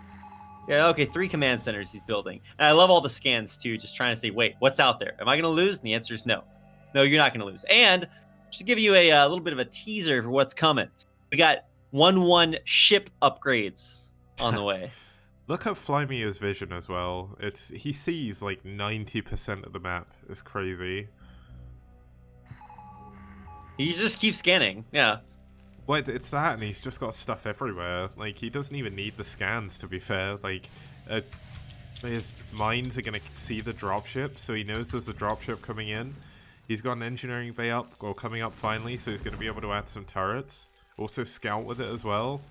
Yeah, okay, 3 command centers he's building. And I love all the scans, too, just trying to say, wait, what's out there? Am I going to lose? And the answer is no. No, you're not going to lose. And just to give you a little bit of a teaser for what's coming, we got 1-1 ship upgrades on the way. Look at Fly Mio's vision as well. He sees like 90% of the map. It's crazy. He just keeps scanning, yeah. Well, it's that, and he's just got stuff everywhere. Like, he doesn't even need the scans, to be fair. Like, his mines are going to see the dropship, so he knows there's a dropship coming in. He's got an engineering bay up, or coming up finally, so he's going to be able to add some turrets. Also scout with it as well.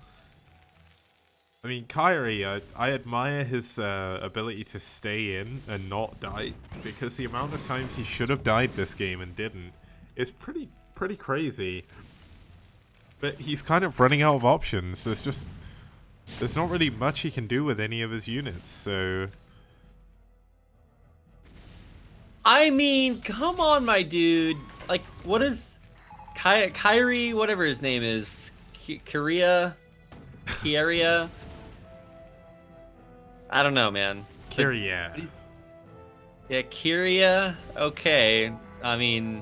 I mean, Kyrie, I admire his ability to stay in and not die, because the amount of times he should have died this game and didn't is pretty crazy. But he's kind of running out of options. There's not really much he can do with any of his units, so... I mean, come on, my dude. Like, what is... Kyrie, whatever his name is. Kieria? I don't know, man. Kyria. Yeah, Kyria? Okay. I mean,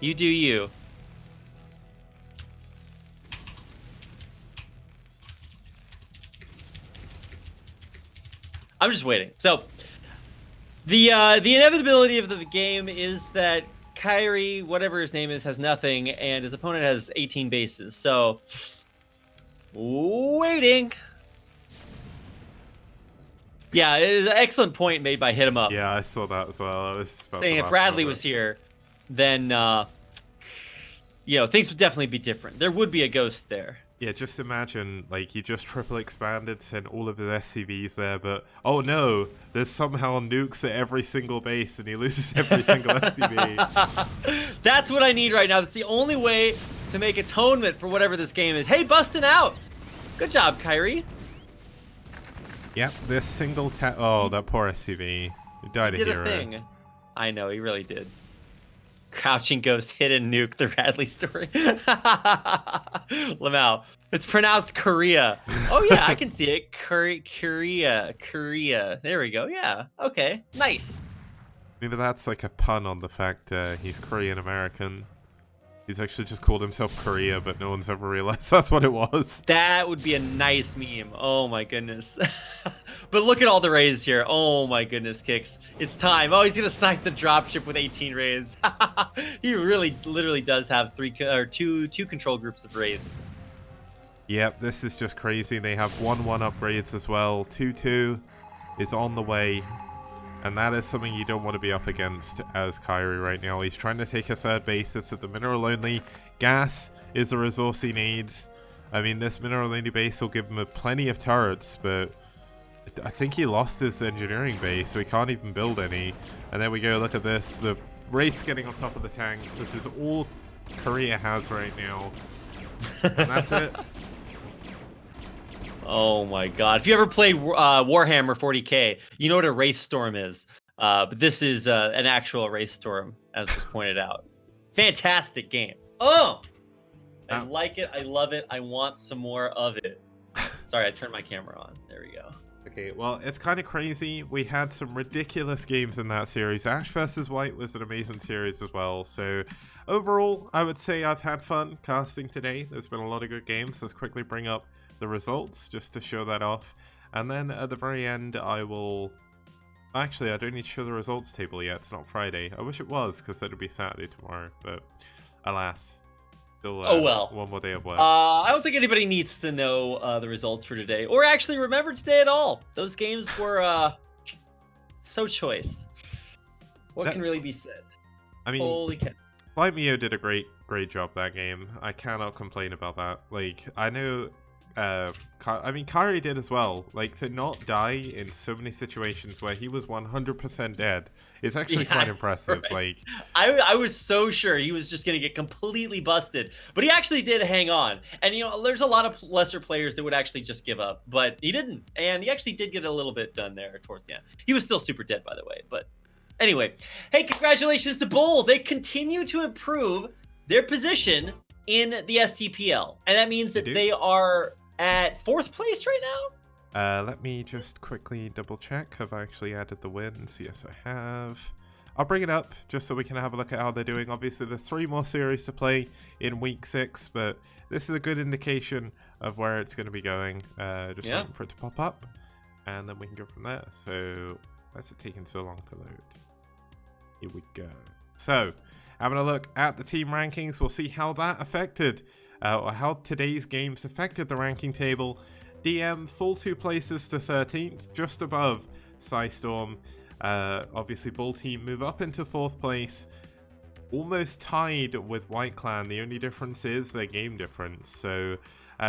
you do you. I'm just waiting. So, the inevitability of the game is that Kyrie, whatever his name is, has nothing, and his opponent has 18 bases. So, waiting. Yeah, it is an excellent point made by Hit 'em Up. Yeah, I saw that as well. I was saying if Bradley was here, then things would definitely be different. There would be a ghost there. Yeah, just imagine, like, he just triple expanded, sent all of his SCVs there, but oh no, there's somehow nukes at every single base and he loses every single SCV. That's what I need right now. That's the only way to make atonement for whatever this game is. Hey, busting out! Good job, Kyrie. Yep, this single oh, that poor SCV. He died a hero. Did a thing. I know, he really did. Crouching Ghost hidden nuke, the Radley story. Lamau. It's pronounced Korea. Oh yeah, I can see it. Korea. There we go. Yeah. Okay. Nice. Maybe that's like a pun on the fact he's Korean American. He's actually just called himself Korea, but no one's ever realized that's what it was. That would be a nice meme. Oh my goodness. But look at all the raids here. Oh my goodness, Kicks. It's time. Oh, he's gonna snipe the dropship with 18 raids. He really, literally does have two control groups of raids. Yep, this is just crazy. They have 1-1 upgrades as well. 2-2 is on the way. And that is something you don't want to be up against as Kyrie right now. He's trying to take a third base. It's at the mineral only. Gas is the resource he needs. I mean, this mineral only base will give him plenty of turrets, but I think he lost his engineering base, so he can't even build any. And there we go, look at this. The Wraith's getting on top of the tanks. This is all Korea has right now. And that's it. Oh my god. If you ever played Warhammer 40k, you know what a Wraith Storm is. But this is an actual Wraith Storm, as was pointed out. Fantastic game. Oh! I like it. I love it. I want some more of it. Sorry, I turned my camera on. There we go. Okay, well, it's kind of crazy. We had some ridiculous games in that series. Ash vs. White was an amazing series as well. So, overall, I would say I've had fun casting today. There's been a lot of good games. Let's quickly bring up the results just to show that off. And then at the very end, I will... Actually, I don't need to show the results table yet. It's not Friday. I wish it was, because then it'd be Saturday tomorrow. But alas, still Oh well. one more day of work. I don't think anybody needs to know the results for today, or actually remember today at all. Those games were so choice. What can really be said? I mean, Holy cow. Blind Mio did a great job that game. I cannot complain about that. Like, I know, I mean, Kari did as well. Like, to not die in so many situations where he was 100% dead is actually quite impressive. Right. Like, I was so sure he was just going to get completely busted, but he actually did hang on. And, you know, there's a lot of lesser players that would actually just give up, but he didn't. And he actually did get a little bit done there towards the end. He was still super dead, by the way, but... Anyway, hey, congratulations to BuLL. They continue to improve their position in the STPL. And that means that they are at 4th place right now? Let me just quickly double check. Have I actually added the wins? Yes, I have. I'll bring it up just so we can have a look at how they're doing. Obviously, there's 3 more series to play in week 6, but this is a good indication of where it's going to be going. Just waiting for it to pop up, and then we can go from there. So, why is it taking so long to load? Here we go. So, having a look at the team rankings, we'll see how that affected, or how today's games affected the ranking table. DM full 2 places to 13th, just above Psystorm. Obviously, BuLL team move up into 4th place, almost tied with White Clan. The only difference is their game difference. So,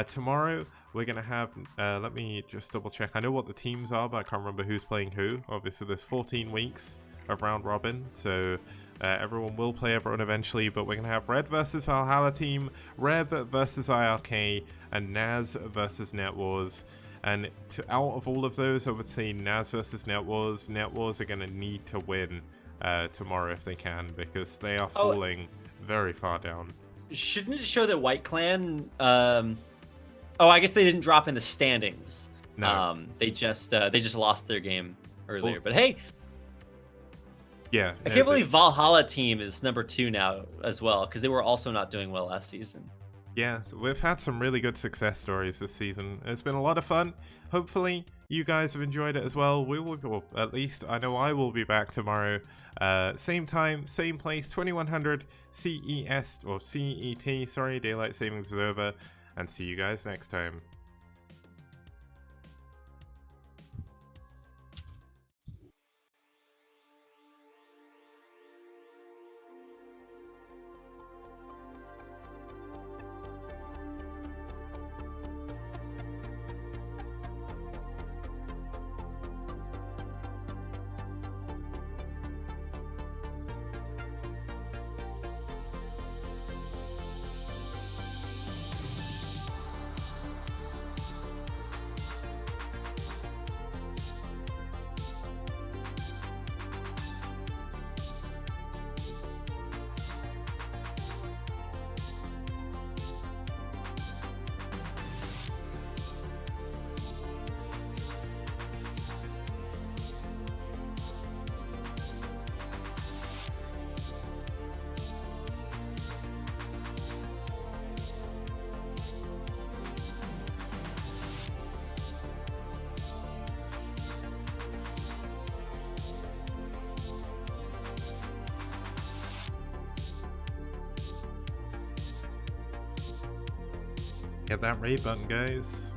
tomorrow we're going to have, let me just double check. I know what the teams are, but I can't remember who's playing who. Obviously, there's 14 weeks of round robin, so everyone will play everyone eventually, but we're going to have Red versus Valhalla team, Rev versus IRK, and Naz versus NetWars. And out of all of those, I would say Naz versus NetWars. NetWars are going to need to win tomorrow if they can, because they are falling very far down. Shouldn't it show that White Clan... Oh, I guess they didn't drop in the standings. No. They just lost their game earlier. But hey... Yeah, I can't believe Valhalla team is number 2 now as well, because they were also not doing well last season. Yeah, we've had some really good success stories this season. It's been a lot of fun. Hopefully, you guys have enjoyed it as well. We will go, at least I know I will be back tomorrow. Same time, same place, 2100 CES, or CET, sorry, Daylight Savings is over. And see you guys next time. Hit that raid button, guys.